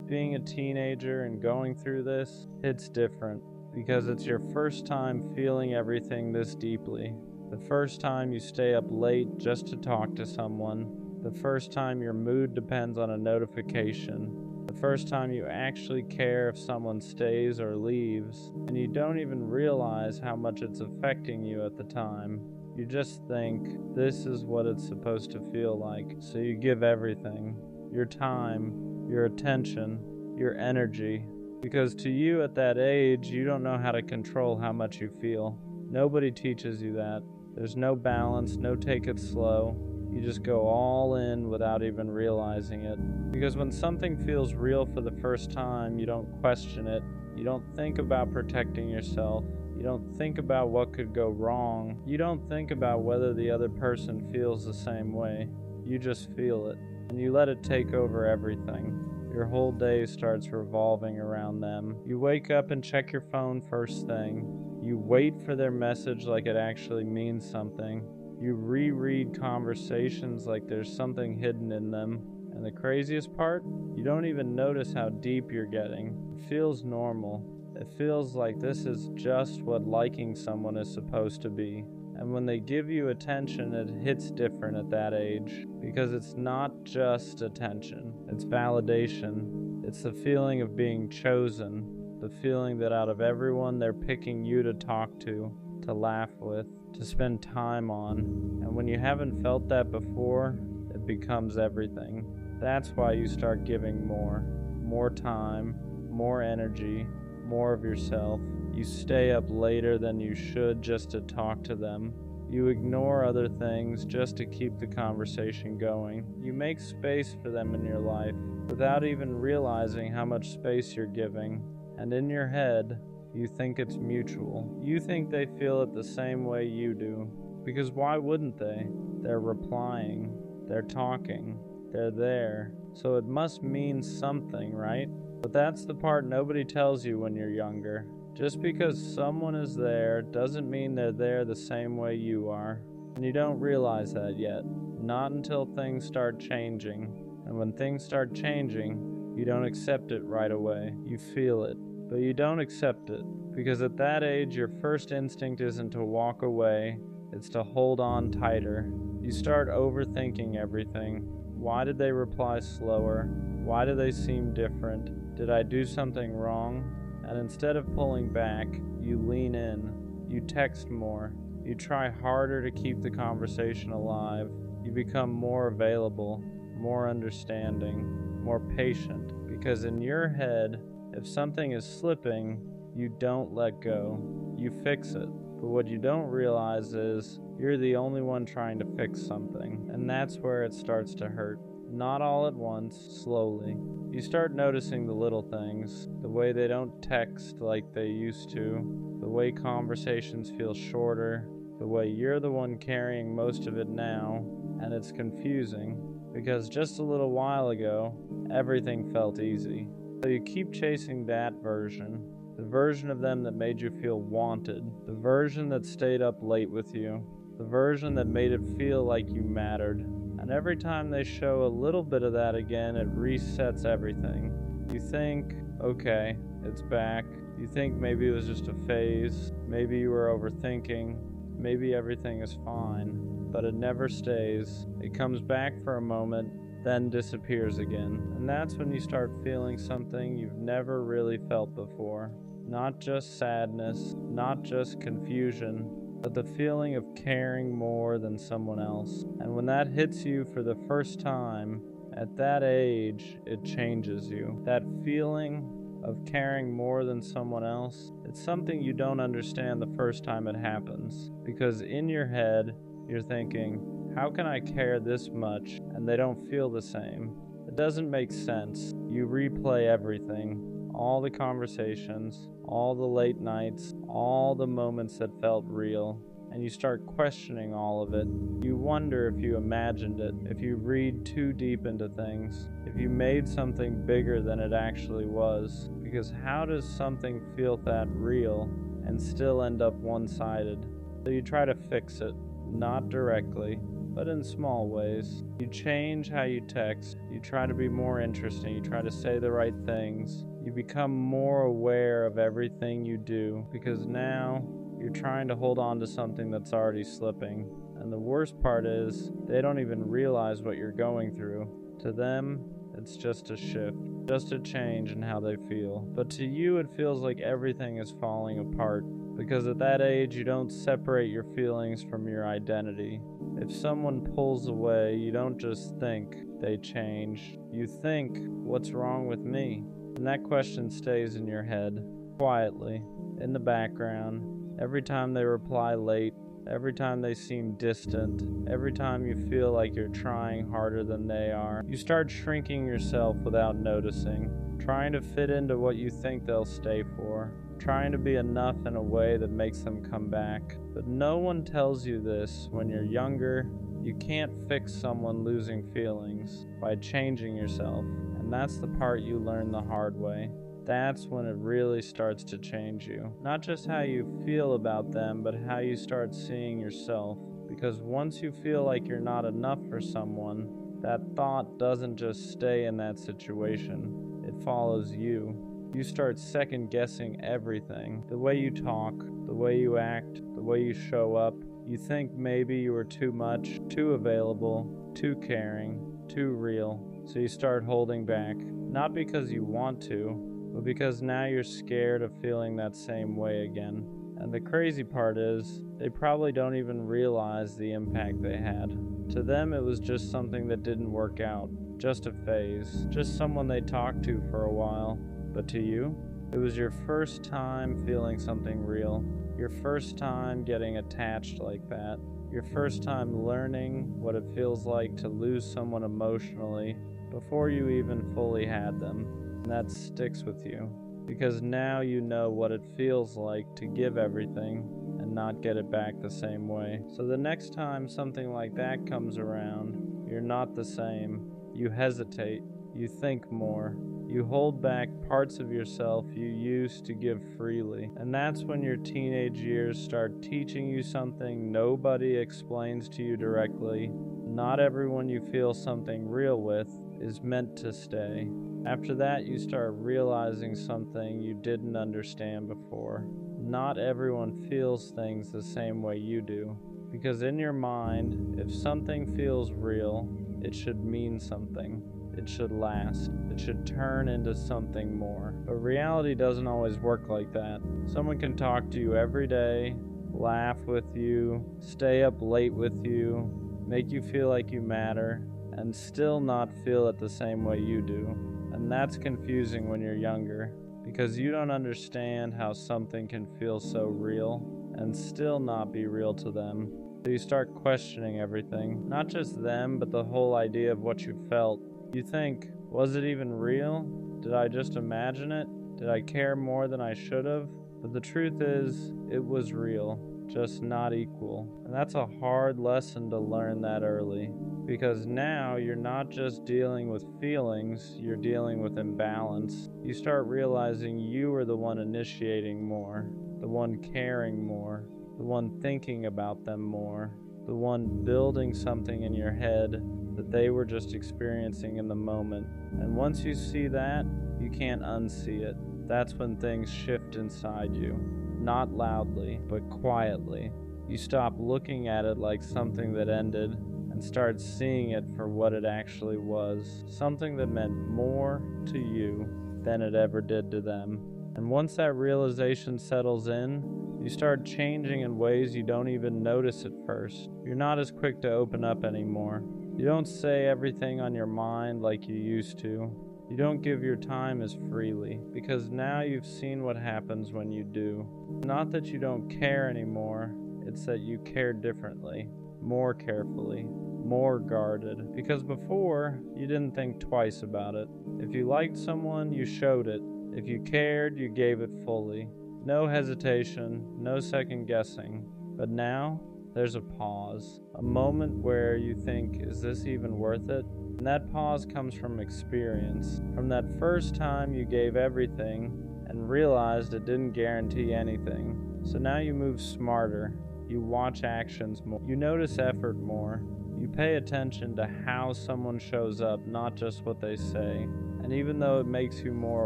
Being a teenager and going through this, it's different because it's your first time feeling everything this deeply. The first time you stay up late just to talk to someone. The first time your mood depends on a notification. The first time you actually care if someone stays or leaves, and you don't even realize how much it's affecting you at the time. You just think, this is what it's supposed to feel like, so you give everything. Your time, your attention, your energy. Because to you at that age, you don't know how to control how much you feel. Nobody teaches you that. There's no balance, no take it slow. You just go all in without even realizing it. Because when something feels real for the first time, you don't question it. You don't think about protecting yourself. You don't think about what could go wrong. You don't think about whether the other person feels the same way. You just feel it. And you let it take over everything. Your whole day starts revolving around them. You wake up and check your phone first thing. You wait for their message like it actually means something. You reread conversations like there's something hidden in them. And the craziest part? You don't even notice how deep you're getting. It feels normal. It feels like this is just what liking someone is supposed to be. And when they give you attention, it hits different at that age. Because it's not just attention, it's validation. It's the feeling of being chosen. The feeling that out of everyone, they're picking you to talk to laugh with, to spend time on. And when you haven't felt that before, it becomes everything. That's why you start giving more time, more energy, more of yourself. You stay up later than you should just to talk to them. You ignore other things just to keep the conversation going. You make space for them in your life without even realizing how much space you're giving. And in your head, you think it's mutual. You think they feel it the same way you do. Because why wouldn't they? They're replying. They're talking. They're there. So it must mean something, right? But that's the part nobody tells you when you're younger. Just because someone is there doesn't mean they're there the same way you are. And you don't realize that yet. Not until things start changing. And when things start changing, you don't accept it right away. You feel it, but you don't accept it. Because at that age, your first instinct isn't to walk away, it's to hold on tighter. You start overthinking everything. Why did they reply slower? Why do they seem different? Did I do something wrong? And instead of pulling back, you lean in. You text more. You try harder to keep the conversation alive. You become more available, more understanding, more patient. Because in your head, if something is slipping, you don't let go. You fix it. But what you don't realize is you're the only one trying to fix something. And that's where it starts to hurt. Not all at once, slowly. You start noticing the little things, the way they don't text like they used to, the way conversations feel shorter, the way you're the one carrying most of it now, and it's confusing, because just a little while ago, everything felt easy. So you keep chasing that version, the version of them that made you feel wanted, the version that stayed up late with you, the version that made it feel like you mattered. And every time they show a little bit of that again, it resets everything. You think, okay, it's back. You think maybe it was just a phase. Maybe you were overthinking. Maybe everything is fine. But it never stays. It comes back for a moment, then disappears again. And that's when you start feeling something you've never really felt before. Not just sadness, not just confusion, but the feeling of caring more than someone else. And when that hits you for the first time, at that age, it changes you. That feeling of caring more than someone else, it's something you don't understand the first time it happens. Because in your head, you're thinking, how can I care this much and they don't feel the same? It doesn't make sense. You replay everything, all the conversations, all the late nights, all the moments that felt real, and you start questioning all of it. You wonder if you imagined it, if you read too deep into things, if you made something bigger than it actually was. Because how does something feel that real and still end up one-sided? So you try to fix it, not directly, but in small ways. You change how you text, you try to be more interesting, you try to say the right things. You become more aware of everything you do because now you're trying to hold on to something that's already slipping. And the worst part is, they don't even realize what you're going through. To them, it's just a shift, just a change in how they feel. But to you, it feels like everything is falling apart, because at that age, you don't separate your feelings from your identity. If someone pulls away, you don't just think they change. You think, what's wrong with me? And that question stays in your head, quietly, in the background, every time they reply late, every time they seem distant, every time you feel like you're trying harder than they are. You start shrinking yourself without noticing, trying to fit into what you think they'll stay for, trying to be enough in a way that makes them come back. But no one tells you this when you're younger. You can't fix someone losing feelings by changing yourself, and that's the part you learn the hard way. That's when it really starts to change you. Not just how you feel about them, but how you start seeing yourself. Because once you feel like you're not enough for someone, that thought doesn't just stay in that situation. It follows you. You start second-guessing everything. The way you talk, the way you act, the way you show up. You think maybe you were too much, too available, too caring, too real. So you start holding back. Not because you want to, but because now you're scared of feeling that same way again. And the crazy part is, they probably don't even realize the impact they had. To them, it was just something that didn't work out, just a phase, just someone they talked to for a while. But to you, it was your first time feeling something real, your first time getting attached like that, your first time learning what it feels like to lose someone emotionally before you even fully had them. And that sticks with you, because now you know what it feels like to give everything and not get it back the same way. So the next time something like that comes around, you're not the same. You hesitate, you think more, you hold back parts of yourself you used to give freely. And that's when your teenage years start teaching you something nobody explains to you directly. Not everyone you feel something real with is meant to stay. After that, you start realizing something you didn't understand before. Not everyone feels things the same way you do. Because in your mind, if something feels real, it should mean something. It should last. It should turn into something more. But reality doesn't always work like that. Someone can talk to you every day, laugh with you, stay up late with you, make you feel like you matter, and still not feel it the same way you do. And that's confusing when you're younger, because you don't understand how something can feel so real and still not be real to them. So you start questioning everything, not just them, but the whole idea of what you felt. You think, was it even real? Did I just imagine it? Did I care more than I should have? But the truth is, it was real, just not equal. And that's a hard lesson to learn that early. Because now you're not just dealing with feelings, you're dealing with imbalance. You start realizing you are the one initiating more, the one caring more, the one thinking about them more, the one building something in your head that they were just experiencing in the moment. And once you see that, you can't unsee it. That's when things shift inside you. Not loudly, but quietly. You stop looking at it like something that ended and start seeing it for what it actually was. Something that meant more to you than it ever did to them. And once that realization settles in, you start changing in ways you don't even notice at first. You're not as quick to open up anymore. You don't say everything on your mind like you used to. You don't give your time as freely, because now you've seen what happens when you do. Not that you don't care anymore, it's that you care differently, more carefully, more guarded. Because before, you didn't think twice about it. If you liked someone, you showed it. If you cared, you gave it fully. No hesitation, no second guessing. But now, there's a pause, a moment where you think, is this even worth it? And that pause comes from experience, from that first time you gave everything and realized it didn't guarantee anything. So now you move smarter, you watch actions more, you notice effort more, you You pay attention to how someone shows up, not just what they say. And even though it makes you more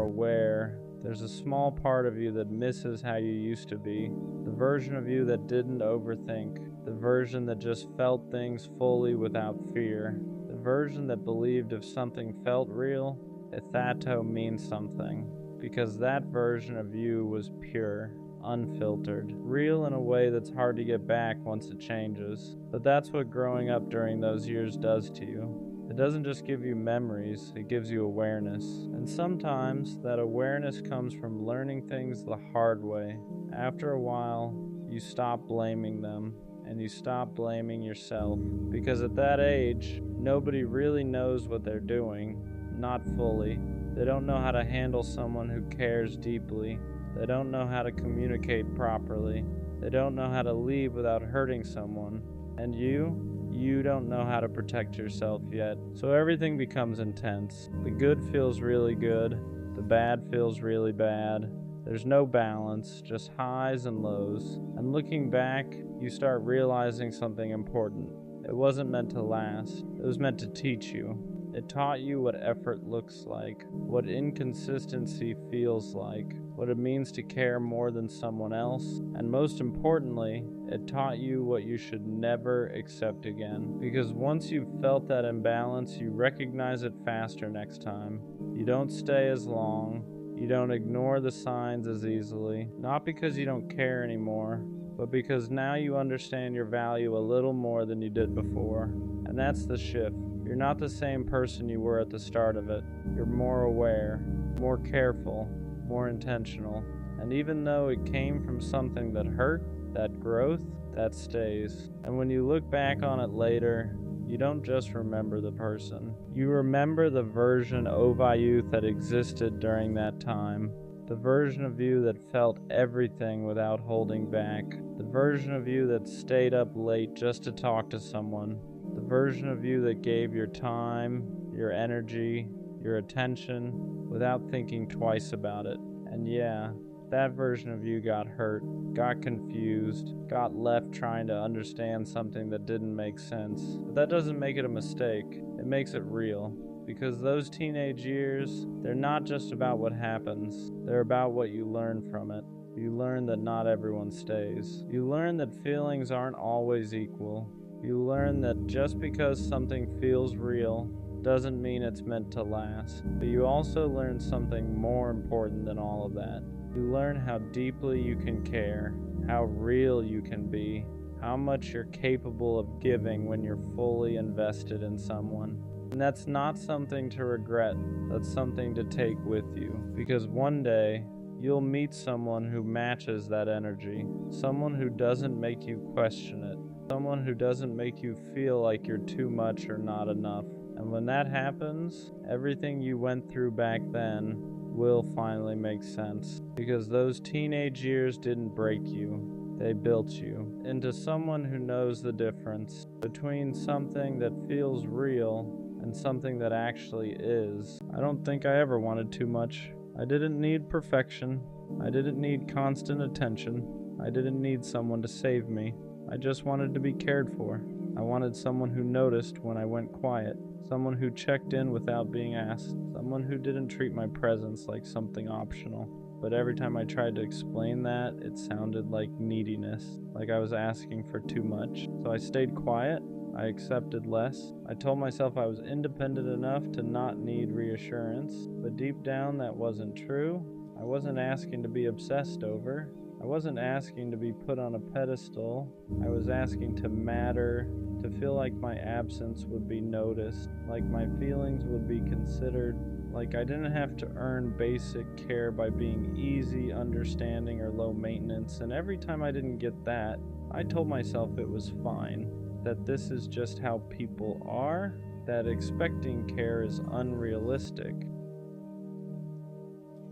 aware, there's a small part of you that misses how you used to be. The version of you that didn't overthink. The version that just felt things fully without fear. The version that believed if something felt real, that means something. Because that version of you was pure, unfiltered, real in a way that's hard to get back once it changes. But that's what growing up during those years does to you. It doesn't just give you memories, it gives you awareness. And sometimes that awareness comes from learning things the hard way. After a while, you stop blaming them, and you stop blaming yourself. Because at that age, nobody really knows what they're doing, not fully. They don't know how to handle someone who cares deeply. They don't know how to communicate properly. They don't know how to leave without hurting someone. And you don't know how to protect yourself yet. So everything becomes intense. The good feels really good. The bad feels really bad. There's no balance, just highs and lows. And looking back, you start realizing something important. It wasn't meant to last. It was meant to teach you. It taught you what effort looks like, what inconsistency feels like, what it means to care more than someone else, and most importantly, it taught you what you should never accept again. Because once you've felt that imbalance, you recognize it faster next time. You don't stay as long. You don't ignore the signs as easily. Not because you don't care anymore, but because now you understand your value a little more than you did before. And that's the shift. You're not the same person you were at the start of it. You're more aware, more careful, more intentional. And even though it came from something that hurt, that growth, that stays. And when you look back on it later, you don't just remember the person. You remember the version of you that existed during that time. The version of you that felt everything without holding back. The version of you that stayed up late just to talk to someone. The version of you that gave your time, your energy, your attention without thinking twice about it. And yeah, that version of you got hurt, got confused, got left trying to understand something that didn't make sense. But that doesn't make it a mistake. It makes it real. Because those teenage years, they're not just about what happens. They're about what you learn from it. You learn that not everyone stays. You learn that feelings aren't always equal. You learn that just because something feels real doesn't mean it's meant to last. But you also learn something more important than all of that. You learn how deeply you can care, how real you can be, how much you're capable of giving when you're fully invested in someone. And that's not something to regret, that's something to take with you. Because one day, you'll meet someone who matches that energy, someone who doesn't make you question it, someone who doesn't make you feel like you're too much or not enough. And when that happens, everything you went through back then will finally make sense. Because those teenage years didn't break you, they built you into someone who knows the difference between something that feels real and something that actually is. I don't think I ever wanted too much. I didn't need perfection. I didn't need constant attention. I didn't need someone to save me. I just wanted to be cared for. I wanted someone who noticed when I went quiet. Someone who checked in without being asked. Someone who didn't treat my presence like something optional. But every time I tried to explain that, it sounded like neediness, like I was asking for too much. So I stayed quiet. I accepted less. I told myself I was independent enough to not need reassurance. But deep down, that wasn't true. I wasn't asking to be obsessed over. I wasn't asking to be put on a pedestal. I was asking to matter, to feel like my absence would be noticed, like my feelings would be considered, like I didn't have to earn basic care by being easy, understanding, or low maintenance. And every time I didn't get that, I told myself it was fine, that this is just how people are, that expecting care is unrealistic,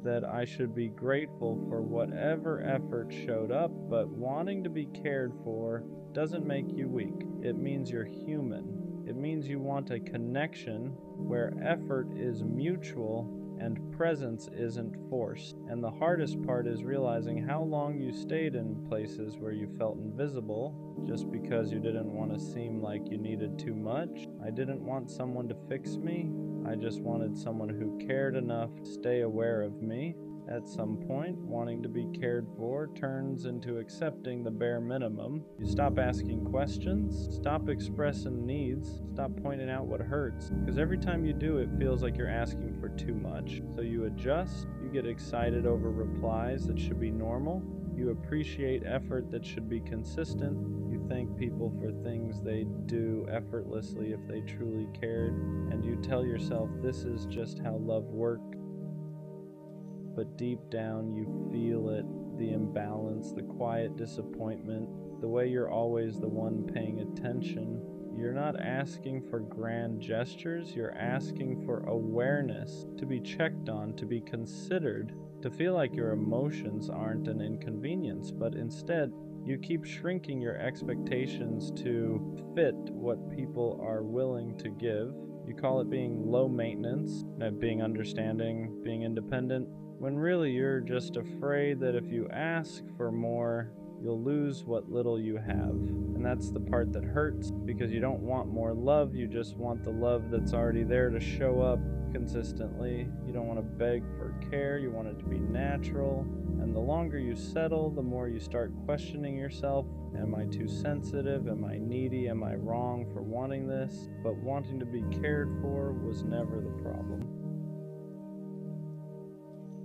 that I should be grateful for whatever effort showed up, but wanting to be cared for doesn't make you weak. It means you're human. It means you want a connection where effort is mutual and presence isn't forced. And the hardest part is realizing how long you stayed in places where you felt invisible just because you didn't want to seem like you needed too much. I didn't want someone to fix me. I just wanted someone who cared enough to stay aware of me. At some point, wanting to be cared for turns into accepting the bare minimum. You stop asking questions, stop expressing needs, stop pointing out what hurts, because every time you do, it feels like you're asking for too much. So you adjust, you get excited over replies that should be normal, you appreciate effort that should be consistent, you thank people for things they do effortlessly if they truly cared, and you tell yourself this is just how love works. But deep down you feel it, the imbalance, the quiet disappointment, the way you're always the one paying attention. You're not asking for grand gestures, you're asking for awareness, to be checked on, to be considered, to feel like your emotions aren't an inconvenience, but instead you keep shrinking your expectations to fit what people are willing to give. You call it being low maintenance, being understanding, being independent, when really you're just afraid that if you ask for more, you'll lose what little you have. And that's the part that hurts, because you don't want more love, you just want the love that's already there to show up consistently. You don't want to beg for care, you want it to be natural. And the longer you settle, the more you start questioning yourself. Am I too sensitive? Am I needy? Am I wrong for wanting this? But wanting to be cared for was never the problem.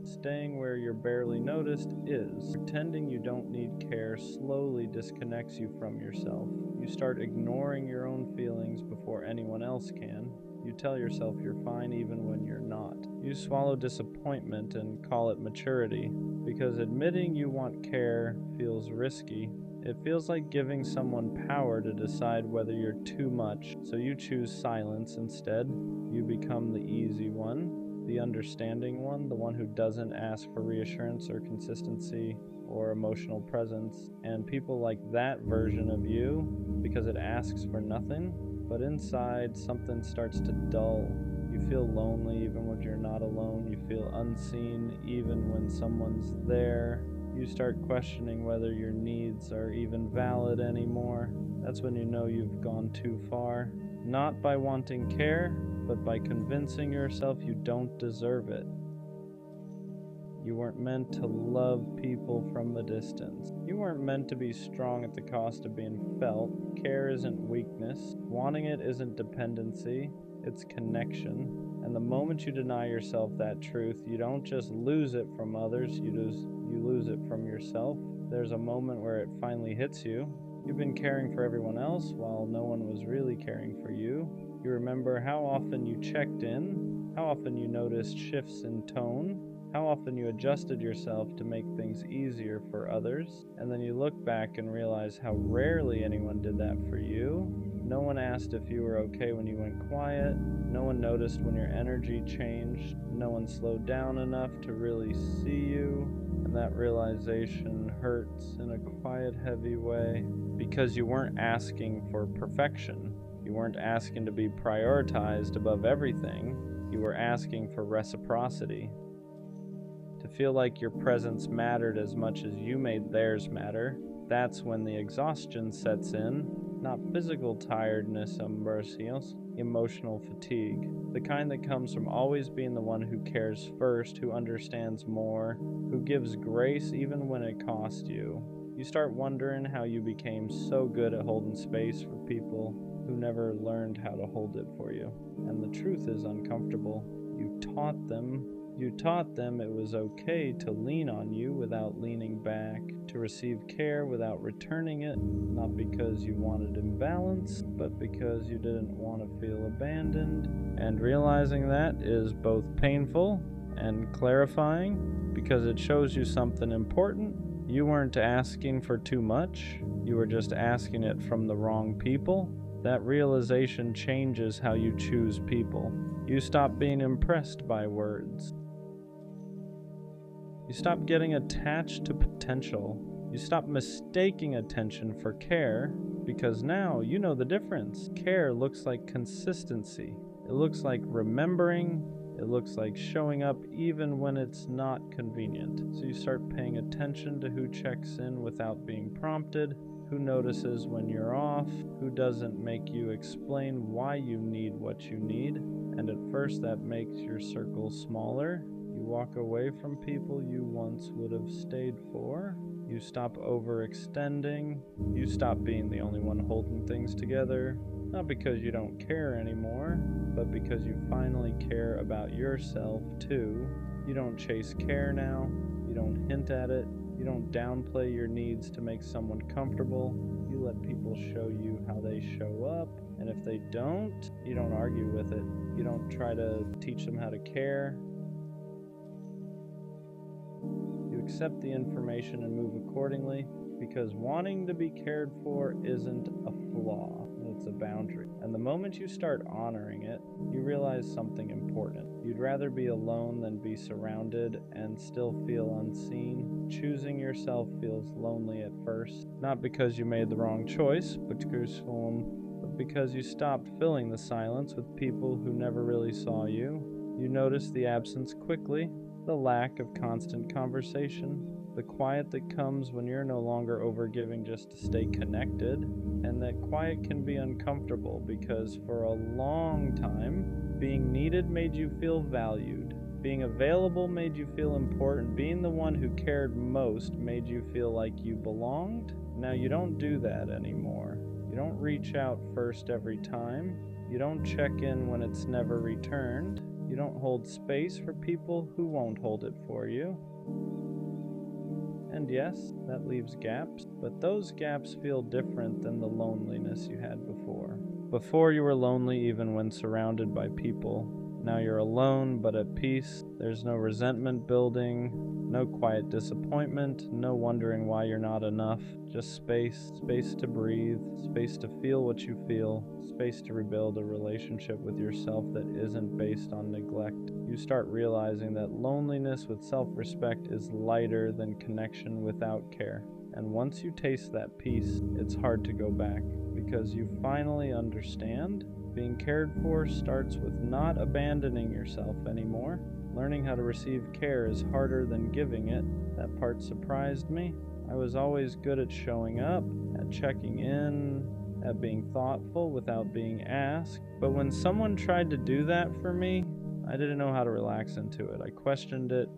Staying where you're barely noticed is. Pretending you don't need care slowly disconnects you from yourself. You start ignoring your own feelings before anyone else can. You tell yourself you're fine even when you're not. You swallow disappointment and call it maturity, because admitting you want care feels risky. It feels like giving someone power to decide whether you're too much, so you choose silence instead. You become the easy one, the understanding one, the one who doesn't ask for reassurance or consistency or emotional presence. And people like that version of you because it asks for nothing, but inside something starts to dull. You feel lonely even when you're not alone. You feel unseen even when someone's there. You start questioning whether your needs are even valid anymore. That's when you know you've gone too far. Not by wanting care, but by convincing yourself you don't deserve it. You weren't meant to love people from a distance. You weren't meant to be strong at the cost of being felt. Care isn't weakness. Wanting it isn't dependency. It's connection. And the moment you deny yourself that truth, you don't just lose it from others, you lose it from yourself. There's a moment where it finally hits you. You've been caring for everyone else while no one was really caring for you. You remember how often you checked in, how often you noticed shifts in tone, how often you adjusted yourself to make things easier for others, and then you look back and realize how rarely anyone did that for you. No one asked if you were okay when you went quiet, no one noticed when your energy changed, no one slowed down enough to really see you, and that realization hurts in a quiet, heavy way, because you weren't asking for perfection. You weren't asking to be prioritized above everything. You were asking for reciprocity. To feel like your presence mattered as much as you made theirs matter. That's when the exhaustion sets in. Not physical tiredness, emotional fatigue. The kind that comes from always being the one who cares first, who understands more, who gives grace even when it costs you. You start wondering how you became so good at holding space for people who never learned how to hold it for you. And the truth is uncomfortable. You taught them it was okay to lean on you without leaning back, to receive care without returning it, not because you wanted imbalance, but because you didn't want to feel abandoned. And realizing that is both painful and clarifying, because it shows you something important. You weren't asking for too much, you were just asking it from the wrong people. That realization changes how you choose people. You stop being impressed by words. You stop getting attached to potential. You stop mistaking attention for care, because now you know the difference. Care looks like consistency. It looks like remembering. It looks like showing up even when it's not convenient. So you start paying attention to who checks in without being prompted, who notices when you're off, who doesn't make you explain why you need what you need. And at first that makes your circle smaller. You walk away from people you once would have stayed for. You stop overextending. You stop being the only one holding things together. Not because you don't care anymore, but because you finally care about yourself too. You don't chase care now. You don't hint at it. You don't downplay your needs to make someone comfortable. You let people show you how they show up. And if they don't, you don't argue with it. You don't try to teach them how to care. You accept the information and move accordingly, because wanting to be cared for isn't a flaw. It's a boundary. And the moment you start honoring it, you realize something important. You'd rather be alone than be surrounded and still feel unseen. Choosing yourself feels lonely at first, not because you made the wrong choice, but because you stopped filling the silence with people who never really saw you. You notice the absence quickly, the lack of constant conversation, the quiet that comes when you're no longer overgiving just to stay connected. And that quiet can be uncomfortable because for a long time, being needed made you feel valued. Being available made you feel important. Being the one who cared most made you feel like you belonged. Now you don't do that anymore. You don't reach out first every time. You don't check in when it's never returned. You don't hold space for people who won't hold it for you. And yes, that leaves gaps, but those gaps feel different than the loneliness you had before. Before you were lonely even when surrounded by people. Now you're alone but at peace. There's no resentment building, no quiet disappointment, no wondering why you're not enough. Just space to breathe, space to feel what you feel, space to rebuild a relationship with yourself that isn't based on neglect. You start realizing that loneliness with self-respect is lighter than connection without care. And once you taste that peace, it's hard to go back, because you finally understand being cared for starts with not abandoning yourself anymore. Learning how to receive care is harder than giving it. That part surprised me. I was always good at showing up, at checking in, at being thoughtful without being asked. But when someone tried to do that for me, I didn't know how to relax into it. I questioned it.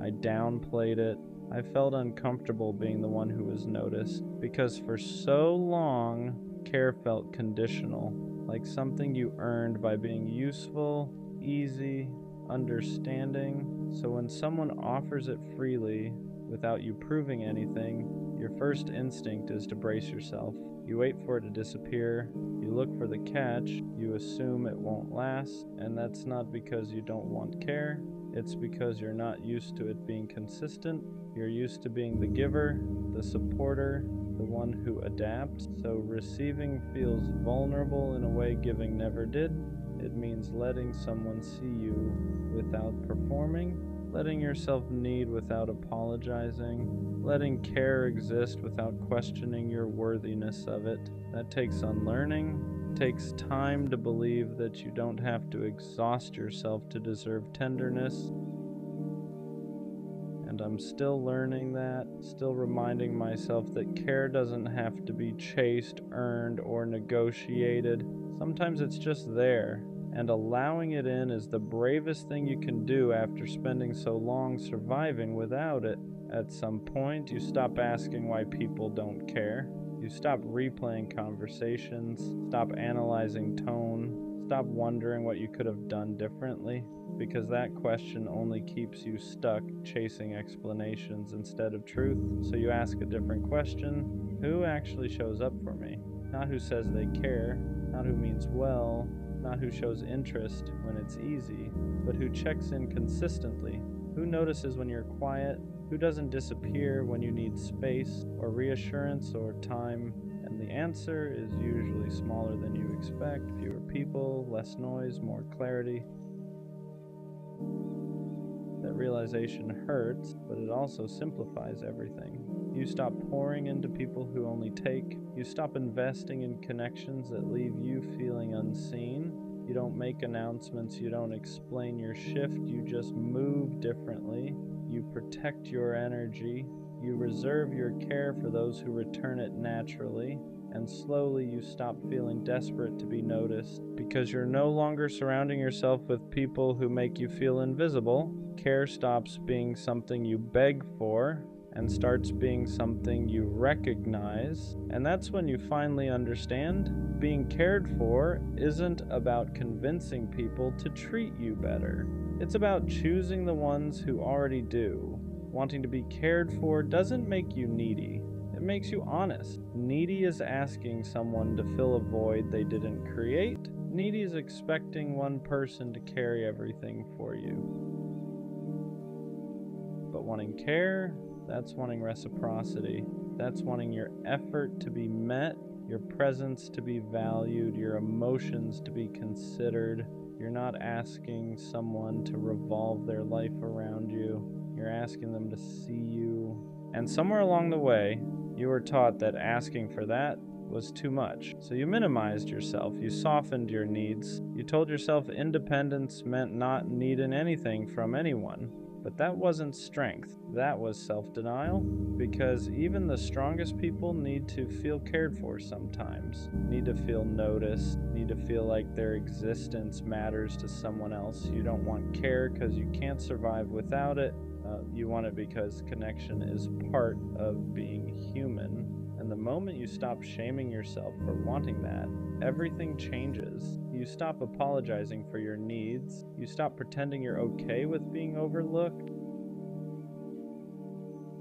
I downplayed it. I felt uncomfortable being the one who was noticed, because for so long, care felt conditional, like something you earned by being useful, easy, understanding. So when someone offers it freely, without you proving anything, your first instinct is to brace yourself. You wait for it to disappear, you look for the catch, you assume it won't last, and that's not because you don't want care. It's because you're not used to it being consistent. You're used to being the giver, the supporter, the one who adapts. So receiving feels vulnerable in a way giving never did. It means letting someone see you without performing, letting yourself need without apologizing, letting care exist without questioning your worthiness of it. That takes unlearning. Takes time to believe that you don't have to exhaust yourself to deserve tenderness. And I'm still learning that, still reminding myself that care doesn't have to be chased, earned, or negotiated. Sometimes it's just there, and allowing it in is the bravest thing you can do after spending so long surviving without it. At some point, you stop asking why people don't care. You stop replaying conversations, stop analyzing tone, stop wondering what you could have done differently, because that question only keeps you stuck chasing explanations instead of truth. So you ask a different question: who actually shows up for me? Not who says they care, not who means well, not who shows interest when it's easy, but who checks in consistently, who notices when you're quiet, who doesn't disappear when you need space or reassurance or time. And the answer is usually smaller than you expect: fewer people, less noise, more clarity. That realization hurts, but it also simplifies everything. You stop pouring into people who only take. You stop investing in connections that leave you feeling unseen. You don't make announcements, you don't explain your shift, you just move differently. You protect your energy, you reserve your care for those who return it naturally, and slowly you stop feeling desperate to be noticed because you're no longer surrounding yourself with people who make you feel invisible. Care stops being something you beg for and starts being something you recognize, and that's when you finally understand being cared for isn't about convincing people to treat you better. It's about choosing the ones who already do. Wanting to be cared for doesn't make you needy. It makes you honest. Needy is asking someone to fill a void they didn't create. Needy is expecting one person to carry everything for you. But wanting care, that's wanting reciprocity. That's wanting your effort to be met, your presence to be valued, your emotions to be considered. You're not asking someone to revolve their life around you. You're asking them to see you. And somewhere along the way, you were taught that asking for that was too much. So you minimized yourself. You softened your needs. You told yourself independence meant not needing anything from anyone. But that wasn't strength. That was self-denial, because even the strongest people need to feel cared for sometimes, need to feel noticed, need to feel like their existence matters to someone else. You don't want care because you can't survive without it. You want it because connection is part of being human. And the moment you stop shaming yourself for wanting that, everything changes. You stop apologizing for your needs. You stop pretending you're okay with being overlooked.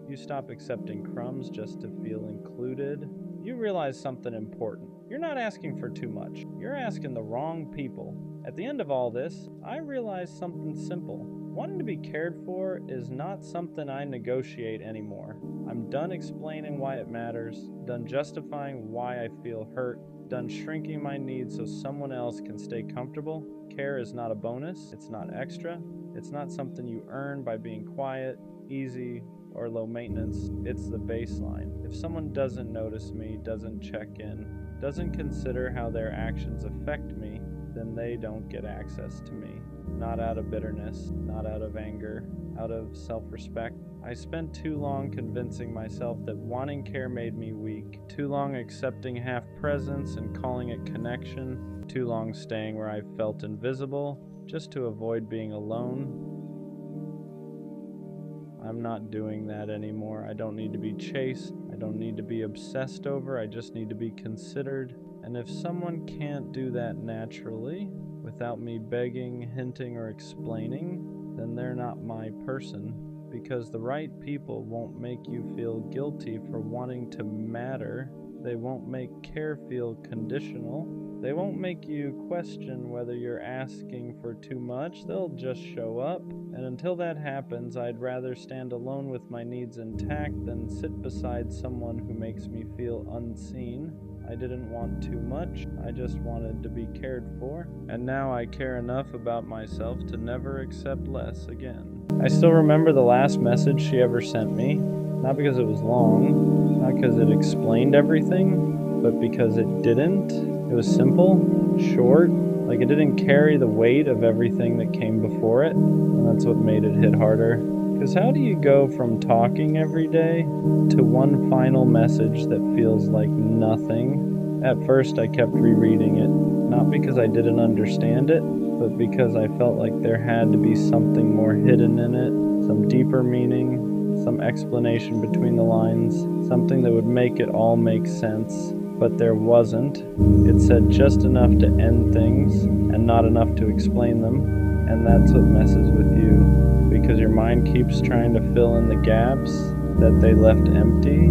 You stop accepting crumbs just to feel included. You realize something important. You're not asking for too much. You're asking the wrong people. At the end of all this, I realized something simple. Wanting to be cared for is not something I negotiate anymore. I'm done explaining why it matters, done justifying why I feel hurt, done shrinking my needs so someone else can stay comfortable. Care is not a bonus, it's not extra, it's not something you earn by being quiet, easy, or low maintenance. It's the baseline. If someone doesn't notice me, doesn't check in, doesn't consider how their actions affect me, then they don't get access to me. Not out of bitterness, not out of anger, out of self-respect. I spent too long convincing myself that wanting care made me weak, too long accepting half presence and calling it connection, too long staying where I felt invisible, just to avoid being alone. I'm not doing that anymore. I don't need to be chased. I don't need to be obsessed over. I just need to be considered. And if someone can't do that naturally, without me begging, hinting, or explaining, then they're not my person. Because the right people won't make you feel guilty for wanting to matter. They won't make care feel conditional. They won't make you question whether you're asking for too much. They'll just show up. And until that happens, I'd rather stand alone with my needs intact than sit beside someone who makes me feel unseen. I didn't want too much, I just wanted to be cared for, and now I care enough about myself to never accept less again. I still remember the last message she ever sent me, not because it was long, not because it explained everything, but because it didn't. It was simple, short, like it didn't carry the weight of everything that came before it, and that's what made it hit harder. Because how do you go from talking every day to one final message that feels like nothing? At first I kept rereading it, not because I didn't understand it, but because I felt like there had to be something more hidden in it, some deeper meaning, some explanation between the lines, something that would make it all make sense. But there wasn't. It said just enough to end things and not enough to explain them, and that's what messes with you. Because your mind keeps trying to fill in the gaps that they left empty.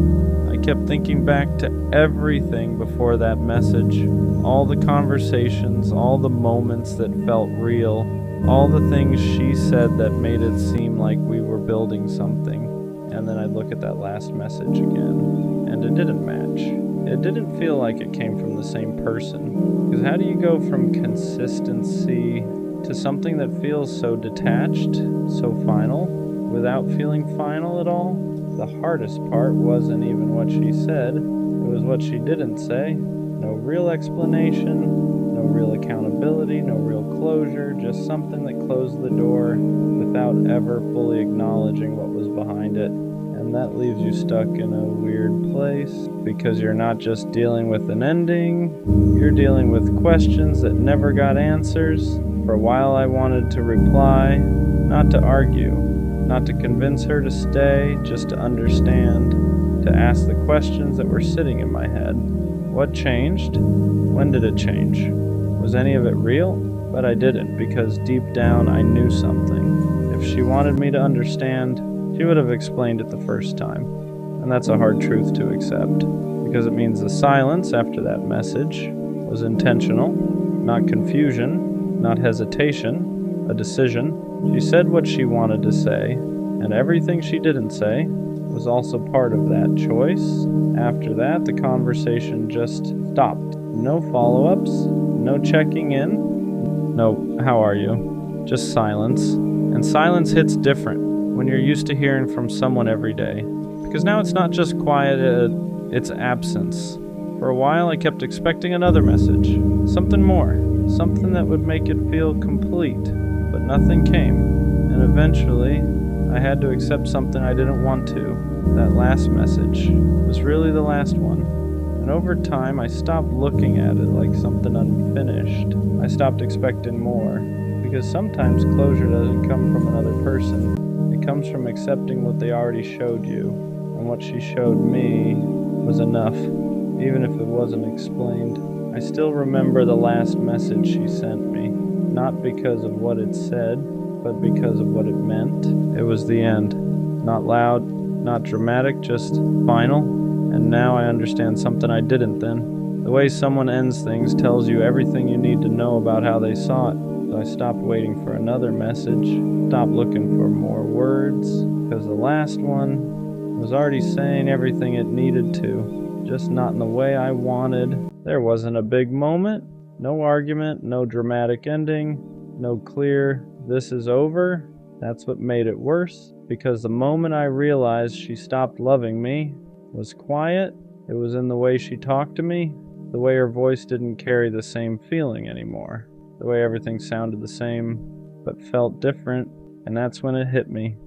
I kept thinking back to everything before that message, all the conversations, all the moments that felt real, all the things she said that made it seem like we were building something. And then I'd look at that last message again, and it didn't match. It didn't feel like it came from the same person. Because how do you go from consistency to something that feels so detached, so final, without feeling final at all? The hardest part wasn't even what she said, it was what she didn't say. No real explanation, no real accountability, no real closure, just something that closed the door without ever fully acknowledging what was behind it. And that leaves you stuck in a weird place because you're not just dealing with an ending, you're dealing with questions that never got answers. For a while I wanted to reply, not to argue, not to convince her to stay, just to understand, to ask the questions that were sitting in my head. What changed? When did it change? Was any of it real? But I didn't, because deep down I knew something. If she wanted me to understand, she would have explained it the first time. And that's a hard truth to accept, because it means the silence after that message was intentional, not confusion, not hesitation, a decision. She said what she wanted to say, and everything she didn't say was also part of that choice. After that, the conversation just stopped. No follow-ups, no checking in, no "how are you?" Just silence. And silence hits different when you're used to hearing from someone every day. Because now it's not just quiet, it's absence. For a while I kept expecting another message, something more, something that would make it feel complete, but nothing came. And eventually, I had to accept something I didn't want to. That last message was really the last one. And over time, I stopped looking at it like something unfinished. I stopped expecting more, because sometimes closure doesn't come from another person. It comes from accepting what they already showed you, and what she showed me was enough, even if it wasn't explained. I still remember the last message she sent me, not because of what it said, but because of what it meant. It was the end. Not loud, not dramatic, just final. And now I understand something I didn't then. The way someone ends things tells you everything you need to know about how they saw it. So I stopped waiting for another message, stopped looking for more words, because the last one was already saying everything it needed to, just not in the way I wanted. There wasn't a big moment, no argument, no dramatic ending, no clear "this is over." That's what made it worse, because the moment I realized she stopped loving me was quiet. It was in the way she talked to me, the way her voice didn't carry the same feeling anymore, the way everything sounded the same but felt different. And that's when it hit me.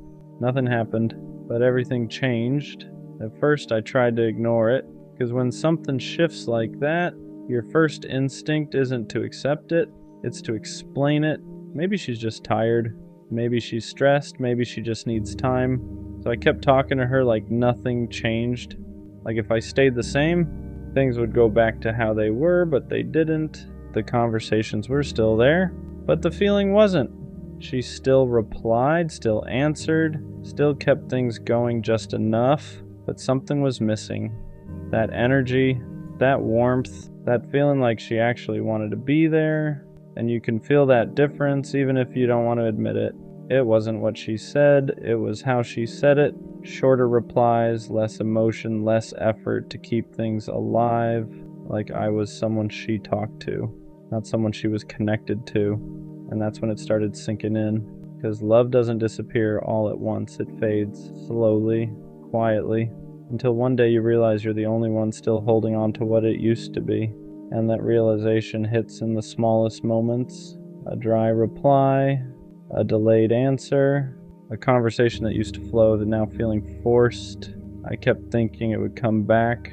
Nothing happened, but everything changed. At first I tried to ignore it, because when something shifts like that, your first instinct isn't to accept it, it's to explain it. Maybe she's just tired, maybe she's stressed, maybe she just needs time. So I kept talking to her like nothing changed. Like if I stayed the same, things would go back to how they were, but they didn't. The conversations were still there, but the feeling wasn't. She still replied, still answered, still kept things going just enough, but something was missing. That energy, that warmth, that feeling like she actually wanted to be there. And you can feel that difference even if you don't want to admit it. It wasn't what she said, it was how she said it. Shorter replies, less emotion, less effort to keep things alive, like I was someone she talked to, not someone she was connected to. And that's when it started sinking in, because love doesn't disappear all at once. It fades slowly, quietly, until one day you realize you're the only one still holding on to what it used to be. And that realization hits in the smallest moments. A dry reply, a delayed answer, a conversation that used to flow that now feeling forced. I kept thinking it would come back,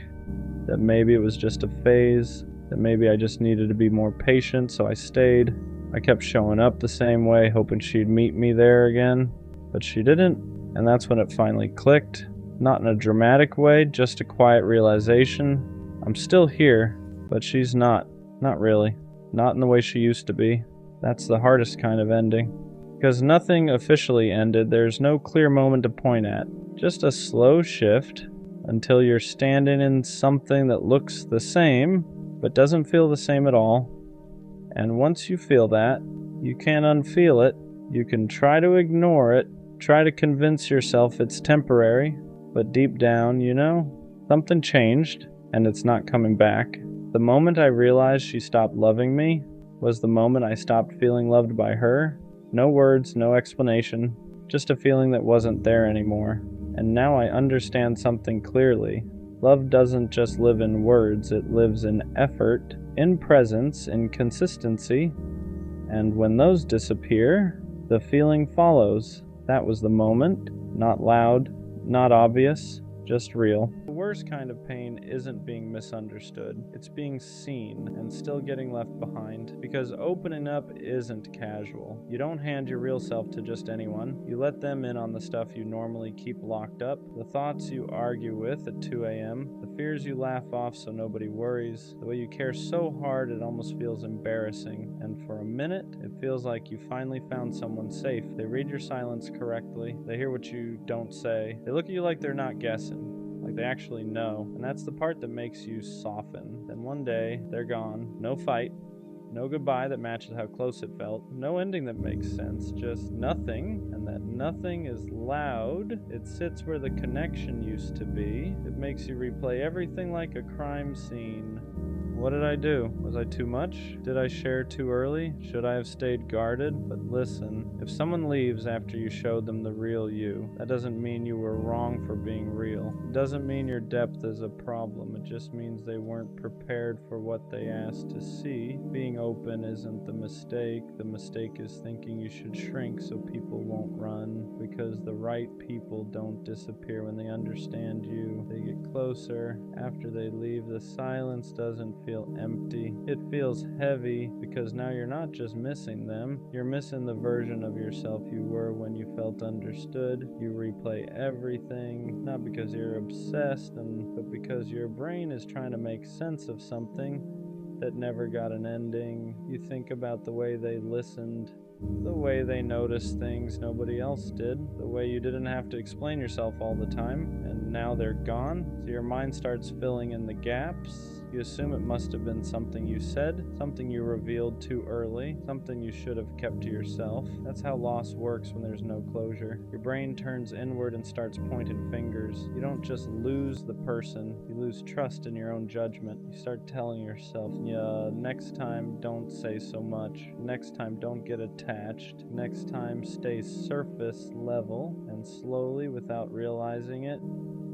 that maybe it was just a phase, that maybe I just needed to be more patient, so I stayed. I kept showing up the same way, hoping she'd meet me there again, but she didn't. And that's when it finally clicked. Not in a dramatic way, just a quiet realization. I'm still here, but she's not really. Not in the way she used to be. That's the hardest kind of ending. Because nothing officially ended, there's no clear moment to point at. Just a slow shift until you're standing in something that looks the same, but doesn't feel the same at all. And once you feel that, you can't unfeel it. You can try to ignore it, try to convince yourself it's temporary, but deep down, you know, something changed, and it's not coming back. The moment I realized she stopped loving me was the moment I stopped feeling loved by her. No words, no explanation, just a feeling that wasn't there anymore. And now I understand something clearly. Love doesn't just live in words, it lives in effort, in presence, in consistency. And when those disappear, the feeling follows. That was the moment, not loud, not obvious, just real. The worst kind of pain isn't being misunderstood. It's being seen and still getting left behind, because opening up isn't casual. You don't hand your real self to just anyone. You let them in on the stuff you normally keep locked up, the thoughts you argue with at 2 a.m., the fears you laugh off so nobody worries, the way you care so hard it almost feels embarrassing. And for a minute, it feels like you finally found someone safe. They read your silence correctly. They hear what you don't say. They look at you like they're not guessing, like they actually know. And that's the part that makes you soften. Then one day, they're gone. No fight. No goodbye that matches how close it felt. No ending that makes sense. Just nothing. And that nothing is loud. It sits where the connection used to be. It makes you replay everything like a crime scene. What did I do? Was I too much? Did I share too early? Should I have stayed guarded? But listen, if someone leaves after you showed them the real you, that doesn't mean you were wrong for being real. It doesn't mean your depth is a problem. It just means they weren't prepared for what they asked to see. Being open isn't the mistake. The mistake is thinking you should shrink so people won't run, because the right people don't disappear when they understand you. They get closer. After they leave, the silence doesn't feel empty. It feels heavy, because now you're not just missing them, you're missing the version of yourself you were when you felt understood. You replay everything, not because you're obsessed, but because your brain is trying to make sense of something that never got an ending. You think about the way they listened, the way they noticed things nobody else did, the way you didn't have to explain yourself all the time, and now they're gone. So your mind starts filling in the gaps. You assume it must have been something you said, something you revealed too early, something you should have kept to yourself. That's how loss works when there's no closure. Your brain turns inward and starts pointing fingers. You don't just lose the person, you lose trust in your own judgment. You start telling yourself, yeah, next time don't say so much. Next time don't get attached. Next time stay surface level. And slowly, without realizing it,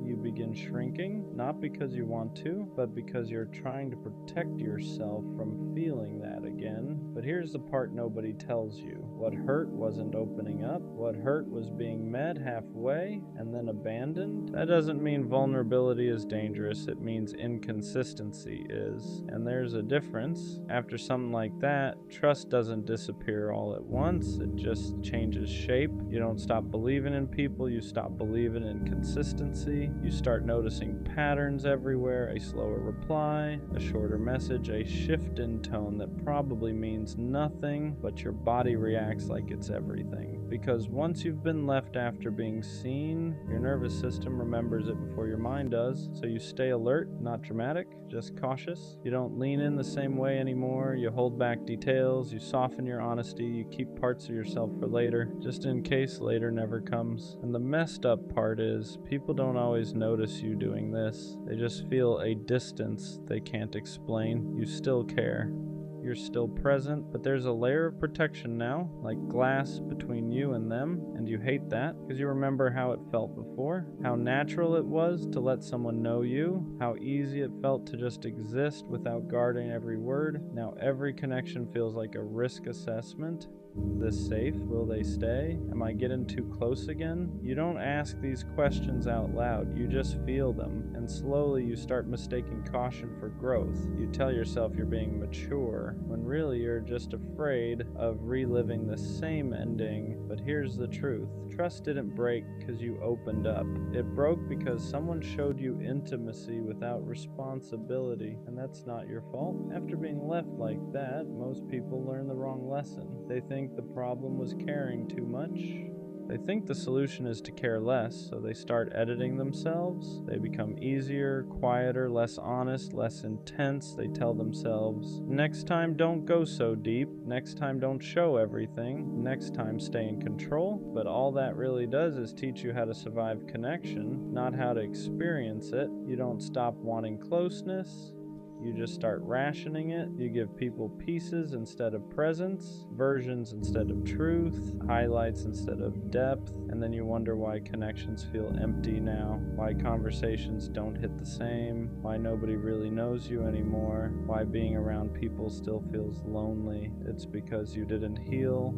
you begin shrinking, not because you want to, but because you're trying to protect yourself from feeling that again. But here's the part nobody tells you. What hurt wasn't opening up. What hurt was being met halfway and then abandoned. That doesn't mean vulnerability is dangerous. It means inconsistency is. And there's a difference. After something like that, trust doesn't disappear all at once. It just changes shape. You don't stop believing in people. You stop believing in consistency. You start noticing patterns everywhere, a slower reply, a shorter message, a shift in tone that probably means nothing, but your body reacts like it's everything. Because once you've been left after being seen, your nervous system remembers it before your mind does. So you stay alert, not dramatic, just cautious. You don't lean in the same way anymore. You hold back details. You soften your honesty. You keep parts of yourself for later, just in case later never comes. And the messed up part is, people don't always notice you doing this. They just feel a distance they can't explain. You still care. You're still present, but there's a layer of protection now, like glass between you and them, and you hate that because you remember how it felt before, how natural it was to let someone know you, how easy it felt to just exist without guarding every word. Now every connection feels like a risk assessment. This safe? Will they stay? Am I getting too close again? You don't ask these questions out loud, you just feel them, and slowly you start mistaking caution for growth. You tell yourself you're being mature, when really you're just afraid of reliving the same ending. But here's the truth. Trust didn't break because you opened up. It broke because someone showed you intimacy without responsibility, and that's not your fault. After being left like that, most people learn the wrong lesson. They think the problem was caring too much. They think the solution is to care less, so they start editing themselves. They become easier, quieter, less honest, less intense. They tell themselves, next time don't go so deep, next time don't show everything, next time stay in control. But all that really does is teach you how to survive connection, not how to experience it. You don't stop wanting closeness. You just start rationing it. You give people pieces instead of presence, versions instead of truth, highlights instead of depth, and then you wonder why connections feel empty now, why conversations don't hit the same, why nobody really knows you anymore, why being around people still feels lonely. It's because you didn't heal.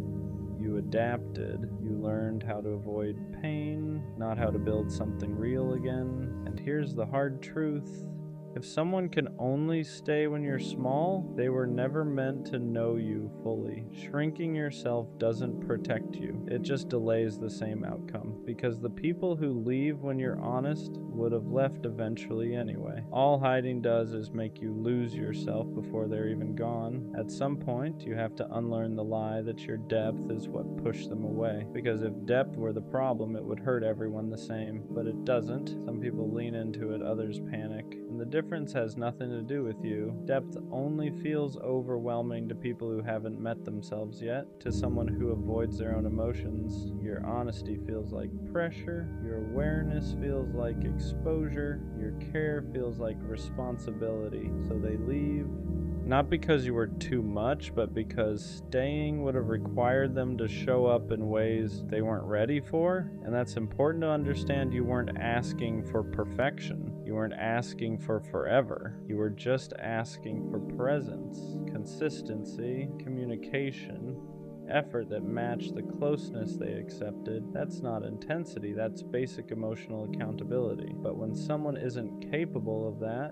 You adapted. You learned how to avoid pain, not how to build something real again. And here's the hard truth. If someone can only stay when you're small, they were never meant to know you fully. Shrinking yourself doesn't protect you. It just delays the same outcome. Because the people who leave when you're honest would have left eventually anyway. All hiding does is make you lose yourself before they're even gone. At some point, you have to unlearn the lie that your depth is what pushed them away. Because if depth were the problem, it would hurt everyone the same. But it doesn't. Some people lean into it, others panic. And the difference has nothing to do with you. Depth only feels overwhelming to people who haven't met themselves yet. To someone who avoids their own emotions, your honesty feels like pressure, your awareness feels like exposure, your care feels like responsibility. So they leave. Not because you were too much, but because staying would have required them to show up in ways they weren't ready for. And that's important to understand. You weren't asking for perfection. You weren't asking for forever. You were just asking for presence, consistency, communication, effort that matched the closeness they accepted. That's not intensity, that's basic emotional accountability. But when someone isn't capable of that,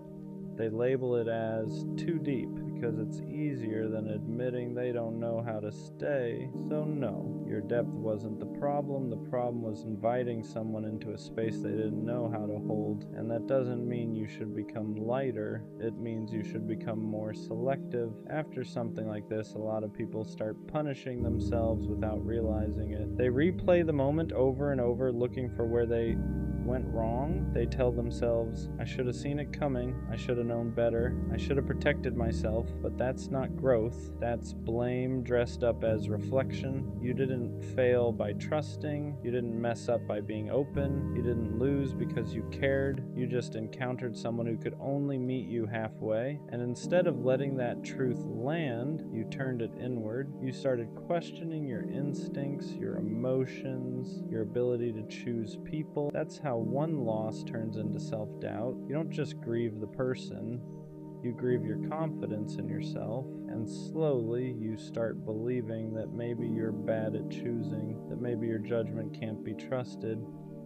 they label it as too deep because it's easier than admitting they don't know how to stay. So no, your depth wasn't the problem. The problem was inviting someone into a space they didn't know how to hold. And that doesn't mean you should become lighter. It means you should become more selective. After something like this, a lot of people start punishing themselves without realizing it. They replay the moment over and over, looking for where they went wrong. They tell themselves, I should have seen it coming, I should have known better, I should have protected myself. But that's not growth, that's blame dressed up as reflection. You didn't fail by trusting, you didn't mess up by being open, you didn't lose because you cared, you just encountered someone who could only meet you halfway. And instead of letting that truth land, you turned it inward. You started questioning your instincts, your emotions, your ability to choose people. That's how one loss turns into self-doubt. You don't just grieve the person, you grieve your confidence in yourself, and slowly you start believing that maybe you're bad at choosing, that maybe your judgment can't be trusted.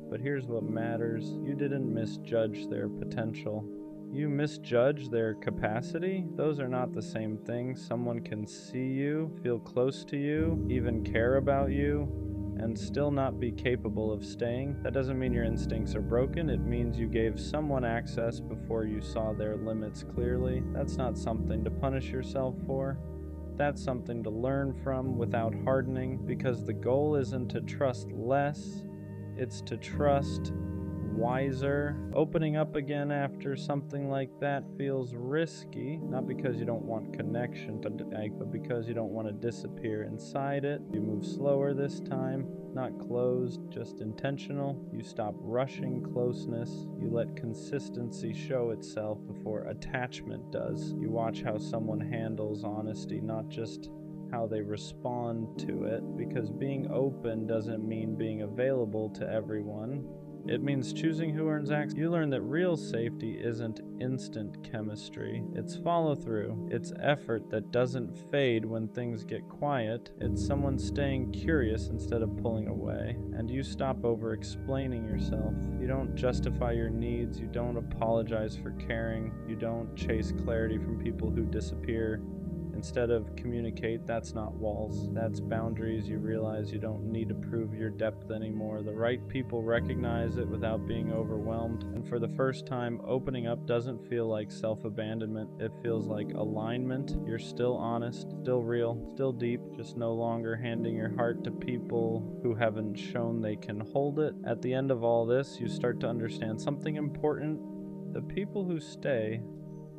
But here's what matters. You didn't misjudge their potential. You misjudge their capacity. Those are not the same thing. Someone can see you, feel close to you, even care about you, and still not be capable of staying. That doesn't mean your instincts are broken. It means you gave someone access before you saw their limits clearly. That's not something to punish yourself for. That's something to learn from without hardening, because the goal isn't to trust less, it's to trust wiser. Opening up again after something like that feels risky, not because you don't want connection, but because you don't want to disappear inside it. You move slower this time, not closed, just intentional. You stop rushing closeness. You let consistency show itself before attachment does. You watch how someone handles honesty, not just how they respond to it, because being open doesn't mean being available to everyone. It means choosing who earns access. You learn that real safety isn't instant chemistry. It's follow-through. It's effort that doesn't fade when things get quiet. It's someone staying curious instead of pulling away. And you stop over-explaining yourself. You don't justify your needs. You don't apologize for caring. You don't chase clarity from people who disappear. Instead of communicate, that's not walls, that's boundaries. You realize you don't need to prove your depth anymore. The right people recognize it without being overwhelmed. And for the first time, opening up doesn't feel like self-abandonment. It feels like alignment. You're still honest, still real, still deep, just no longer handing your heart to people who haven't shown they can hold it. At the end of all this, you start to understand something important. The people who stay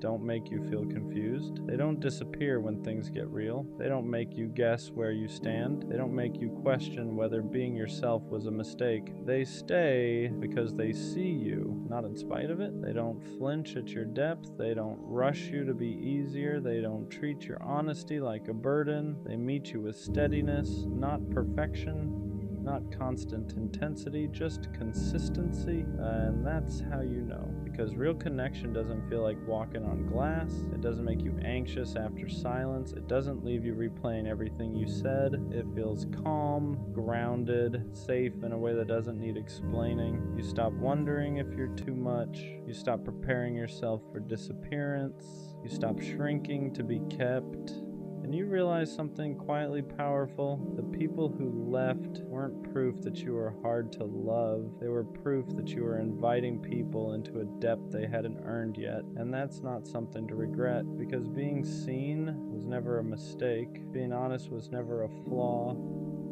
don't make you feel confused. They don't disappear when things get real. They don't make you guess where you stand. They don't make you question whether being yourself was a mistake. They stay because they see you, not in spite of it. They don't flinch at your depth. They don't rush you to be easier. They don't treat your honesty like a burden. They meet you with steadiness, not perfection. Not constant intensity, just consistency, and that's how you know. Because real connection doesn't feel like walking on glass. It doesn't make you anxious after silence. It doesn't leave you replaying everything you said. It feels calm, grounded, safe in a way that doesn't need explaining. You stop wondering if you're too much. You stop preparing yourself for disappearance. You stop shrinking to be kept. And you realize something quietly powerful. The people who left weren't proof that you were hard to love. They were proof that you were inviting people into a depth they hadn't earned yet. And that's not something to regret, because being seen was never a mistake. Being honest was never a flaw.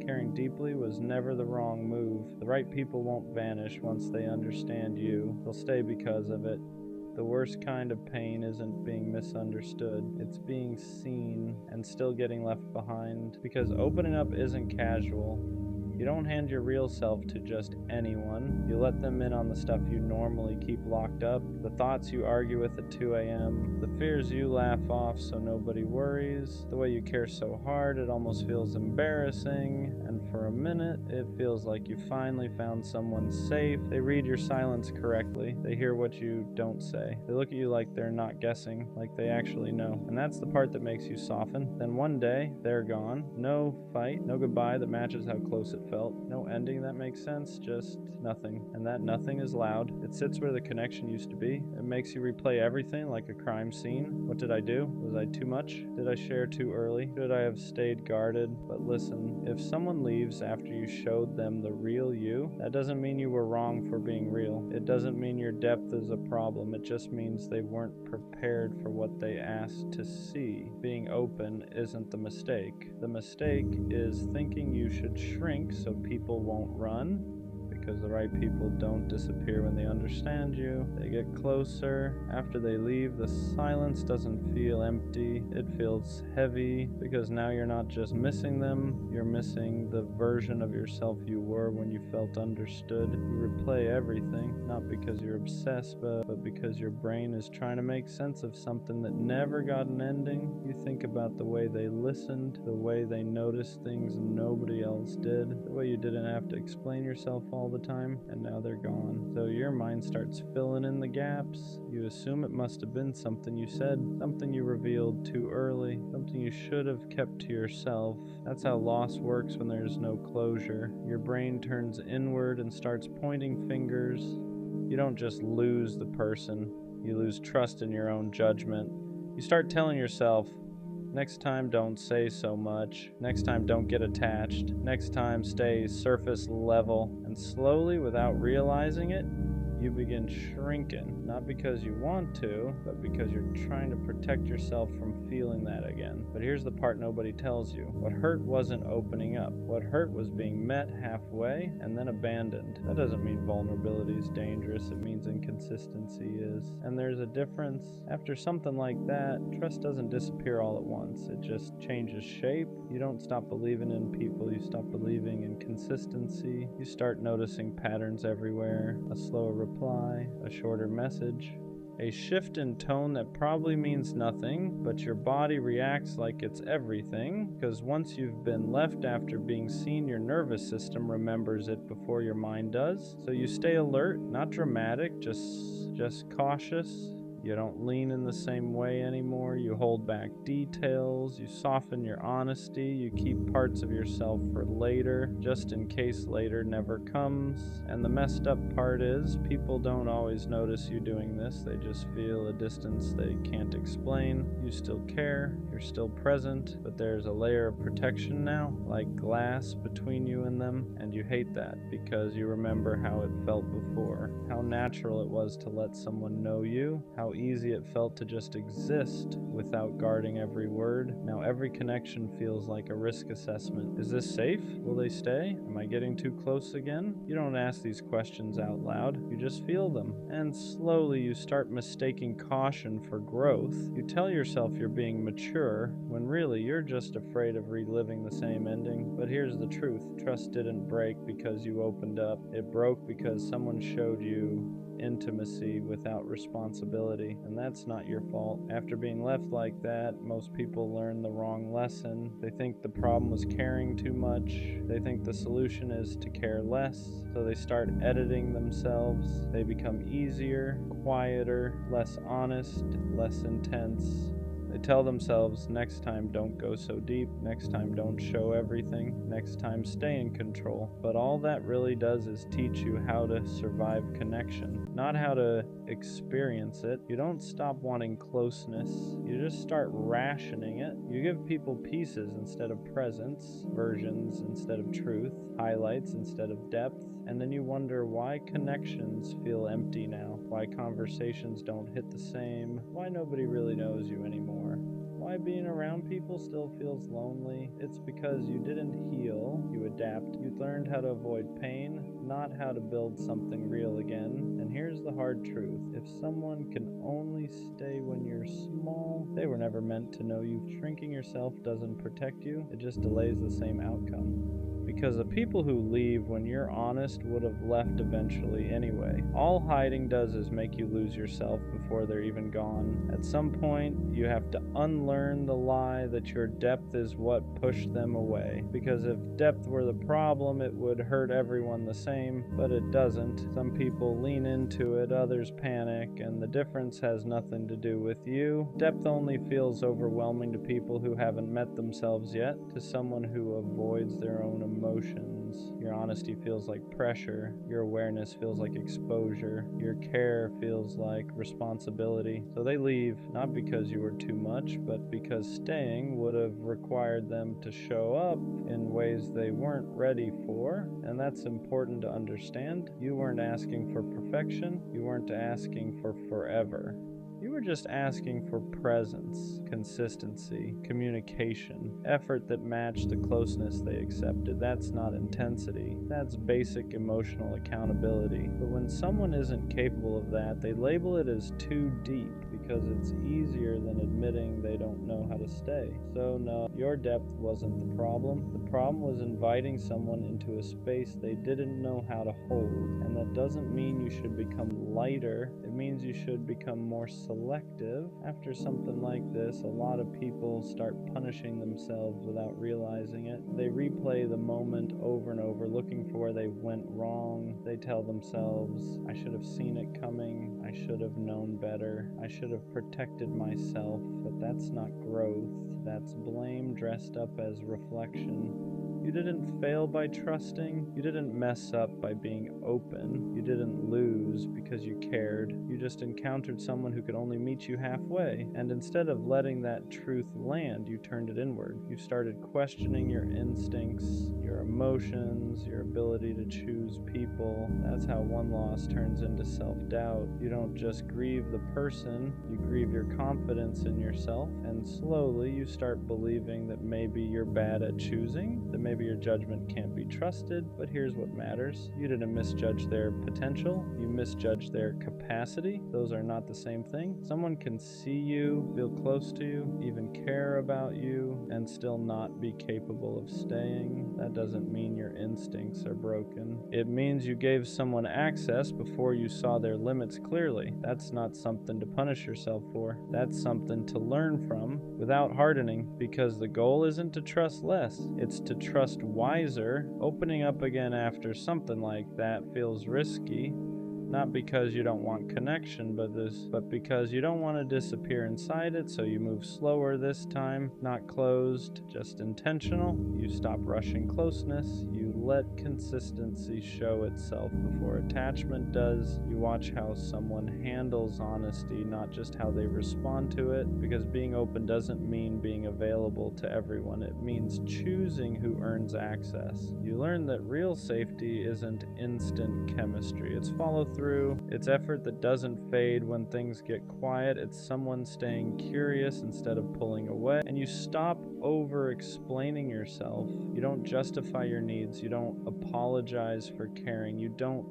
Caring deeply was never the wrong move. The right people won't vanish once they understand you. They'll stay because of it. The worst kind of pain isn't being misunderstood. It's being seen and still getting left behind. Because opening up isn't casual. You don't hand your real self to just anyone. You let them in on the stuff you normally keep locked up, the thoughts you argue with at 2 a.m., the fears you laugh off so nobody worries, the way you care so hard it almost feels embarrassing, and for a minute it feels like you finally found someone safe. They read your silence correctly. They hear what you don't say. They look at you like they're not guessing, like they actually know. And that's the part that makes you soften. Then one day, they're gone. No fight, no goodbye that matches how close it felt. No ending that makes sense, just nothing. And that nothing is loud. It sits where the connection used to be. It makes you replay everything like a crime scene. What did I do? Was I too much? Did I share too early? Should I have stayed guarded? But listen, if someone leaves after you showed them the real you, that doesn't mean you were wrong for being real. It doesn't mean your depth is a problem. It just means they weren't prepared for what they asked to see. Being open isn't the mistake. The mistake is thinking you should shrink so people won't run. Because the right people don't disappear when they understand you. They get closer. After they leave, the silence doesn't feel empty. It feels heavy, because now you're not just missing them, you're missing the version of yourself you were when you felt understood. You replay everything, not because you're obsessed, but because your brain is trying to make sense of something that never got an ending. You think about the way they listened, the way they noticed things nobody else did, the way you didn't have to explain yourself all the time, and now they're gone. So your mind starts filling in the gaps. You assume it must have been something you said, something you revealed too early, something you should have kept to yourself. That's how loss works when there's no closure. Your brain turns inward and starts pointing fingers. You don't just lose the person, you lose trust in your own judgment. You start telling yourself, next time, don't say so much. Next time, don't get attached. Next time, stay surface level. And slowly, without realizing it, you begin shrinking. Not because you want to, but because you're trying to protect yourself from feeling that again. But here's the part nobody tells you. What hurt wasn't opening up. What hurt was being met halfway and then abandoned. That doesn't mean vulnerability is dangerous. It means inconsistency is. And there's a difference. After something like that, trust doesn't disappear all at once. It just changes shape. You don't stop believing in people. You stop believing in consistency. You start noticing patterns everywhere. A slower reply, a shorter message, a shift in tone that probably means nothing, but your body reacts like it's everything, because once you've been left after being seen, your nervous system remembers it before your mind does. So you stay alert, not dramatic, just cautious. You don't lean in the same way anymore. You hold back details. You soften your honesty. You keep parts of yourself for later, just in case later never comes. And the messed up part is, people don't always notice you doing this. They just feel a distance they can't explain. You still care. You're still present. But there's a layer of protection now, like glass between you and them. And you hate that because you remember how it felt before. How natural it was to let someone know you. How how easy it felt to just exist without guarding every word. Now every connection feels like a risk assessment. Is this safe? Will they stay? Am I getting too close again? You don't ask these questions out loud. You just feel them. And slowly you start mistaking caution for growth. You tell yourself you're being mature, when really you're just afraid of reliving the same ending. But here's the truth. Trust didn't break because you opened up. It broke because someone showed you intimacy without responsibility, and that's not your fault. After being left like that, most people learn the wrong lesson. They think the problem was caring too much. They think the solution is to care less, so they start editing themselves. They become easier, quieter, less honest, less intense. They tell themselves, next time don't go so deep, next time don't show everything, next time stay in control. But all that really does is teach you how to survive connection, not how to experience it. You don't stop wanting closeness, you just start rationing it. You give people pieces instead of presence, versions instead of truth, highlights instead of depth. And then you wonder why connections feel empty now, why conversations don't hit the same, why nobody really knows you anymore, why being around people still feels lonely. It's because you didn't heal, you adapt. You learned how to avoid pain, not how to build something real again. And here's the hard truth. If someone can only stay when you're small, they were never meant to know you. Shrinking yourself doesn't protect you, it just delays the same outcome. Because the people who leave when you're honest would have left eventually anyway. All hiding does is make you lose yourself before they're even gone. At some point, you have to unlearn the lie that your depth is what pushed them away. Because if depth were the problem, it would hurt everyone the same, but it doesn't. Some people lean into it, others panic, and the difference has nothing to do with you. Depth only feels overwhelming to people who haven't met themselves yet, to someone who avoids their own emotions. Your honesty feels like pressure. Your awareness feels like exposure. Your care feels like responsibility. So they leave, not because you were too much, but because staying would have required them to show up in ways they weren't ready for. And that's important to understand. You weren't asking for perfection. You weren't asking for forever. You were just asking for presence, consistency, communication, effort that matched the closeness they accepted. That's not intensity. That's basic emotional accountability. But when someone isn't capable of that, they label it as too deep because it's easier than admitting they don't know how to stay. So no, your depth wasn't the problem. The problem was inviting someone into a space they didn't know how to hold. And that doesn't mean you should become lighter. It means you should become more selective. After something like this, a lot of people start punishing themselves without realizing it. They replay the moment over and over, looking for where they went wrong. They tell themselves, I should have seen it coming. I should have known better. I should have protected myself. But that's not growth. That's blame dressed up as reflection. You didn't fail by trusting. You didn't mess up by being open. You didn't lose because you cared. You just encountered someone who could only meet you halfway. And instead of letting that truth land, you turned it inward. You started questioning your instincts, your emotions, your ability to choose people. That's how one loss turns into self-doubt. You don't just grieve the person, you grieve your confidence in yourself. And slowly you start believing that maybe you're bad at choosing, that maybe your judgment can't be trusted. But here's what matters. You didn't misjudge their potential. You misjudged their capacity. Those are not the same thing. Someone can see you, feel close to you, even care about you, and still not be capable of staying. That doesn't mean your instincts are broken. It means you gave someone access before you saw their limits clearly. That's not something to punish yourself for. That's something to learn from without hardening, because the goal isn't to trust less. It's to trust wiser. Opening up again after something like that feels risky. Not because you don't want connection, but because you don't want to disappear inside it, so you move slower this time, not closed, just intentional. You stop rushing closeness, you let consistency show itself before attachment does. You watch how someone handles honesty, not just how they respond to it, because being open doesn't mean being available to everyone. It means choosing who earns access. You learn that real safety isn't instant chemistry. It's follow through. It's effort that doesn't fade when things get quiet. It's someone staying curious instead of pulling away. And you stop over explaining yourself. You don't justify your needs. You don't apologize for caring. You don't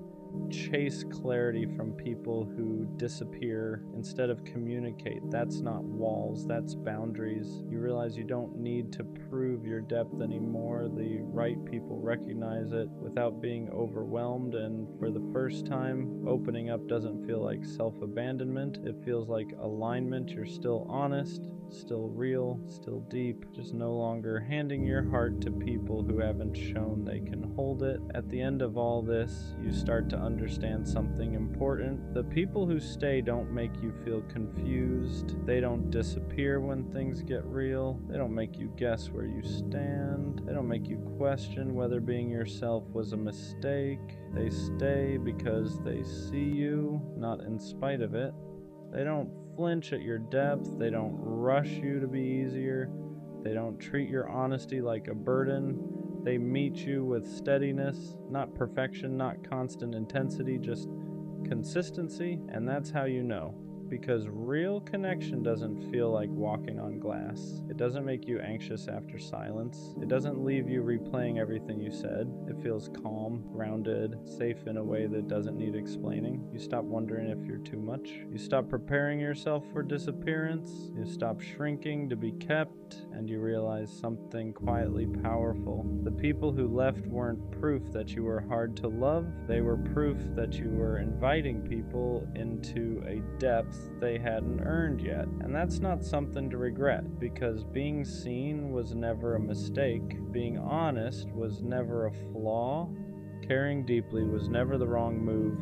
chase clarity from people who disappear instead of communicate. That's not walls, that's boundaries. You realize you don't need to prove your depth anymore. The right people recognize it without being overwhelmed, and for the first time, opening up doesn't feel like self-abandonment. It feels like alignment. You're still honest, still real, still deep, just no longer handing your heart to people who haven't shown they can hold it. At the end of all this, you start to understand something important. The people who stay don't make you feel confused. They don't disappear when things get real. They don't make you guess where you stand. They don't make you question whether being yourself was a mistake. They stay because they see you, not in spite of it. They don't flinch at your depth. They don't rush you to be easier. They don't treat your honesty like a burden. They meet you with steadiness, not perfection, not constant intensity, just consistency. And that's how you know. Because real connection doesn't feel like walking on glass. It doesn't make you anxious after silence. It doesn't leave you replaying everything you said. It feels calm, grounded, safe in a way that doesn't need explaining. You stop wondering if you're too much. You stop preparing yourself for disappearance. You stop shrinking to be kept, and you realize something quietly powerful. The people who left weren't proof that you were hard to love. They were proof that you were inviting people into a depth they hadn't earned yet. And that's not something to regret, because being seen was never a mistake. Being honest was never a flaw. Caring deeply was never the wrong move.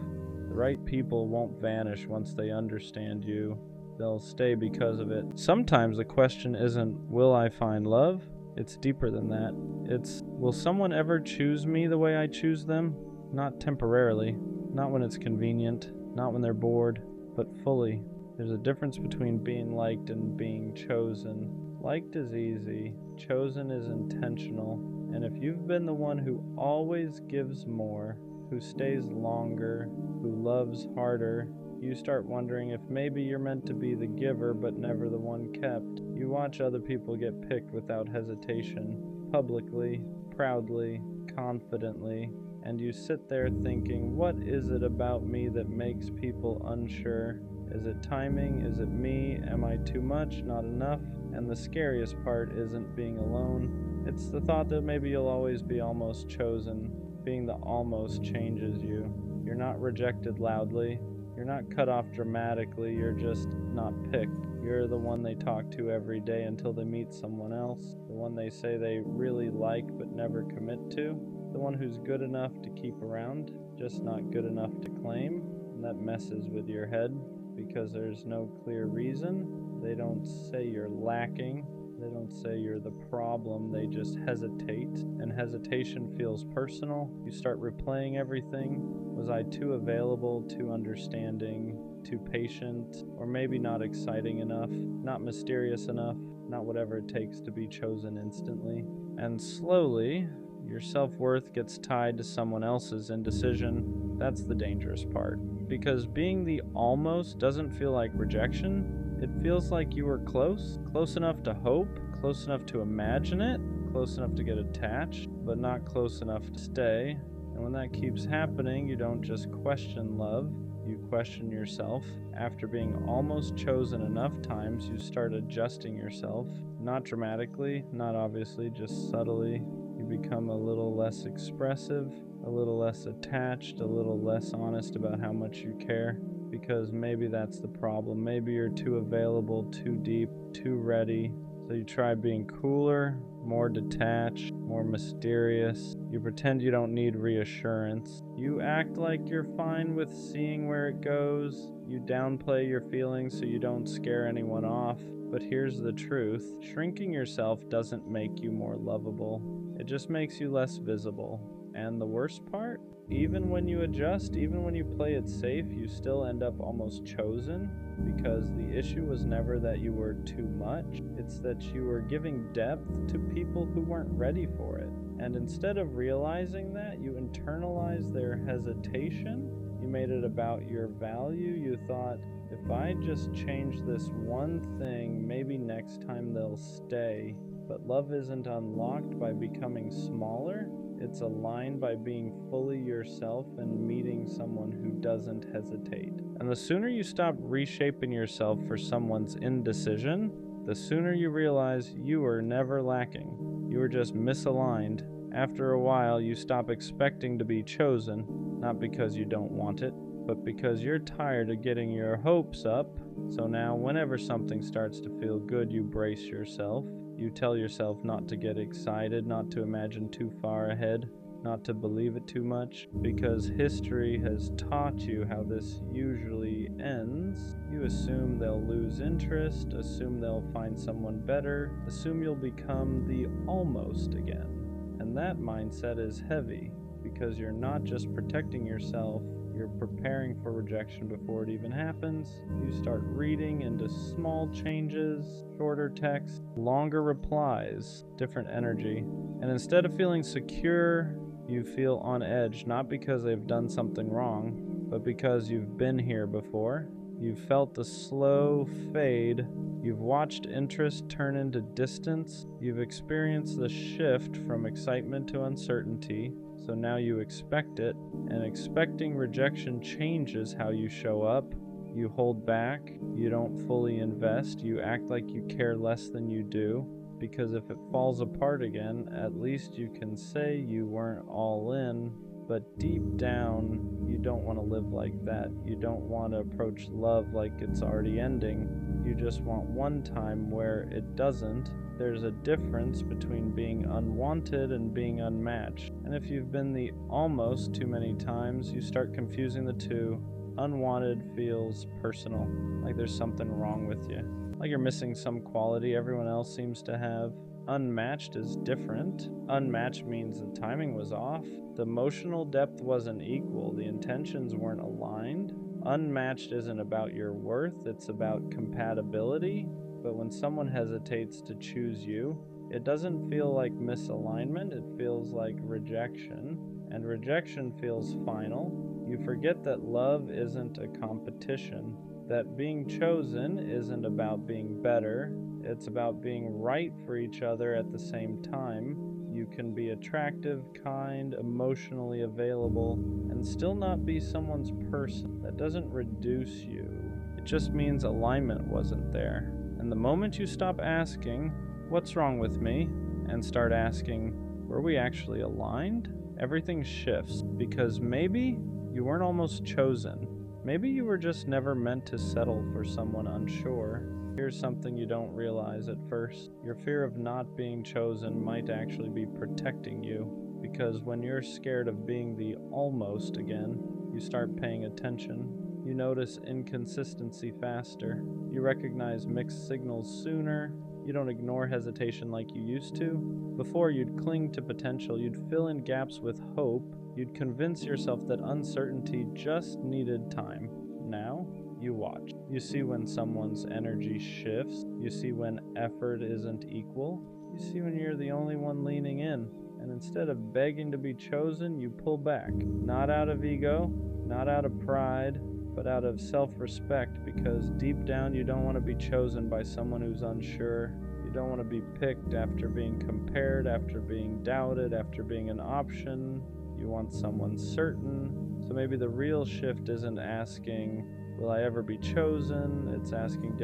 The right people won't vanish once they understand you. They'll stay because of it. Sometimes the question isn't, will I find love? It's deeper than that. It's, will someone ever choose me the way I choose them? Not temporarily, not when it's convenient, not when they're bored, but fully. There's a difference between being liked and being chosen. Liked is easy, chosen is intentional. And if you've been the one who always gives more, who stays longer, who loves harder, you start wondering if maybe you're meant to be the giver but never the one kept. You watch other people get picked without hesitation, publicly, proudly, confidently, and you sit there thinking, what is it about me that makes people unsure? Is it timing? Is it me? Am I too much? Not enough? And the scariest part isn't being alone. It's the thought that maybe you'll always be almost chosen. Being the almost changes you. You're not rejected loudly. You're not cut off dramatically. You're just not picked. You're the one they talk to every day until they meet someone else. The one they say they really like but never commit to. The one who's good enough to keep around, just not good enough to claim. And that messes with your head because there's no clear reason. They don't say you're lacking. They don't say you're the problem. They just hesitate. And hesitation feels personal. You start replaying everything. Was I too available, too understanding, too patient, or maybe not exciting enough, not mysterious enough, not whatever it takes to be chosen instantly? And slowly, your self-worth gets tied to someone else's indecision. That's the dangerous part. Because being the almost doesn't feel like rejection. It feels like you were close enough to hope, close enough to imagine it, close enough to get attached, but not close enough to stay. And when that keeps happening, you don't just question love, you question yourself. After being almost chosen enough times, you start adjusting yourself. Not dramatically, not obviously, just subtly. You become a little less expressive, a little less attached, a little less honest about how much you care. Because maybe that's the problem. Maybe you're too available, too deep, too ready. So you try being cooler, more detached, more mysterious. You pretend you don't need reassurance. You act like you're fine with seeing where it goes. You downplay your feelings so you don't scare anyone off. But here's the truth. Shrinking yourself doesn't make you more lovable. It just makes you less visible. And the worst part? Even when you adjust, even when you play it safe, you still end up almost chosen, because the issue was never that you were too much, it's that you were giving depth to people who weren't ready for it. And instead of realizing that, you internalized their hesitation. You made it about your value. You thought, if I just change this one thing, maybe next time they'll stay. But love isn't unlocked by becoming smaller. It's aligned by being fully yourself and meeting someone who doesn't hesitate. And the sooner you stop reshaping yourself for someone's indecision, the sooner you realize you were never lacking. You were just misaligned. After a while, you stop expecting to be chosen, not because you don't want it, but because you're tired of getting your hopes up. So now, whenever something starts to feel good, you brace yourself. You tell yourself not to get excited, not to imagine too far ahead, not to believe it too much, because history has taught you how this usually ends. You assume they'll lose interest, assume they'll find someone better, assume you'll become the almost again. And that mindset is heavy, because you're not just protecting yourself, you're preparing for rejection before it even happens. You start reading into small changes, shorter text, longer replies, different energy. And instead of feeling secure, you feel on edge, not because they've done something wrong, but because you've been here before. You've felt the slow fade. You've watched interest turn into distance. You've experienced the shift from excitement to uncertainty. So now you expect it, and expecting rejection changes how you show up. You hold back. You don't fully invest. You act like you care less than you do. Because if it falls apart again, at least you can say you weren't all in. But deep down, you don't want to live like that. You don't want to approach love like it's already ending. You just want one time where it doesn't. There's a difference between being unwanted and being unmatched. And if you've been the almost too many times, you start confusing the two. Unwanted feels personal, like there's something wrong with you, like you're missing some quality everyone else seems to have. Unmatched is different. Unmatched means the timing was off, the emotional depth wasn't equal, the intentions weren't aligned. Unmatched isn't about your worth, it's about compatibility. But when someone hesitates to choose you, it doesn't feel like misalignment, it feels like rejection. And rejection feels final. You forget that love isn't a competition, that being chosen isn't about being better, it's about being right for each other at the same time. You can be attractive, kind, emotionally available, and still not be someone's person. That doesn't reduce you. It just means alignment wasn't there. And the moment you stop asking, what's wrong with me, and start asking, were we actually aligned? Everything shifts, because maybe you weren't almost chosen. Maybe you were just never meant to settle for someone unsure. Here's something you don't realize at first. Your fear of not being chosen might actually be protecting you, because when you're scared of being the almost again, you start paying attention. You notice inconsistency faster. You recognize mixed signals sooner. You don't ignore hesitation like you used to. Before, you'd cling to potential. You'd fill in gaps with hope. You'd convince yourself that uncertainty just needed time. Now, you watch. You see when someone's energy shifts. You see when effort isn't equal. You see when you're the only one leaning in. And instead of begging to be chosen, you pull back. Not out of ego, not out of pride, but out of self-respect, because deep down you don't want to be chosen by someone who's unsure. You don't want to be picked after being compared, after being doubted, after being an option. You want someone certain. So maybe the real shift isn't asking, will I ever be chosen? It's asking,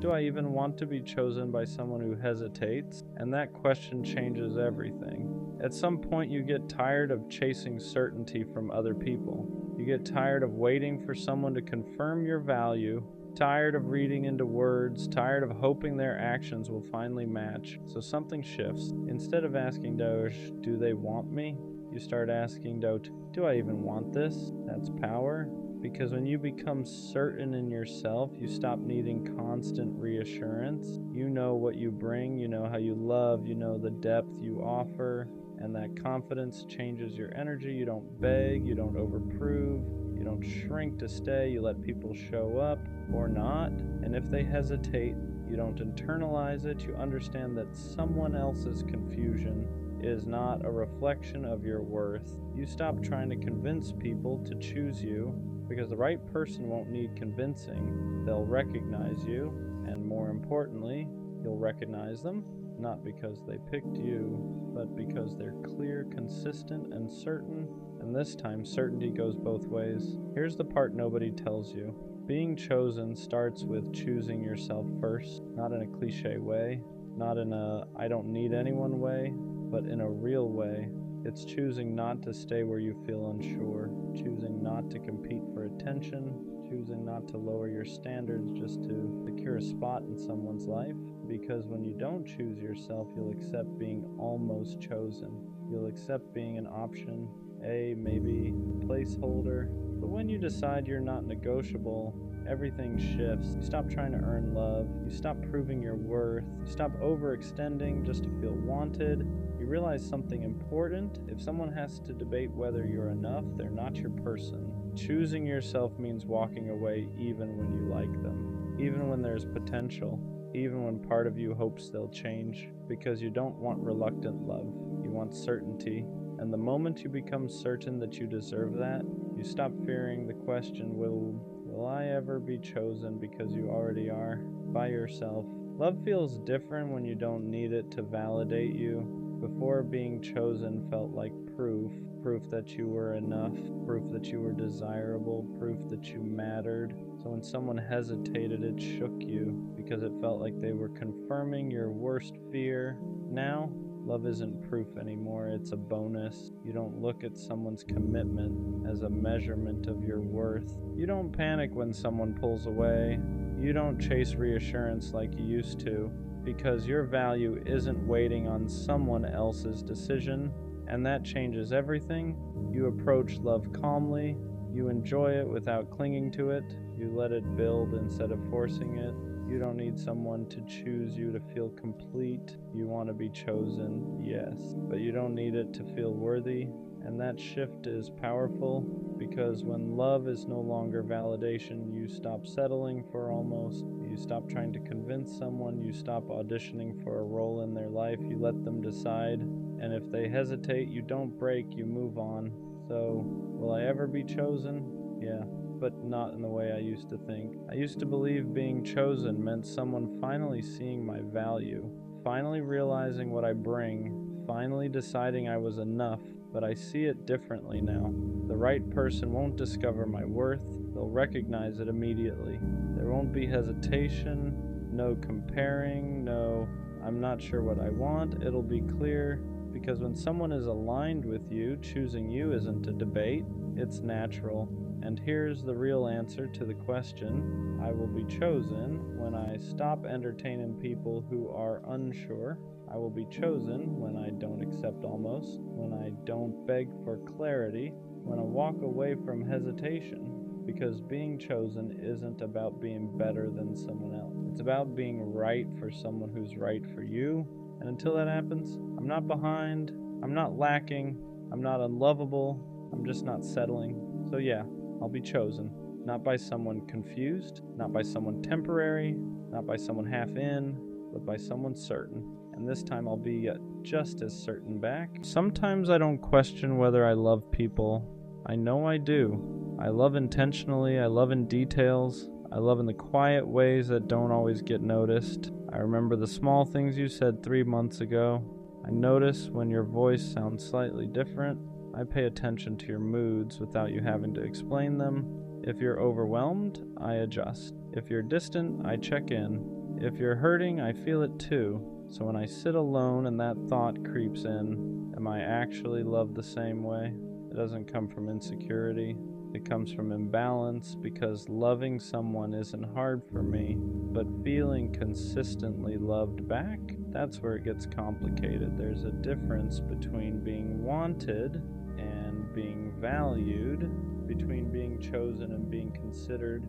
do I even want to be chosen by someone who hesitates? And that question changes everything. At some point you get tired of chasing certainty from other people. You get tired of waiting for someone to confirm your value, tired of reading into words, tired of hoping their actions will finally match. So something shifts. Instead of asking, do they want me? You start asking, do I even want this? That's power. Because when you become certain in yourself, you stop needing constant reassurance. You know what you bring, you know how you love, you know the depth you offer. And that confidence changes your energy. You don't beg, you don't overprove, you don't shrink to stay, you let people show up or not. And if they hesitate, you don't internalize it. You understand that someone else's confusion is not a reflection of your worth. You stop trying to convince people to choose you, because the right person won't need convincing. They'll recognize you, and more importantly, you'll recognize them, not because they picked you, but because they're clear, consistent, and certain. And this time, certainty goes both ways. Here's the part nobody tells you. Being chosen starts with choosing yourself first, not in a cliche way, not in a I don't need anyone way, but in a real way. It's choosing not to stay where you feel unsure, choosing not to compete for attention, choosing not to lower your standards just to secure a spot in someone's life. Because when you don't choose yourself, you'll accept being almost chosen. You'll accept being an option, maybe a placeholder. But when you decide you're not negotiable, everything shifts. You stop trying to earn love. You stop proving your worth. You stop overextending just to feel wanted. You realize something important. If someone has to debate whether you're enough, they're not your person. Choosing yourself means walking away even when you like them, even when there's potential, even when part of you hopes they'll change, because you don't want reluctant love. You want certainty. And the moment you become certain that you deserve that, you stop fearing the question, will I ever be chosen, because you already are, by yourself. Love feels different when you don't need it to validate you. Before, being chosen felt like proof that you were enough, proof that you were desirable, proof that you mattered. So when someone hesitated, it shook you, because it felt like they were confirming your worst fear. Now, love isn't proof anymore, it's a bonus. You don't look at someone's commitment as a measurement of your worth. You don't panic when someone pulls away. You don't chase reassurance like you used to, because your value isn't waiting on someone else's decision, and that changes everything. You approach love calmly. You enjoy it without clinging to it. You let it build instead of forcing it. You don't need someone to choose you to feel complete. You want to be chosen, yes, but you don't need it to feel worthy. And that shift is powerful, because when love is no longer validation, you stop settling for almost. You stop trying to convince someone. You stop auditioning for a role in their life. You let them decide. And if they hesitate, you don't break, you move on. So, will I ever be chosen? Yeah, but not in the way I used to think. I used to believe being chosen meant someone finally seeing my value, finally realizing what I bring, finally deciding I was enough. But I see it differently now. The right person won't discover my worth. They'll recognize it immediately. There won't be hesitation, no comparing, no, I'm not sure what I want. It'll be clear, because when someone is aligned with you, choosing you isn't a debate, it's natural. And here's the real answer to the question, I will be chosen when I stop entertaining people who are unsure. I will be chosen when I don't accept almost, when I don't beg for clarity, when I walk away from hesitation. Because being chosen isn't about being better than someone else. It's about being right for someone who's right for you. And until that happens, I'm not behind, I'm not lacking, I'm not unlovable, I'm just not settling. So yeah, I'll be chosen. Not by someone confused, not by someone temporary, not by someone half in, but by someone certain. And this time I'll be just as certain back. Sometimes I don't question whether I love people. I know I do. I love intentionally, I love in details, I love in the quiet ways that don't always get noticed. I remember the small things you said 3 months ago. I notice when your voice sounds slightly different. I pay attention to your moods without you having to explain them. If you're overwhelmed, I adjust. If you're distant, I check in. If you're hurting, I feel it too. So when I sit alone and that thought creeps in, am I actually loved the same way? It doesn't come from insecurity. It comes from imbalance, because loving someone isn't hard for me, but feeling consistently loved back, that's where it gets complicated. There's a difference between being wanted and being valued, between being chosen and being considered,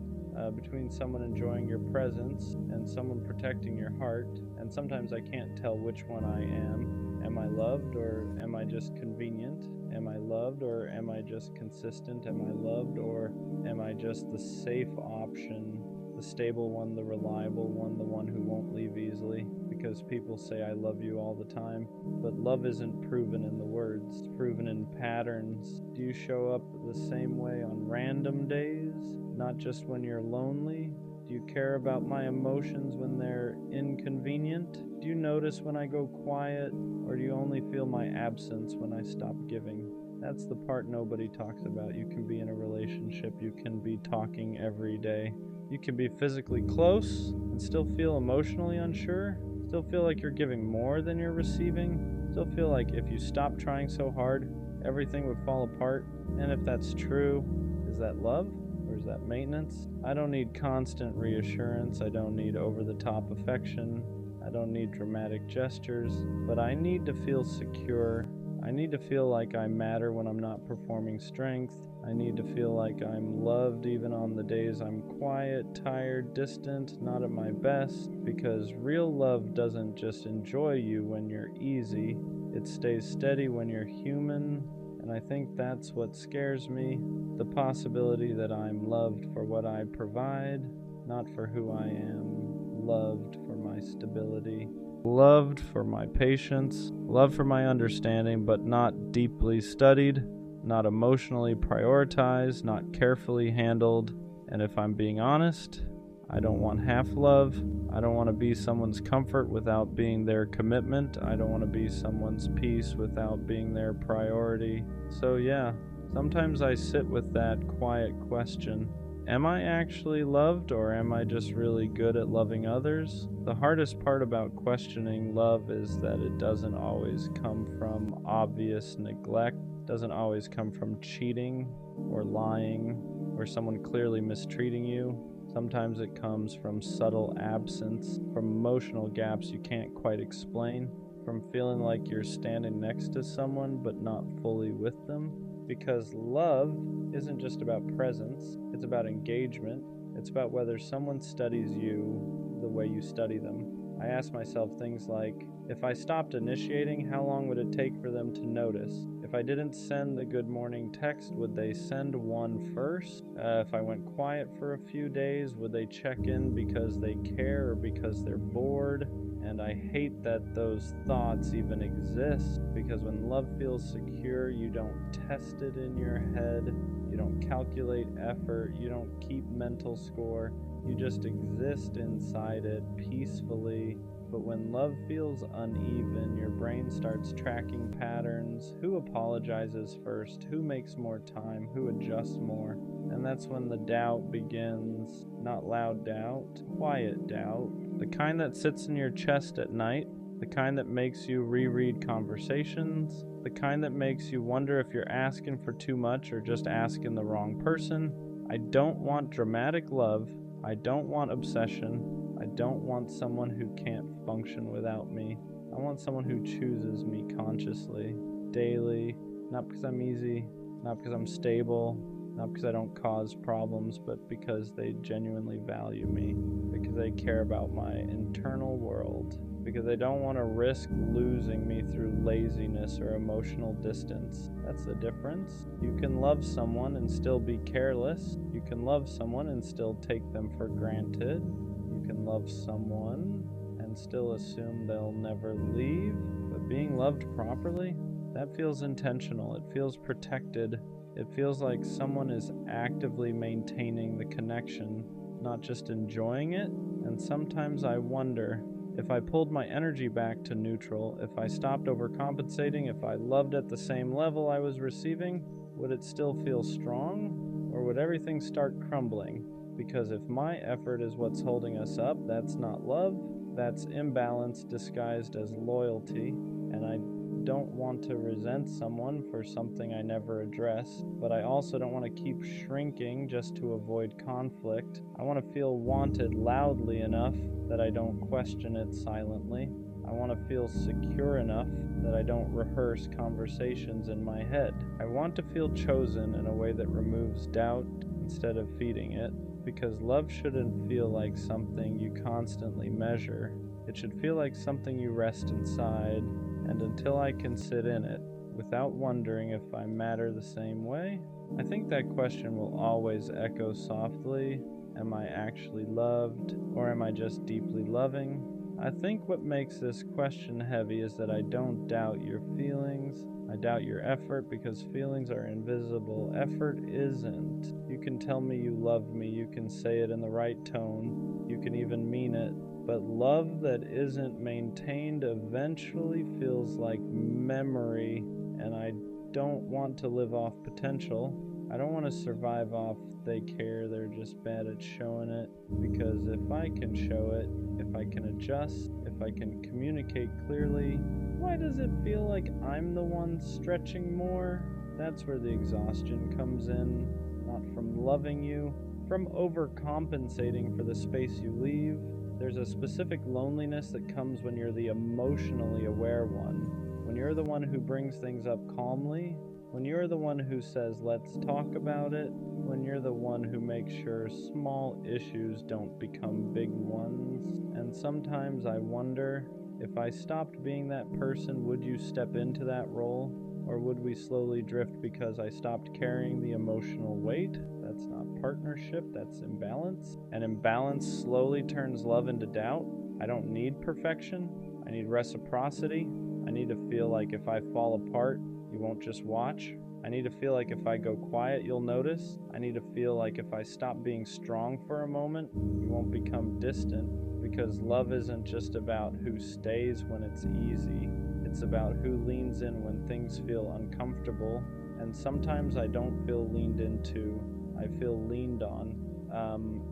between someone enjoying your presence and someone protecting your heart. And sometimes I can't tell which one I am. Am I loved, or am I just convenient? Am I loved, or am I just consistent? Am I loved, or am I just the safe option, the stable one, the reliable one, the one who won't leave easily? Because people say I love you all the time, but love isn't proven in the words, it's proven in patterns. Do you show up the same way on random days, not just when you're lonely? Do you care about my emotions when they're inconvenient? Do you notice when I go quiet, or do you only feel my absence when I stop giving? That's the part nobody talks about. You can be in a relationship, you can be talking every day, you can be physically close and still feel emotionally unsure, still feel like you're giving more than you're receiving, still feel like if you stop trying so hard, everything would fall apart. And if that's true, is that love? Or is that maintenance? I don't need constant reassurance. I don't need over-the-top affection. I don't need dramatic gestures. But I need to feel secure. I need to feel like I matter when I'm not performing strength. I need to feel like I'm loved even on the days I'm quiet, tired, distant, not at my best. Because real love doesn't just enjoy you when you're easy. It stays steady when you're human. And I think that's what scares me, the possibility that I'm loved for what I provide, not for who I am, loved for my stability, loved for my patience, loved for my understanding, but not deeply studied, not emotionally prioritized, not carefully handled. And if I'm being honest, I don't want half love. I don't want to be someone's comfort without being their commitment. I don't want to be someone's peace without being their priority. So yeah, sometimes I sit with that quiet question. Am I actually loved, or am I just really good at loving others? The hardest part about questioning love is that it doesn't always come from obvious neglect, doesn't always come from cheating or lying or someone clearly mistreating you. Sometimes it comes from subtle absence, from emotional gaps you can't quite explain, from feeling like you're standing next to someone but not fully with them. Because love isn't just about presence, it's about engagement. It's about whether someone studies you the way you study them. I ask myself things like, if I stopped initiating, how long would it take for them to notice? If I didn't send the good morning text, would they send one first? If I went quiet for a few days, would they check in because they care or because they're bored? And I hate that those thoughts even exist, because when love feels secure, you don't test it in your head, you don't calculate effort, you don't keep mental score, you just exist inside it peacefully. But when love feels uneven, your brain starts tracking patterns. Who apologizes first? Who makes more time? Who adjusts more? And that's when the doubt begins. Not loud doubt, quiet doubt. The kind that sits in your chest at night. The kind that makes you reread conversations. The kind that makes you wonder if you're asking for too much or just asking the wrong person. I don't want dramatic love. I don't want obsession. I don't want someone who can't function without me. I want someone who chooses me consciously, daily, not because I'm easy, not because I'm stable, not because I don't cause problems, but because they genuinely value me, because they care about my internal world, because they don't want to risk losing me through laziness or emotional distance. That's the difference. You can love someone and still be careless. You can love someone and still take them for granted. You can love someone and still assume they'll never leave. But being loved properly, that feels intentional. It feels protected. It feels like someone is actively maintaining the connection, not just enjoying it. And sometimes I wonder, if I pulled my energy back to neutral, if I stopped overcompensating, if I loved at the same level I was receiving, would it still feel strong? Or would everything start crumbling? Because if my effort is what's holding us up, that's not love, that's imbalance disguised as loyalty. And I don't want to resent someone for something I never addressed, but I also don't want to keep shrinking just to avoid conflict. I want to feel wanted loudly enough that I don't question it silently. I want to feel secure enough that I don't rehearse conversations in my head. I want to feel chosen in a way that removes doubt instead of feeding it, because love shouldn't feel like something you constantly measure. It should feel like something you rest inside, And until I can sit in it, without wondering if I matter the same way, I think that question will always echo softly. Am I actually loved, or am I just deeply loving? I think what makes this question heavy is that I don't doubt your feelings. I doubt your effort because feelings are invisible. Effort isn't. You can tell me you love me, you can say it in the right tone, you can even mean it. But love that isn't maintained eventually feels like memory, and I don't want to live off potential. I don't want to survive off they care, they're just bad at showing it. Because if I can show it, if I can adjust, if I can communicate clearly, why does it feel like I'm the one stretching more? That's where the exhaustion comes in, not from loving you, from overcompensating for the space you leave. There's a specific loneliness that comes when you're the emotionally aware one, when you're the one who brings things up calmly, when you're the one who says, let's talk about it, when you're the one who makes sure small issues don't become big ones. And sometimes I wonder, if I stopped being that person, would you step into that role? Or would we slowly drift because I stopped carrying the emotional weight? That's not partnership, that's imbalance. And imbalance slowly turns love into doubt. I don't need perfection, I need reciprocity. I need to feel like if I fall apart, you won't just watch. I need to feel like if I go quiet, you'll notice. I need to feel like if I stop being strong for a moment, you won't become distant. Because love isn't just about who stays when it's easy. It's about who leans in when things feel uncomfortable. And sometimes I don't feel leaned into, I feel leaned on.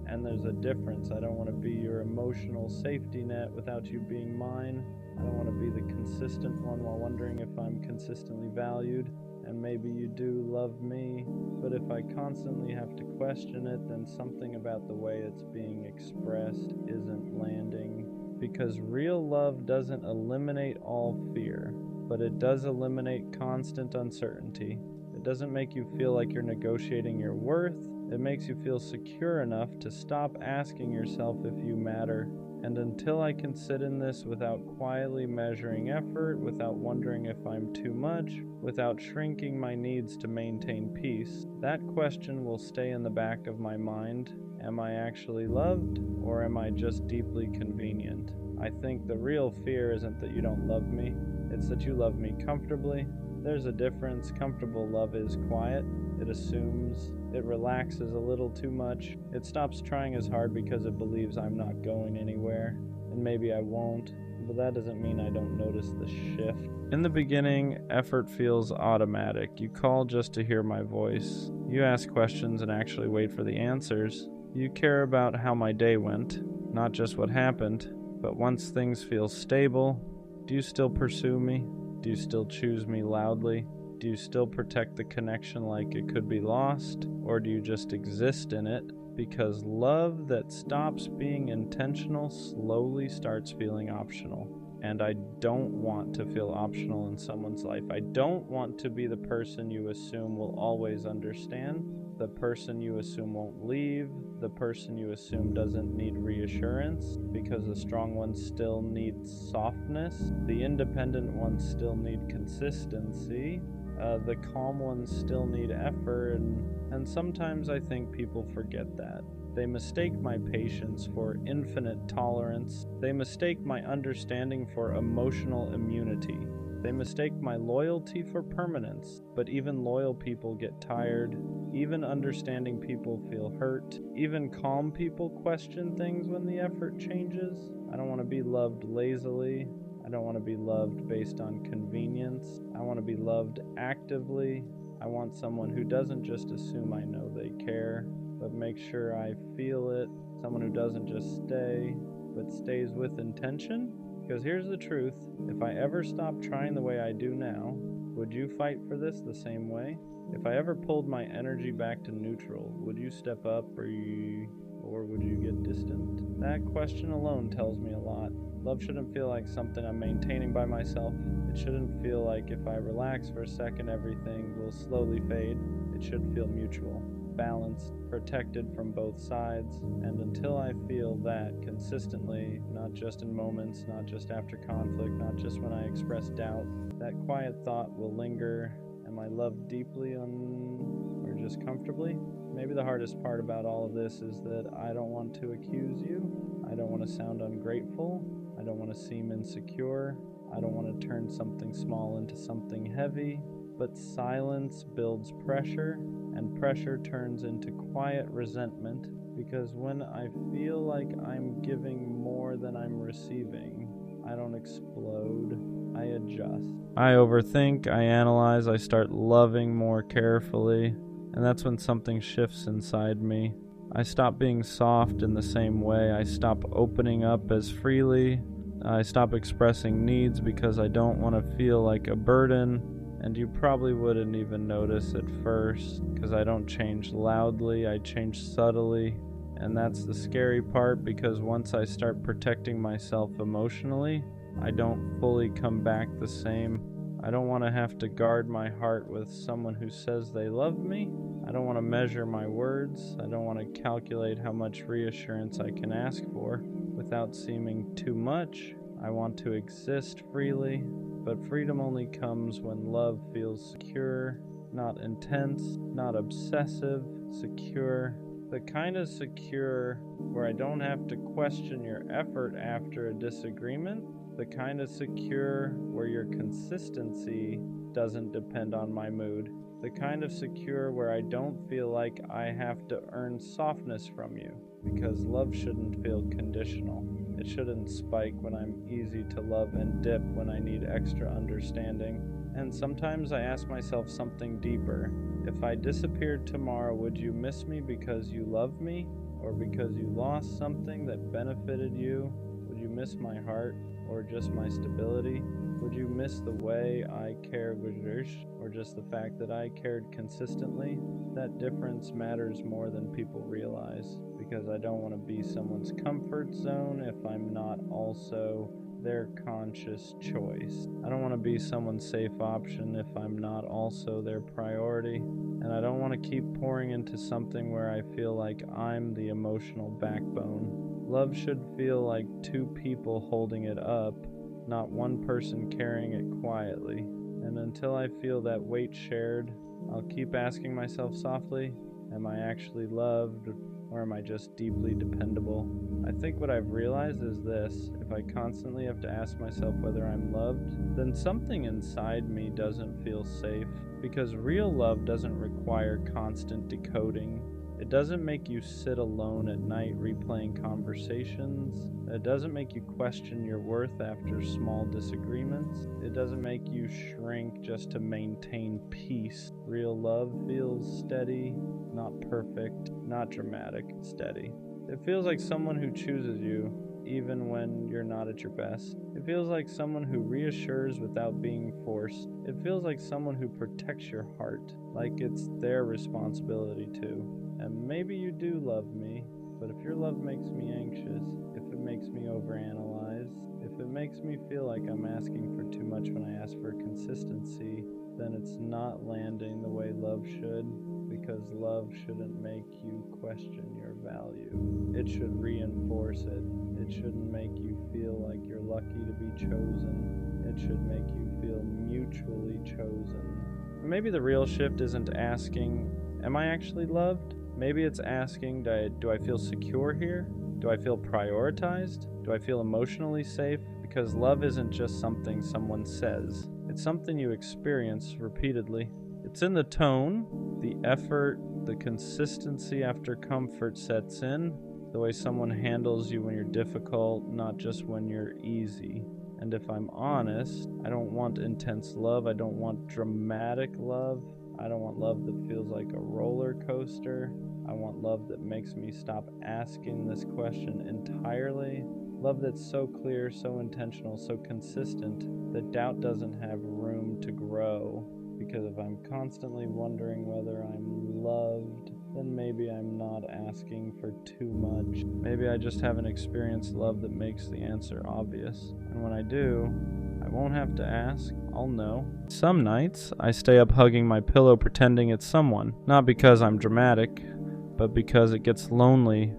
And there's a difference. I don't want to be your emotional safety net without you being mine. I don't want to be the consistent one while wondering if I'm consistently valued. And maybe you do love me, but if I constantly have to question it, then something about the way it's being expressed isn't landing. Because real love doesn't eliminate all fear, but it does eliminate constant uncertainty. It doesn't make you feel like you're negotiating your worth. It makes you feel secure enough to stop asking yourself if you matter. And until I can sit in this without quietly measuring effort, without wondering if I'm too much, without shrinking my needs to maintain peace, that question will stay in the back of my mind. Am I actually loved, or am I just deeply convenient? I think the real fear isn't that you don't love me, it's that you love me comfortably. There's a difference. Comfortable love is quiet. It assumes, it relaxes a little too much. It stops trying as hard because it believes I'm not going anywhere, and maybe I won't, but that doesn't mean I don't notice the shift. In the beginning, effort feels automatic. You call just to hear my voice. You ask questions and actually wait for the answers. You care about how my day went, not just what happened, but once things feel stable, do you still pursue me? Do you still choose me loudly? Do you still protect the connection like it could be lost? Or do you just exist in it? Because love that stops being intentional slowly starts feeling optional. And I don't want to feel optional in someone's life. I don't want to be the person you assume will always understand, the person you assume won't leave, the person you assume doesn't need reassurance, because the strong ones still need softness, the independent ones still need consistency, the calm ones still need effort, and sometimes I think people forget that. They mistake my patience for infinite tolerance. They mistake my understanding for emotional immunity. They mistake my loyalty for permanence. But even loyal people get tired. Even understanding people feel hurt. Even calm people question things when the effort changes. I don't want to be loved lazily. I don't want to be loved based on convenience. I want to be loved actively. I want someone who doesn't just assume I know they care, but make sure I feel it. Someone who doesn't just stay, but stays with intention. Because here's the truth, if I ever stopped trying the way I do now, would you fight for this the same way? If I ever pulled my energy back to neutral, would you step up or would you get distant? That question alone tells me a lot. Love shouldn't feel like something I'm maintaining by myself. It shouldn't feel like if I relax for a second, everything will slowly fade. It should feel mutual. balanced, protected from both sides. And until I feel that consistently, not just in moments, not just after conflict, not just when I express doubt, that quiet thought will linger. Am I loved deeply or just comfortably? Maybe the hardest part about all of this is that I don't want to accuse you. I don't want to sound ungrateful. I don't want to seem insecure. I don't want to turn something small into something heavy. But silence builds pressure, and pressure turns into quiet resentment, because when I feel like I'm giving more than I'm receiving, I don't explode, I adjust. I overthink, I analyze, I start loving more carefully, and that's when something shifts inside me. I stop being soft in the same way, I stop opening up as freely, I stop expressing needs because I don't want to feel like a burden. And you probably wouldn't even notice at first, because I don't change loudly, I change subtly. And that's the scary part, because once I start protecting myself emotionally, I don't fully come back the same. I don't want to have to guard my heart with someone who says they love me. I don't want to measure my words. I don't want to calculate how much reassurance I can ask for without seeming too much. I want to exist freely. But freedom only comes when love feels secure, not intense, not obsessive, secure. The kind of secure where I don't have to question your effort after a disagreement. The kind of secure where your consistency doesn't depend on my mood. The kind of secure where I don't feel like I have to earn softness from you. Because love shouldn't feel conditional. It shouldn't spike when I'm easy to love and dip when I need extra understanding. And sometimes I ask myself something deeper. If I disappeared tomorrow, would you miss me because you love me? Or because you lost something that benefited you? Would you miss my heart? Or just my stability? Would you miss the way I cared, or just the fact that I cared consistently? That difference matters more than people realize, because I don't want to be someone's comfort zone if I'm not also their conscious choice. I don't want to be someone's safe option if I'm not also their priority. And I don't want to keep pouring into something where I feel like I'm the emotional backbone. Love should feel like two people holding it up, not one person carrying it quietly. And until I feel that weight shared, I'll keep asking myself softly, am I actually loved, or am I just deeply dependable? I think what I've realized is this: if I constantly have to ask myself whether I'm loved, then something inside me doesn't feel safe, because real love doesn't require constant decoding. It doesn't make you sit alone at night replaying conversations. It doesn't make you question your worth after small disagreements. It doesn't make you shrink just to maintain peace. Real love feels steady, not perfect, not dramatic, steady. It feels like someone who chooses you, even when you're not at your best. It feels like someone who reassures without being forced. It feels like someone who protects your heart, like it's their responsibility too. And maybe you do love me, but if your love makes me anxious, if it makes me overanalyze, if it makes me feel like I'm asking for too much when I ask for consistency, then it's not landing the way love should, because love shouldn't make you question your value. It should reinforce it. It shouldn't make you feel like you're lucky to be chosen. It should make you feel mutually chosen. Maybe the real shift isn't asking, am I actually loved? Maybe it's asking, do I feel secure here? Do I feel prioritized? Do I feel emotionally safe? Because love isn't just something someone says. It's something you experience repeatedly. It's in the tone, the effort, the consistency after comfort sets in, the way someone handles you when you're difficult, not just when you're easy. And if I'm honest, I don't want intense love. I don't want dramatic love. I don't want love that feels like a roller coaster. I want love that makes me stop asking this question entirely. Love that's so clear, so intentional, so consistent that doubt doesn't have room to grow. Because if I'm constantly wondering whether I'm loved, then maybe I'm not asking for too much. Maybe I just haven't experienced love that makes the answer obvious. And when I do, I won't have to ask, I'll know. Some nights, I stay up hugging my pillow pretending it's someone. Not because I'm dramatic, but because it gets lonely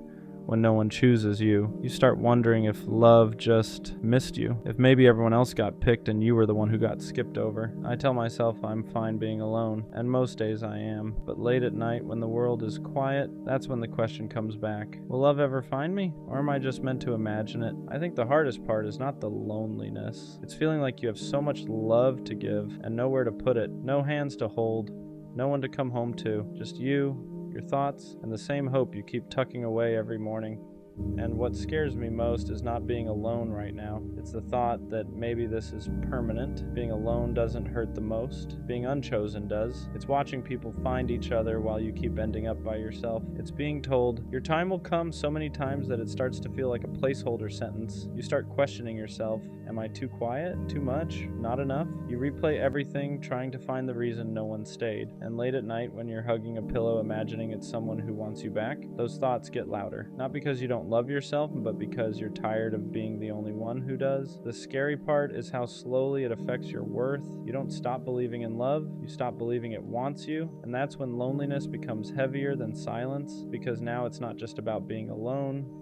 when no one chooses you. You start wondering if love just missed you, if maybe everyone else got picked and you were the one who got skipped over. I tell myself I'm fine being alone, and most days I am, but late at night when the world is quiet, that's when the question comes back. Will love ever find me, or am I just meant to imagine it? I think the hardest part is not the loneliness. It's feeling like you have so much love to give and nowhere to put it, no hands to hold, no one to come home to, just you, your thoughts, and the same hope you keep tucking away every morning. And what scares me most is not being alone right now. It's the thought that maybe this is permanent. Being alone doesn't hurt the most. Being unchosen does. It's watching people find each other while you keep ending up by yourself. It's being told, your time will come so many times that it starts to feel like a placeholder sentence. You start questioning yourself. Am I too quiet? Too much? Not enough? You replay everything, trying to find the reason no one stayed. And late at night, when you're hugging a pillow, imagining it's someone who wants you back, those thoughts get louder. Not because you don't love yourself, but because you're tired of being the only one who does. The scary part is how slowly it affects your worth. You don't stop believing in love, you stop believing it wants you, and that's when loneliness becomes heavier than silence, because now it's not just about being alone,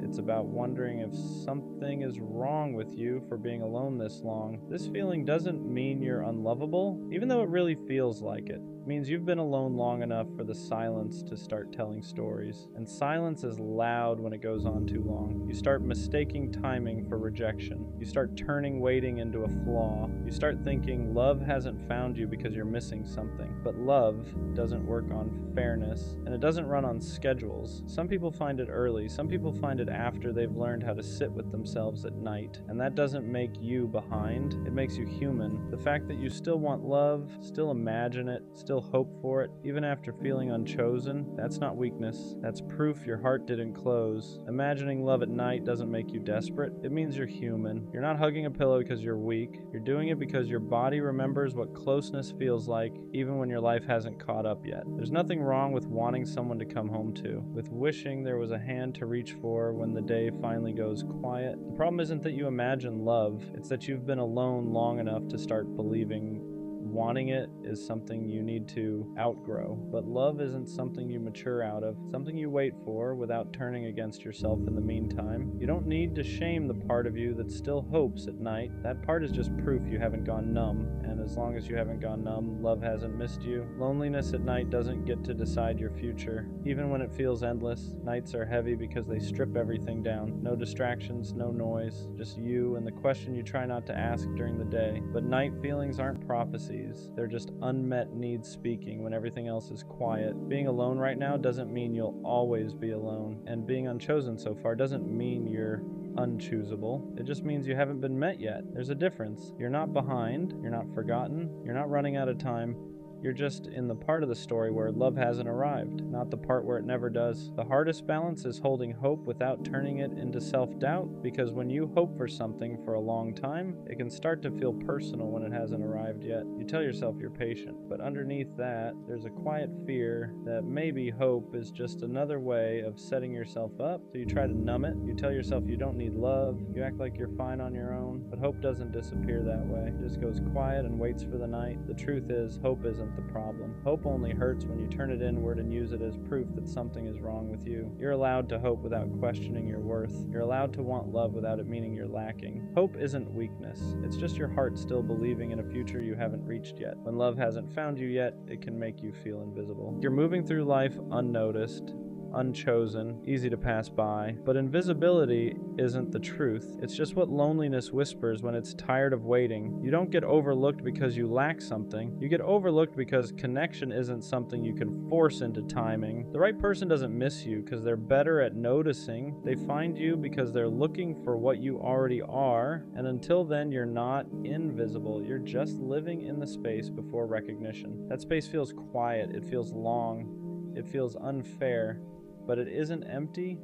it's about wondering if something is wrong with you for being alone this long. This feeling doesn't mean you're unlovable, even though it really feels like it. It means you've been alone long enough for the silence to start telling stories. And silence is loud when it goes on too long. You start mistaking timing for rejection. You start turning waiting into a flaw. You start thinking love hasn't found you because you're missing something. But love doesn't work on fairness, and it doesn't run on schedules. Some people find it early. Some people find it after they've learned how to sit with themselves at night. And that doesn't make you behind. It makes you human. The fact that you still want love, still imagine it, still hope for it, even after feeling unchosen, that's not weakness. That's proof your heart didn't close. Imagining love at night doesn't make you desperate. It means you're human. You're not hugging a pillow because you're weak. You're doing it because your body remembers what closeness feels like, even when your life hasn't caught up yet. There's nothing wrong with wanting someone to come home to, with wishing there was a hand to reach for when the day finally goes quiet. The problem isn't that you imagine love, it's that you've been alone long enough to start believing wanting it is something you need to outgrow. But love isn't something you mature out of, something you wait for without turning against yourself in the meantime. You don't need to shame the part of you that still hopes at night. That part is just proof you haven't gone numb, and as long as you haven't gone numb, love hasn't missed you. Loneliness at night doesn't get to decide your future. Even when it feels endless, nights are heavy because they strip everything down. No distractions, no noise, just you and the question you try not to ask during the day. But night feelings aren't prophecies. They're just unmet needs speaking when everything else is quiet. Being alone right now doesn't mean you'll always be alone, and being unchosen so far doesn't mean you're unchoosable. It just means you haven't been met yet. There's a difference. You're not behind, you're not forgotten, you're not running out of time. You're just in the part of the story where love hasn't arrived, not the part where it never does. The hardest balance is holding hope without turning it into self-doubt, because when you hope for something for a long time, it can start to feel personal when it hasn't arrived yet. You tell yourself you're patient, but underneath that, there's a quiet fear that maybe hope is just another way of setting yourself up, so you try to numb it. You tell yourself you don't need love, you act like you're fine on your own, but hope doesn't disappear that way. It just goes quiet and waits for the night. The truth is, hope isn't the problem. Hope only hurts when you turn it inward and use it as proof that something is wrong with you. You're allowed to hope without questioning your worth. You're allowed to want love without it meaning you're lacking. Hope isn't weakness. It's just your heart still believing in a future you haven't reached yet. When love hasn't found you yet, it can make you feel invisible. You're moving through life unnoticed, unchosen, easy to pass by, but invisibility isn't the truth. It's just what loneliness whispers when it's tired of waiting. You don't get overlooked because you lack something. You get overlooked because connection isn't something you can force into timing. The right person doesn't miss you because they're better at noticing. They find you because they're looking for what you already are, and until then you're not invisible. You're just living in the space before recognition. That space feels quiet, it feels long, it feels unfair. But it isn't empty.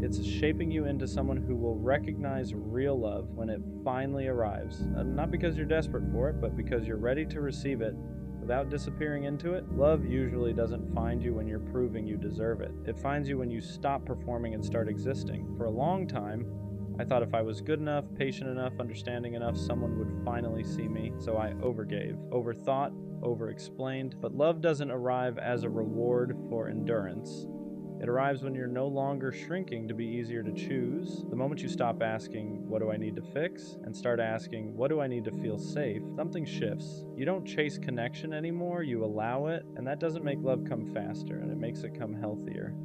It's shaping you into someone who will recognize real love when it finally arrives. Not because you're desperate for it, but because you're ready to receive it without disappearing into it. Love usually doesn't find you when you're proving you deserve it. It finds you when you stop performing and start existing. For a long time, I thought if I was good enough, patient enough, understanding enough, someone would finally see me. So I overgave, overthought, overexplained. But love doesn't arrive as a reward for endurance. It arrives when you're no longer shrinking to be easier to choose. The moment you stop asking, what do I need to fix? And start asking, what do I need to feel safe? Something shifts. You don't chase connection anymore, you allow it, and that doesn't make love come faster, and it makes it come healthier.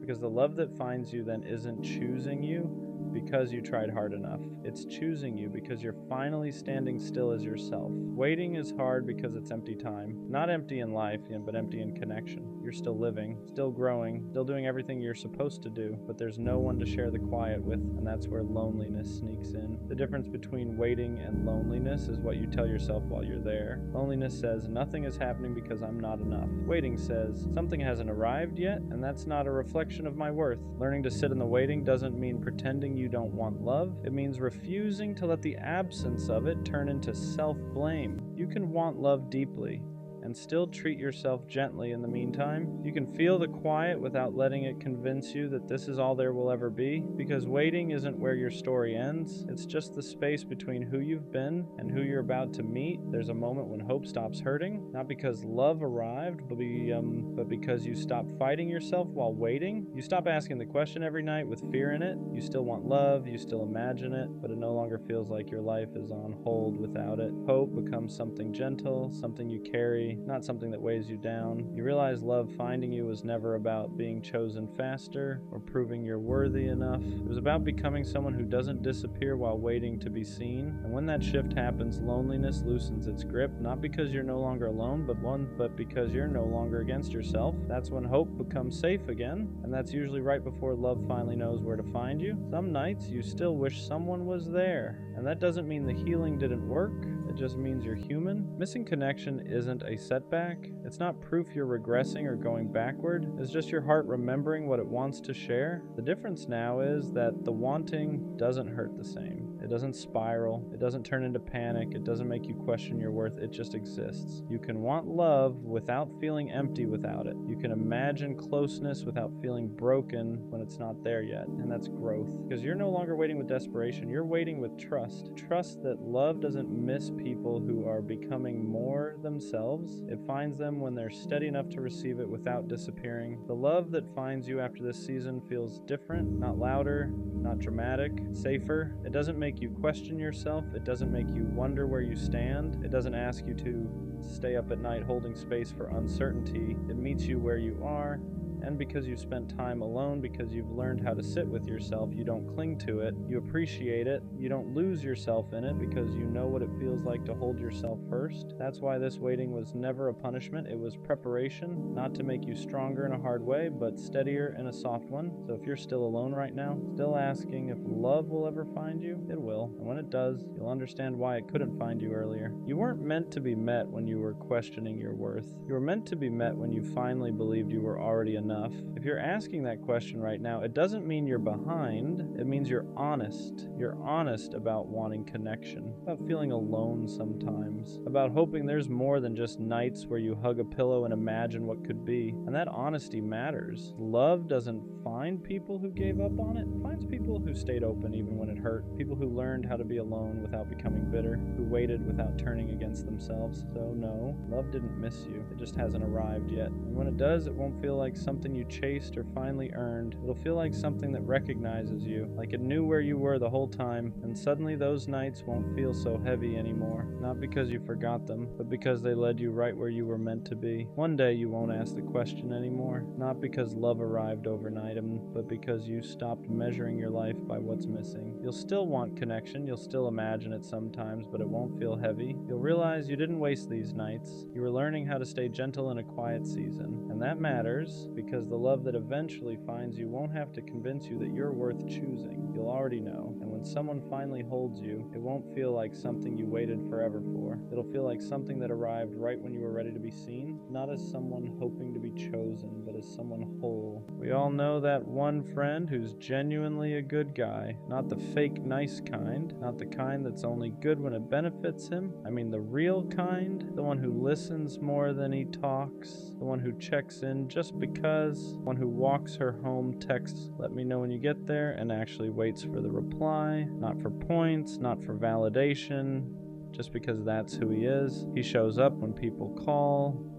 Because the love that finds you then isn't choosing you because you tried hard enough. It's choosing you because you're finally standing still as yourself. Waiting is hard because it's empty time. Not empty in life, but empty in connection. You're still living, still growing, still doing everything you're supposed to do, but there's no one to share the quiet with, and that's where loneliness sneaks in. The difference between waiting and loneliness is what you tell yourself while you're there. Loneliness says, nothing is happening because I'm not enough. Waiting says, something hasn't arrived yet, and that's not a reflection of my worth. Learning to sit in the waiting doesn't mean pretending you don't want love. It means refusing to let the absence of it turn into self-blame. You can want love deeply and still treat yourself gently in the meantime. You can feel the quiet without letting it convince you that this is all there will ever be, because waiting isn't where your story ends. It's just the space between who you've been and who you're about to meet. There's a moment when hope stops hurting, not because love arrived, but because you stop fighting yourself while waiting. You stop asking the question every night with fear in it. You still want love, you still imagine it, but it no longer feels like your life is on hold without it. Hope becomes something gentle, something you carry, not something that weighs you down. You realize love finding you was never about being chosen faster or proving you're worthy enough. It was about becoming someone who doesn't disappear while waiting to be seen. And when that shift happens, loneliness loosens its grip, not because you're no longer alone, but because you're no longer against yourself. That's when hope becomes safe again, and that's usually right before love finally knows where to find you. Some nights you still wish someone was there, and that doesn't mean the healing didn't work. It just means you're human. Missing connection isn't a setback. It's not proof you're regressing or going backward. It's just your heart remembering what it wants to share. The difference now is that the wanting doesn't hurt the same. It doesn't spiral. It doesn't turn into panic. It doesn't make you question your worth. It just exists. You can want love without feeling empty without it. You can imagine closeness without feeling broken when it's not there yet. And that's growth. Because you're no longer waiting with desperation. You're waiting with trust. Trust that love doesn't miss people who are becoming more themselves. It finds them when they're steady enough to receive it without disappearing. The love that finds you after this season feels different, not louder, not dramatic, safer. It doesn't make you question yourself. It doesn't make you wonder where you stand. It doesn't ask you to stay up at night holding space for uncertainty. It meets you where you are. And because you've spent time alone, because you've learned how to sit with yourself, you don't cling to it, you appreciate it, you don't lose yourself in it because you know what it feels like to hold yourself first. That's why this waiting was never a punishment, it was preparation, not to make you stronger in a hard way, but steadier in a soft one. So if you're still alone right now, still asking if love will ever find you, it will. And when it does, you'll understand why it couldn't find you earlier. You weren't meant to be met when you were questioning your worth. You were meant to be met when you finally believed you were already enough. If you're asking that question right now, it doesn't mean you're behind. It means you're honest. You're honest about wanting connection, about feeling alone sometimes, about hoping there's more than just nights where you hug a pillow and imagine what could be. And that honesty matters. Love doesn't find people who gave up on it. It finds people who stayed open even when it hurt. People who learned how to be alone without becoming bitter, who waited without turning against themselves. So no, love didn't miss you. It just hasn't arrived yet. And when it does, it won't feel like something you chased or finally earned. It'll feel like something that recognizes you, like it knew where you were the whole time, and suddenly those nights won't feel so heavy anymore. Not because you forgot them, but because they led you right where you were meant to be. One day you won't ask the question anymore, not because love arrived overnight, but because you stopped measuring your life by what's missing. You'll still want connection, you'll still imagine it sometimes, but it won't feel heavy. You'll realize you didn't waste these nights. You were learning how to stay gentle in a quiet season, and that matters because the love that eventually finds you won't have to convince you that you're worth choosing. You'll already know. And when someone finally holds you, it won't feel like something you waited forever for. It'll feel like something that arrived right when you were ready to be seen, not as someone hoping to be chosen, but as someone whole. We all know that one friend who's genuinely a good guy, not the fake nice kind, not the kind that's only good when it benefits him. I mean the real kind, the one who listens more than he talks, the one who checks in just because, one who walks her home, texts, "Let me know when you get there," and actually waits for the reply, not for points, not for validation, just because that's who he is. He shows up when people call.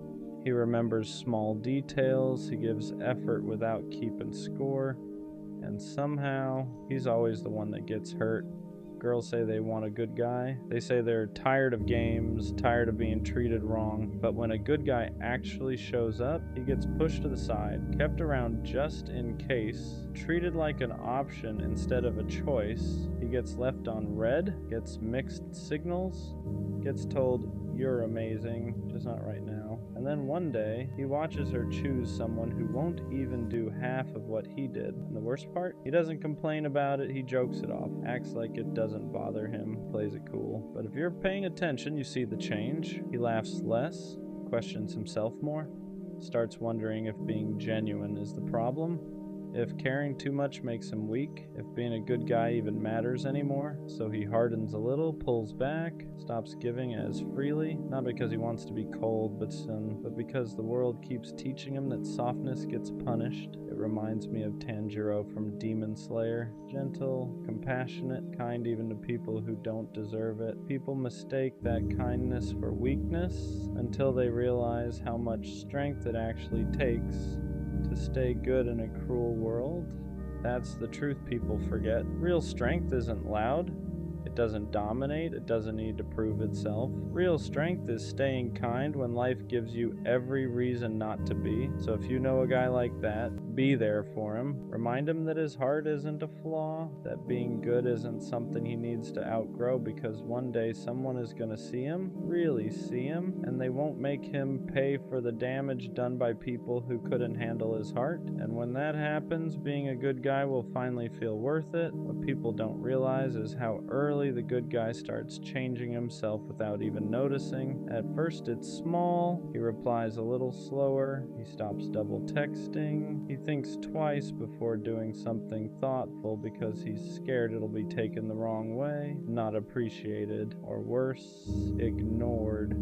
He remembers small details, he gives effort without keeping score, and somehow he's always the one that gets hurt. Girls say they want a good guy. They say they're tired of games, tired of being treated wrong. But when a good guy actually shows up, he gets pushed to the side, kept around just in case, treated like an option instead of a choice. He gets left on red, gets mixed signals, gets told, "You're amazing, just not right now." And then one day, he watches her choose someone who won't even do half of what he did. And the worst part? He doesn't complain about it, he jokes it off, acts like it doesn't bother him, plays it cool. But if you're paying attention, you see the change. He laughs less, questions himself more, starts wondering if being genuine is the problem, if caring too much makes him weak, if being a good guy even matters anymore. So he hardens a little, pulls back, stops giving as freely, not because he wants to be cold but because the world keeps teaching him that softness gets punished. It reminds me of Tanjiro from Demon Slayer. Gentle, compassionate, kind even to people who don't deserve it. People mistake that kindness for weakness until they realize how much strength it actually takes to stay good in a cruel world. That's the truth people forget. Real strength isn't loud. It doesn't dominate. It doesn't need to prove itself. Real strength is staying kind when life gives you every reason not to be. So if you know a guy like that, be there for him. Remind him that his heart isn't a flaw, that being good isn't something he needs to outgrow, because one day someone is going to see him, really see him, and they won't make him pay for the damage done by people who couldn't handle his heart. And when that happens, being a good guy will finally feel worth it. What people don't realize is how early the good guy starts changing himself without even noticing. At first it's small, he replies a little slower, he stops double texting, he thinks twice before doing something thoughtful because he's scared it'll be taken the wrong way, not appreciated, or worse, ignored.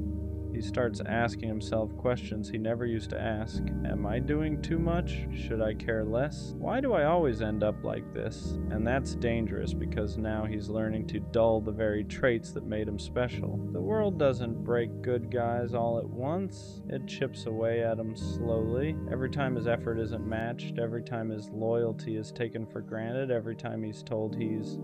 He starts asking himself questions he never used to ask. Am I doing too much? Should I care less? Why do I always end up like this? And that's dangerous, because now he's learning to dull the very traits that made him special. The world doesn't break good guys all at once. It chips away at him slowly. Every time his effort isn't matched, every time his loyalty is taken for granted, every time he's told he's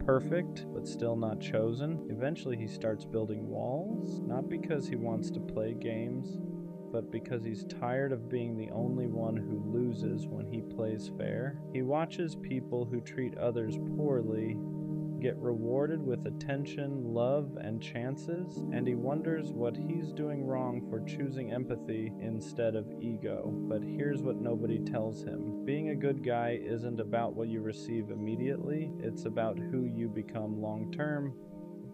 perfect but still not chosen. Eventually he starts building walls, not because he wants to play games, but because he's tired of being the only one who loses when he plays fair. He watches people who treat others poorly get rewarded with attention, love, and chances, and he wonders what he's doing wrong for choosing empathy instead of ego. But here's what nobody tells him. Being a good guy isn't about what you receive immediately, it's about who you become long-term.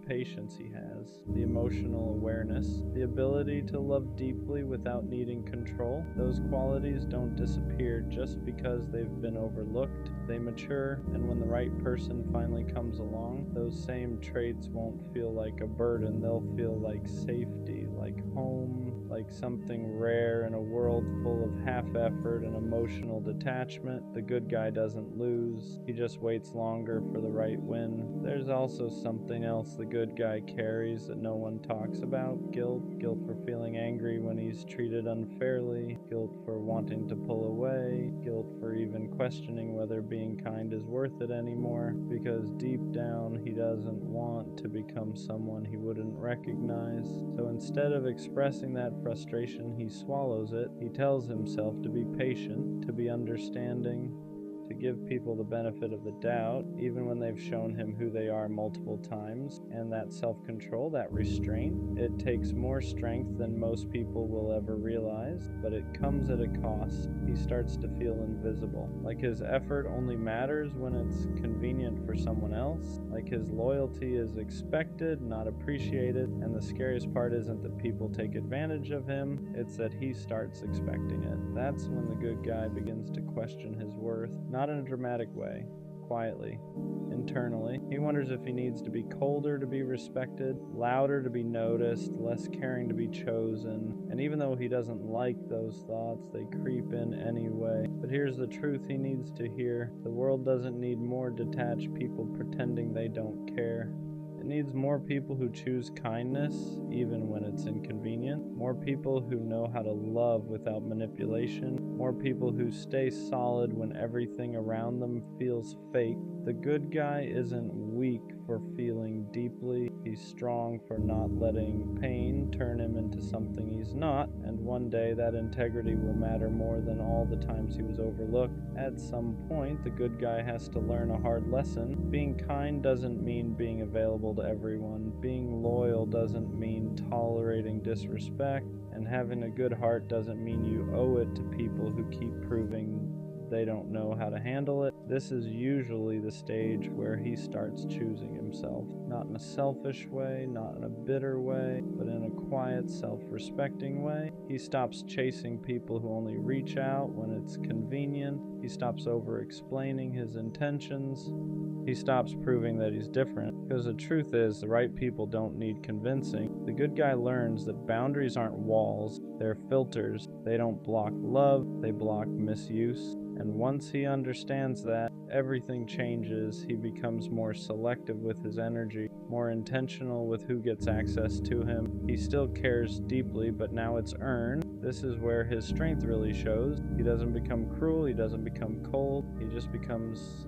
Patience he has, the emotional awareness, the ability to love deeply without needing control. Those qualities don't disappear just because they've been overlooked. They mature, and when the right person finally comes along, those same traits won't feel like a burden. They'll feel like safety, like home, like something rare in a world full of half-effort and emotional detachment. The good guy doesn't lose, he just waits longer for the right win. There's also something else the good guy carries that no one talks about. Guilt for feeling angry when he's treated unfairly, guilt for wanting to pull away, guilt for even questioning whether being kind is worth it anymore, because deep down he doesn't want to become someone he wouldn't recognize. So instead of expressing that frustration, he swallows it. He tells himself to be patient, to be understanding, to give people the benefit of the doubt, even when they've shown him who they are multiple times. And that self-control, that restraint, it takes more strength than most people will ever realize, but it comes at a cost. He starts to feel invisible, like his effort only matters when it's convenient for someone else, like his loyalty is expected, not appreciated. And the scariest part isn't that people take advantage of him, it's that he starts expecting it. That's when the good guy begins to question his worth, not in a dramatic way, quietly, internally. He wonders if he needs to be colder to be respected, louder to be noticed, less caring to be chosen. And even though he doesn't like those thoughts, they creep in anyway. But here's the truth he needs to hear. The world doesn't need more detached people pretending they don't care. It needs more people who choose kindness, even when it's inconvenient. More people who know how to love without manipulation. More people who stay solid when everything around them feels fake. The good guy isn't weak for feeling deeply. He's strong for not letting pain turn him into something he's not. And one day that integrity will matter more than all the times he was overlooked. At some point, the good guy has to learn a hard lesson. Being kind doesn't mean being available to everyone. Being loyal doesn't mean tolerating disrespect. And having a good heart doesn't mean you owe it to people who keep proving they don't know how to handle it. This is usually the stage where he starts choosing himself. Not in a selfish way, not in a bitter way, but in a quiet, self-respecting way. He stops chasing people who only reach out when it's convenient. He stops over-explaining his intentions. He stops proving that he's different. Because the truth is, the right people don't need convincing. The good guy learns that boundaries aren't walls, they're filters. They don't block love, they block misuse. And once he understands that, everything changes. He becomes more selective with his energy, more intentional with who gets access to him. He still cares deeply, but now it's earned. This is where his strength really shows. He doesn't become cruel, he doesn't become cold, he just becomes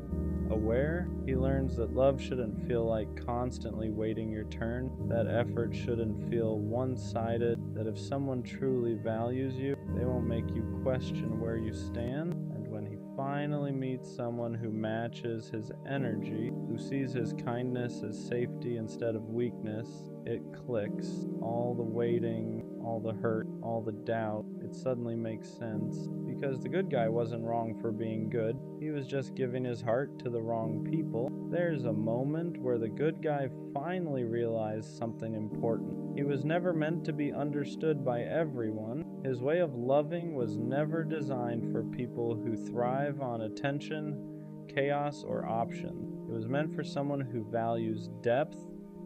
aware. He learns that love shouldn't feel like constantly waiting your turn, that effort shouldn't feel one-sided, that if someone truly values you, they won't make you question where you stand. And when he finally meets someone who matches his energy, who sees his kindness as safety instead of weakness, it clicks. All the waiting, all the hurt, all the doubt, it suddenly makes sense. Because the good guy wasn't wrong for being good, he was just giving his heart to the wrong people. There's a moment where the good guy finally realized something important. He was never meant to be understood by everyone. His way of loving was never designed for people who thrive on attention, chaos, or option. It was meant for someone who values depth,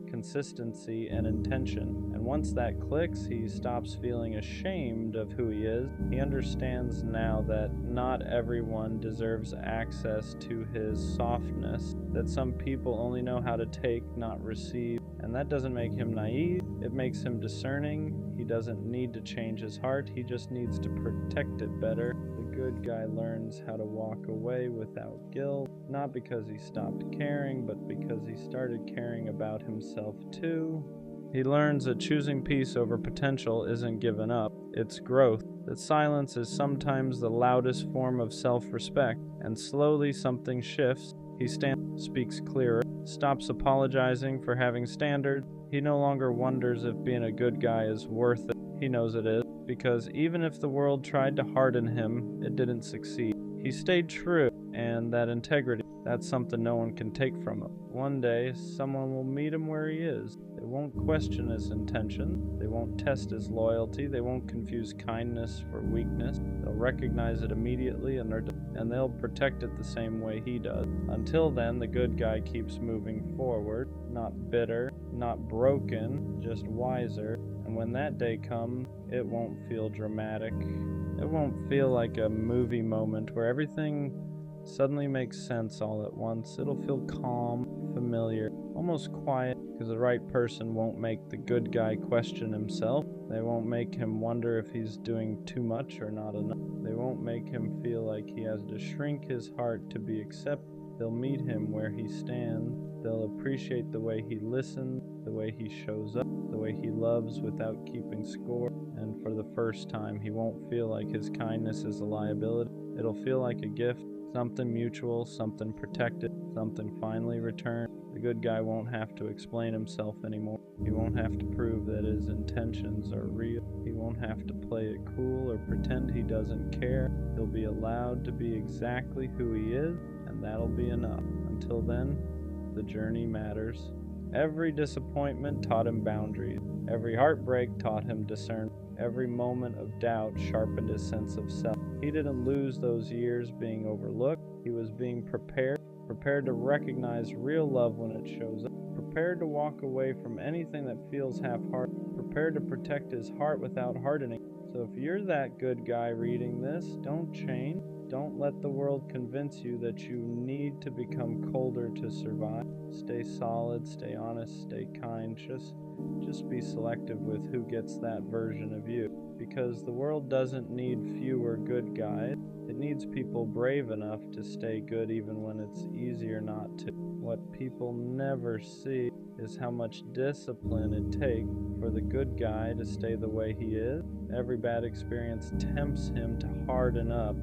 consistency, and intention. And once that clicks, he stops feeling ashamed of who he is. He understands now that not everyone deserves access to his softness, that some people only know how to take, not receive. And that doesn't make him naive, it makes him discerning. He doesn't need to change his heart, he just needs to protect it better. The good guy learns how to walk away without guilt, not because he stopped caring, but because he started caring about himself too. He learns that choosing peace over potential isn't giving up, it's growth. That silence is sometimes the loudest form of self-respect, and slowly something shifts. He speaks clearer, stops apologizing for having standards. He no longer wonders if being a good guy is worth it. He knows it is, because even if the world tried to harden him, it didn't succeed. He stayed true, and that integrity, that's something no one can take from him. One day, someone will meet him where he is. They won't question his intention. They won't test his loyalty. They won't confuse kindness for weakness. They'll recognize it immediately, and they'll protect it the same way he does. Until then, the good guy keeps moving forward, not bitter, not broken, just wiser. And when that day comes, it won't feel dramatic. It won't feel like a movie moment where everything suddenly makes sense all at once. It'll feel calm, familiar, almost quiet, because the right person won't make the good guy question himself. They won't make him wonder if he's doing too much or not enough. They won't make him feel like he has to shrink his heart to be accepted. They'll meet him where he stands. They'll appreciate the way he listens, the way he shows up, the way he loves without keeping score. And for the first time, he won't feel like his kindness is a liability. It'll feel like a gift, something mutual, something protected, something finally returned. The good guy won't have to explain himself anymore. He won't have to prove that his intentions are real. He won't have to play it cool or pretend he doesn't care. He'll be allowed to be exactly who he is, and that'll be enough. Until then, the journey matters. Every disappointment taught him boundaries. Every heartbreak taught him discernment. Every moment of doubt sharpened his sense of self. He didn't lose those years being overlooked. He was being prepared to recognize real love when it shows up, prepared to walk away from anything that feels half-hearted, prepared to protect his heart without hardening. So if you're that good guy reading this, don't change. Don't let the world convince you that you need to become colder to survive. Stay solid, stay honest, stay kind. Just be selective with who gets that version of you. Because the world doesn't need fewer good guys. It needs people brave enough to stay good even when it's easier not to. What people never see is how much discipline it takes for the good guy to stay the way he is. Every bad experience tempts him to harden up.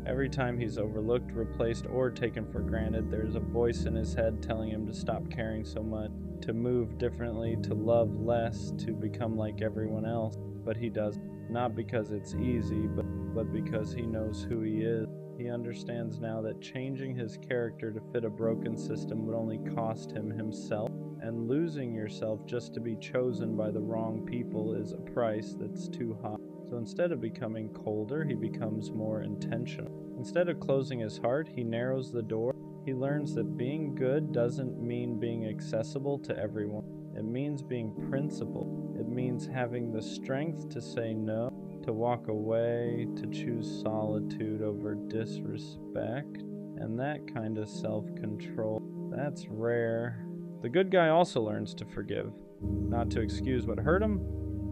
Every time he's overlooked, replaced, or taken for granted, there's a voice in his head telling him to stop caring so much, to move differently, to love less, to become like everyone else. But he doesn't. Not because it's easy, but because he knows who he is. He understands now that changing his character to fit a broken system would only cost him himself, and losing yourself just to be chosen by the wrong people is a price that's too high. So instead of becoming colder, he becomes more intentional. Instead of closing his heart, he narrows the door. He learns that being good doesn't mean being accessible to everyone. It means being principled. It means having the strength to say no, to walk away, to choose solitude over disrespect. And that kind of self-control, that's rare. The good guy also learns to forgive, not to excuse what hurt him,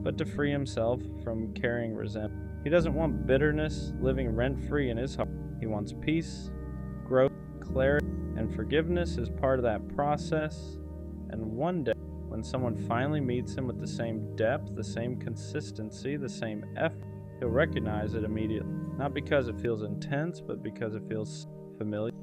but to free himself from carrying resentment. He doesn't want bitterness living rent-free in his heart. He wants peace, growth, clarity, and forgiveness is part of that process. And one day, when someone finally meets him with the same depth, the same consistency, the same effort, he'll recognize it immediately. Not because it feels intense, but because it feels familiar.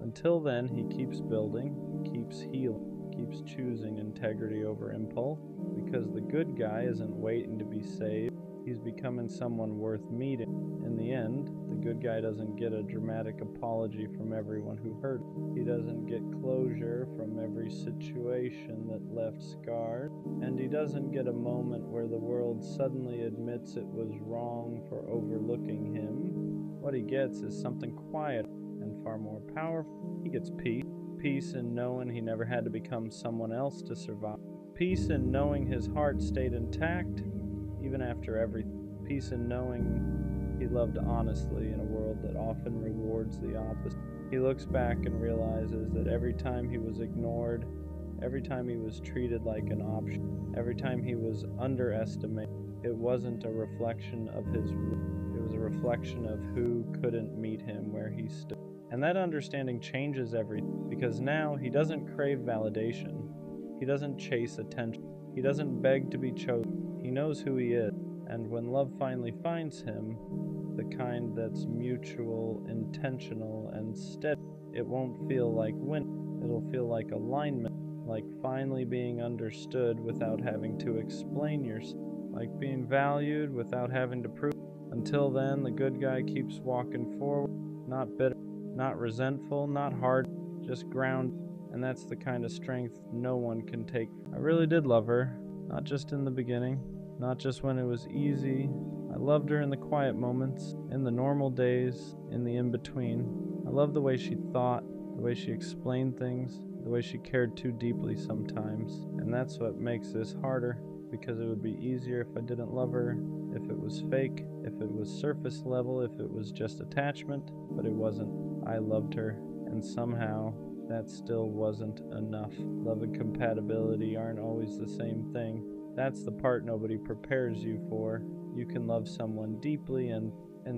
Until then, he keeps building, keeps healing, keeps choosing integrity over impulse, because the good guy isn't waiting to be saved. He's becoming someone worth meeting. In the end, the good guy doesn't get a dramatic apology from everyone who hurt him. He doesn't get closure from every situation that left scarred. And he doesn't get a moment where the world suddenly admits it was wrong for overlooking him. What he gets is something quiet and far more powerful. He gets peace. Peace in knowing he never had to become someone else to survive. Peace in knowing his heart stayed intact even after everything. Peace in knowing he loved honestly in a world that often rewards the opposite. He looks back and realizes that every time he was ignored, every time he was treated like an option, every time he was underestimated, it wasn't a reflection of his worth. It was a reflection of who couldn't meet him where he stood. And that understanding changes everything, because now he doesn't crave validation. He doesn't chase attention. He doesn't beg to be chosen. He knows who he is. And when love finally finds him, the kind that's mutual, intentional, and steady, it won't feel like winning. It'll feel like alignment, like finally being understood without having to explain yourself, like being valued without having to prove. Until then, the good guy keeps walking forward, not bitter, not resentful, not hard, just grounded. And that's the kind of strength no one can take. I really did love her, not just in the beginning, not just when it was easy. I loved her in the quiet moments, in the normal days, in the in-between. I loved the way she thought, the way she explained things, the way she cared too deeply sometimes. And that's what makes this harder, because it would be easier if I didn't love her, if it was fake, if it was surface level, if it was just attachment, but it wasn't. I loved her, and somehow that still wasn't enough. Love and compatibility aren't always the same thing. That's the part nobody prepares you for. You can love someone deeply and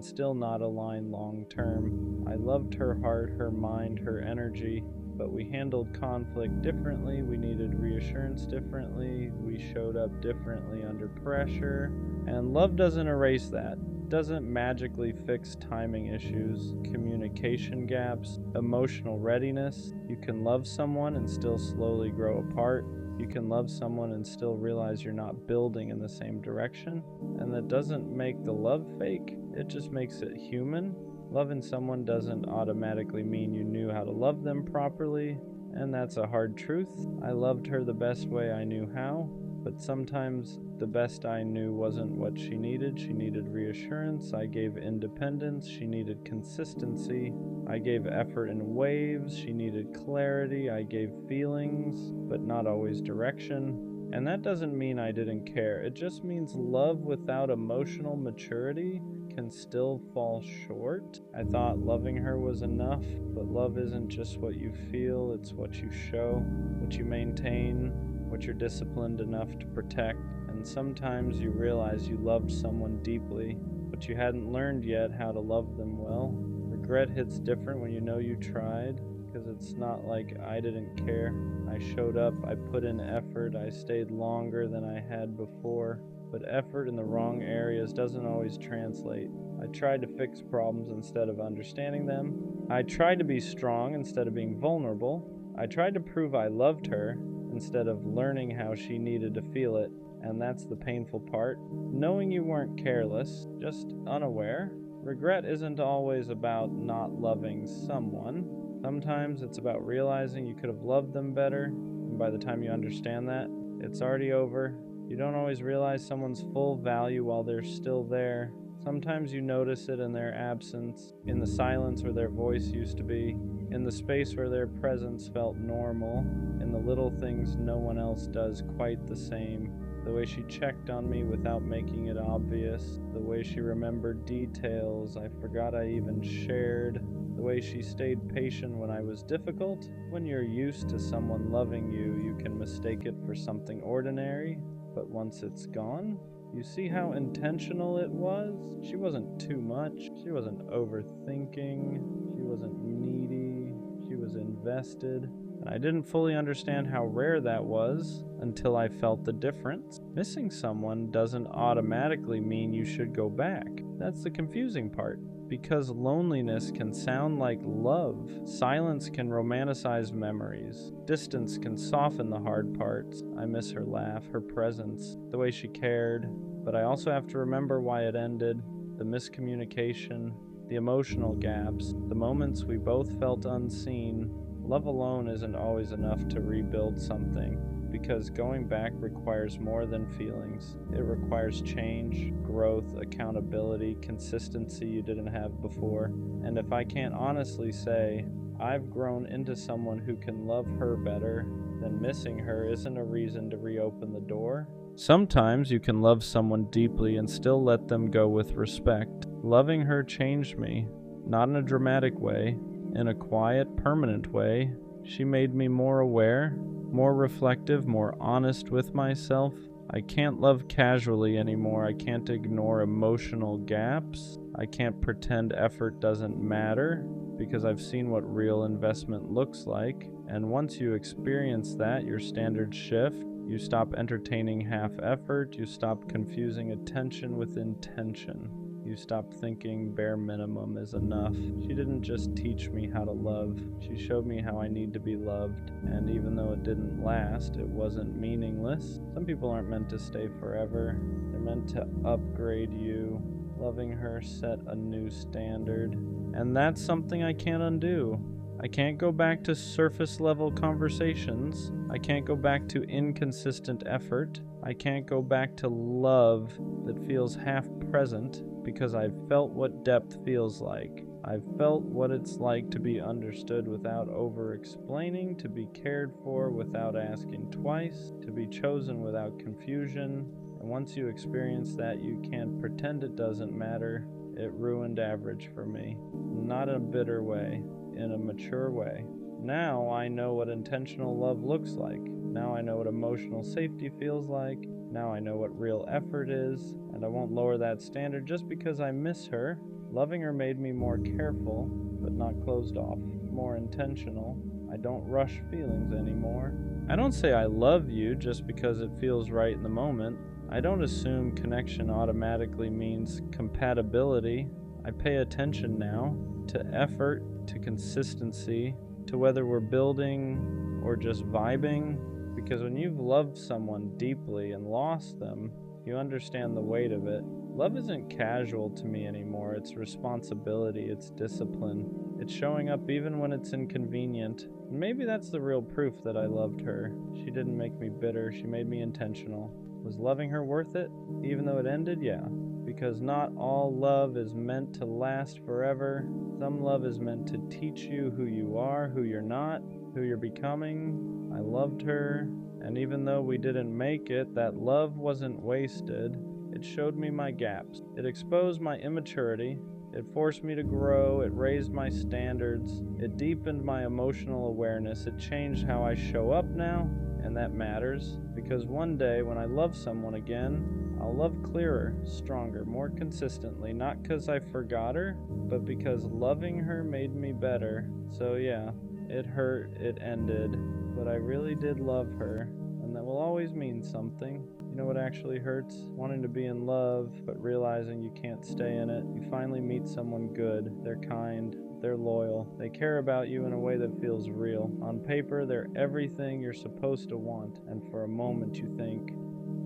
still not align long term. I loved her heart, her mind, her energy, but we handled conflict differently. We needed reassurance differently. We showed up differently under pressure. And love doesn't erase that. It doesn't magically fix timing issues, communication gaps, emotional readiness. You can love someone and still slowly grow apart. You can love someone and still realize you're not building in the same direction. And that doesn't make the love fake. It just makes it human. Loving someone doesn't automatically mean you knew how to love them properly, and that's a hard truth. I loved her the best way I knew how, but sometimes the best I knew wasn't what she needed. She needed reassurance. I gave independence. She needed consistency. I gave effort in waves. She needed clarity. I gave feelings, but not always direction. And that doesn't mean I didn't care. It just means love without emotional maturity can still fall short. I thought loving her was enough, but love isn't just what you feel, it's what you show, what you maintain, what you're disciplined enough to protect. And sometimes you realize you loved someone deeply, but you hadn't learned yet how to love them well. Regret hits different when you know you tried, because it's not like I didn't care. I showed up, I put in effort, I stayed longer than I had before. But effort in the wrong areas doesn't always translate. I tried to fix problems instead of understanding them. I tried to be strong instead of being vulnerable. I tried to prove I loved her instead of learning how she needed to feel it. And that's the painful part. Knowing you weren't careless, just unaware. Regret isn't always about not loving someone. Sometimes it's about realizing you could have loved them better, and by the time you understand that, it's already over. You don't always realize someone's full value while they're still there. Sometimes you notice it in their absence, in the silence where their voice used to be, in the space where their presence felt normal, in the little things no one else does quite the same. The way she checked on me without making it obvious, the way she remembered details I forgot I even shared, the way she stayed patient when I was difficult. When you're used to someone loving you, you can mistake it for something ordinary, but once it's gone, you see how intentional it was. She wasn't too much, she wasn't overthinking, she wasn't needy, she was invested. I didn't fully understand how rare that was until I felt the difference. Missing someone doesn't automatically mean you should go back. That's the confusing part. Because loneliness can sound like love. Silence can romanticize memories. Distance can soften the hard parts. I miss her laugh, her presence, the way she cared. But I also have to remember why it ended. The miscommunication, the emotional gaps, the moments we both felt unseen. Love alone isn't always enough to rebuild something, because going back requires more than feelings. It requires change, growth, accountability, consistency you didn't have before. And if I can't honestly say, I've grown into someone who can love her better, then missing her isn't a reason to reopen the door. Sometimes you can love someone deeply and still let them go with respect. Loving her changed me, not in a dramatic way, in a quiet, permanent way. She made me more aware, more reflective, more honest with myself. I can't love casually anymore. I can't ignore emotional gaps. I can't pretend effort doesn't matter, because I've seen what real investment looks like. And once you experience that, your standards shift. You stop entertaining half effort. You stop confusing attention with intention. You stop thinking bare minimum is enough. She didn't just teach me how to love, she showed me how I need to be loved. And even though it didn't last, it wasn't meaningless. Some people aren't meant to stay forever. They're meant to upgrade you. Loving her set a new standard. And that's something I can't undo. I can't go back to surface level conversations. I can't go back to inconsistent effort. I can't go back to love that feels half present, because I've felt what depth feels like. I've felt what it's like to be understood without over-explaining, to be cared for without asking twice, to be chosen without confusion. And once you experience that, you can't pretend it doesn't matter. It ruined average for me. Not in a bitter way, in a mature way. Now I know what intentional love looks like. Now I know what emotional safety feels like. Now I know what real effort is, and I won't lower that standard just because I miss her. Loving her made me more careful, but not closed off, more intentional. I don't rush feelings anymore. I don't say I love you just because it feels right in the moment. I don't assume connection automatically means compatibility. I pay attention now to effort, to consistency, to whether we're building or just vibing. Because when you've loved someone deeply and lost them, you understand the weight of it. Love isn't casual to me anymore. It's responsibility, it's discipline. It's showing up even when it's inconvenient. And maybe that's the real proof that I loved her. She didn't make me bitter, she made me intentional. Was loving her worth it? Even though it ended? Yeah. Because not all love is meant to last forever. Some love is meant to teach you who you are, who you're not, who you're becoming. I loved her, and even though we didn't make it, that love wasn't wasted. It showed me my gaps. It exposed my immaturity. It forced me to grow. It raised my standards. It deepened my emotional awareness. It changed how I show up now, and that matters, because one day when I love someone again, I'll love clearer, stronger, more consistently, not because I forgot her, but because loving her made me better. So yeah, it hurt, it ended, but I really did love her, and that will always mean something. You know what actually hurts? Wanting to be in love, but realizing you can't stay in it. You finally meet someone good, they're kind, they're loyal, they care about you in a way that feels real. On paper, they're everything you're supposed to want, and for a moment you think,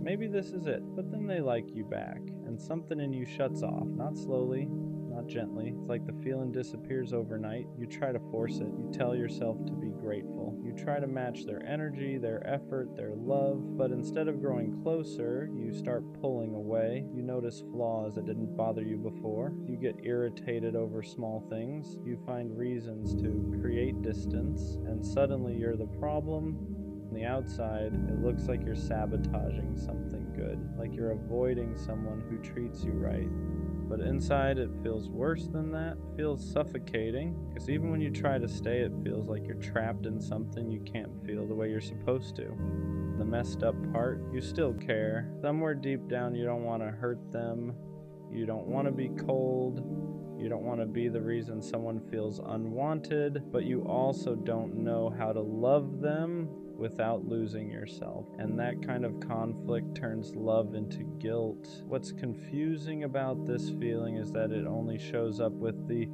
maybe this is it, but then they like you back, and something in you shuts off, not slowly, not gently. It's like the feeling disappears overnight. You try to force it. You tell yourself to be grateful. You try to match their energy, their effort, their love, but instead of growing closer, you start pulling away. You notice flaws that didn't bother you before. You get irritated over small things. You find reasons to create distance, and suddenly you're the problem. On the outside, it looks like you're sabotaging something good, like you're avoiding someone who treats you right. But inside, it feels worse than that. It feels suffocating, because even when you try to stay, it feels like you're trapped in something you can't feel the way you're supposed to. The messed up part, you still care. Somewhere deep down, you don't want to hurt them. You don't want to be cold. You don't want to be the reason someone feels unwanted, but you also don't know how to love them without losing yourself. And that kind of conflict turns love into guilt. What's confusing about this feeling is that it only shows up with the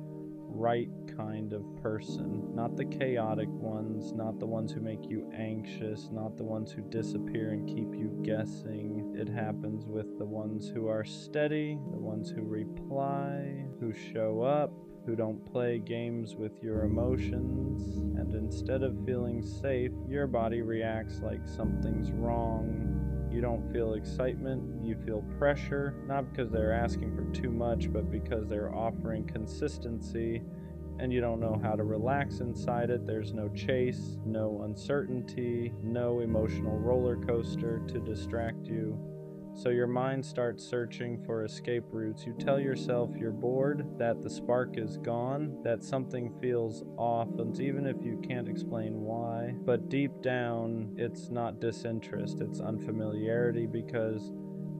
right kind of person, not the chaotic ones, not the ones who make you anxious, not the ones who disappear and keep you guessing. It happens with the ones who are steady, the ones who reply, who show up, who don't play games with your emotions, and instead of feeling safe, your body reacts like something's wrong. You don't feel excitement, you feel pressure, not because they're asking for too much, but because they're offering consistency, and you don't know how to relax inside it. There's no chase, no uncertainty, no emotional roller coaster to distract you. So your mind starts searching for escape routes. You tell yourself you're bored, that the spark is gone, that something feels off, and even if you can't explain why. But deep down, it's not disinterest, it's unfamiliarity, because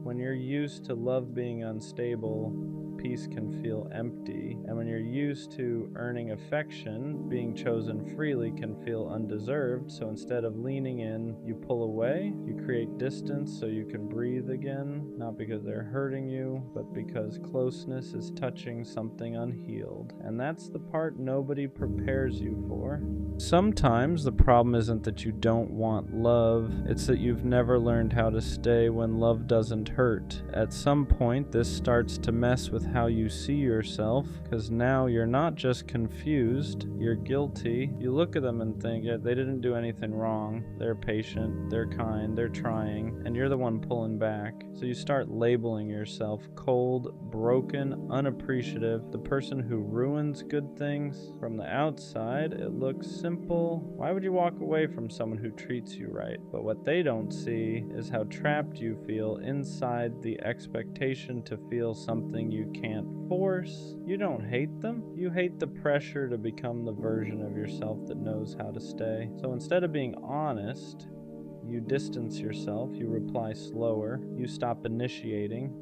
when you're used to love being unstable, peace can feel empty. And when you're used to earning affection, being chosen freely can feel undeserved. So instead of leaning in, you pull away, you create distance so you can breathe again, not because they're hurting you, but because closeness is touching something unhealed. And that's the part nobody prepares you for. Sometimes the problem isn't that you don't want love, it's that you've never learned how to stay when love doesn't hurt. At some point, this starts to mess with how you see yourself, because now you're not just confused, you're guilty. You look at them and think, yeah, they didn't do anything wrong. They're patient, they're kind, they're trying, and you're the one pulling back. So you start labeling yourself cold, broken, unappreciative, the person who ruins good things. From the outside, it looks simple. Why would you walk away from someone who treats you right? But what they don't see is how trapped you feel inside the expectation to feel something you can't force. You don't hate them. You hate the pressure to become the version of yourself that knows how to stay. So instead of being honest, you distance yourself, you reply slower, you stop initiating.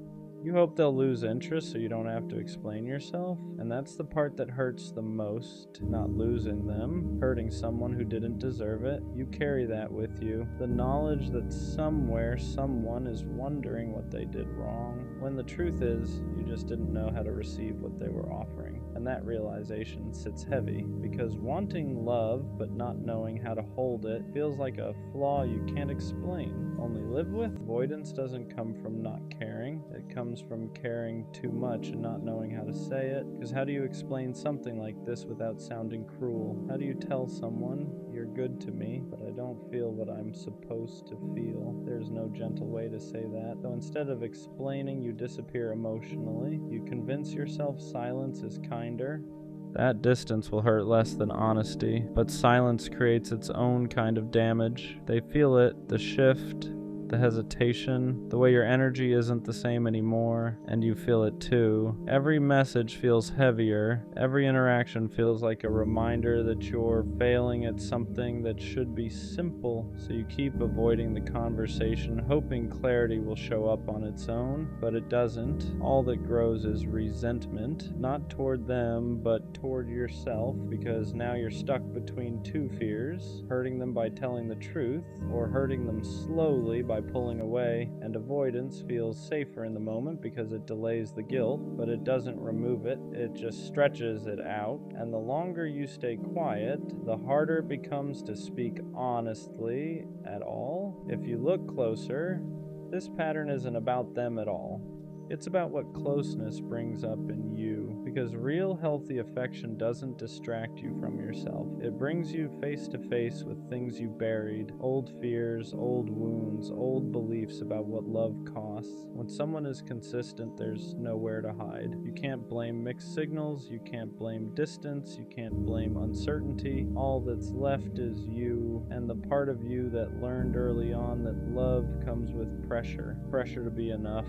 You hope they'll lose interest so you don't have to explain yourself. And that's the part that hurts the most, not losing them, hurting someone who didn't deserve it. You carry that with you. The knowledge that somewhere someone is wondering what they did wrong, when the truth is you just didn't know how to receive what they were offering. And that realization sits heavy, because wanting love but not knowing how to hold it feels like a flaw you can't explain, only live with. Avoidance doesn't come from not caring. It comes from caring too much and not knowing how to say it. Because how do you explain something like this without sounding cruel? How do you tell someone, you're good to me, but I don't feel what I'm supposed to feel? There's no gentle way to say that. So instead of explaining, you disappear emotionally. You convince yourself silence is kinder. That distance will hurt less than honesty, but silence creates its own kind of damage. They feel it, the shift, the hesitation, the way your energy isn't the same anymore, and you feel it too. Every message feels heavier. Every interaction feels like a reminder that you're failing at something that should be simple, so you keep avoiding the conversation, hoping clarity will show up on its own, but it doesn't. All that grows is resentment, not toward them, but toward yourself, because now you're stuck between two fears, hurting them by telling the truth, or hurting them slowly by pulling away, and avoidance feels safer in the moment because it delays the guilt, but it doesn't remove it, it just stretches it out, and the longer you stay quiet, the harder it becomes to speak honestly at all. If you look closer, this pattern isn't about them at all. It's about what closeness brings up in you, because real healthy affection doesn't distract you from yourself. It brings you face to face with things you buried, old fears, old wounds, old beliefs about what love costs. When someone is consistent, there's nowhere to hide. You can't blame mixed signals, you can't blame distance, you can't blame uncertainty. All that's left is you, and the part of you that learned early on that love comes with pressure. Pressure to be enough,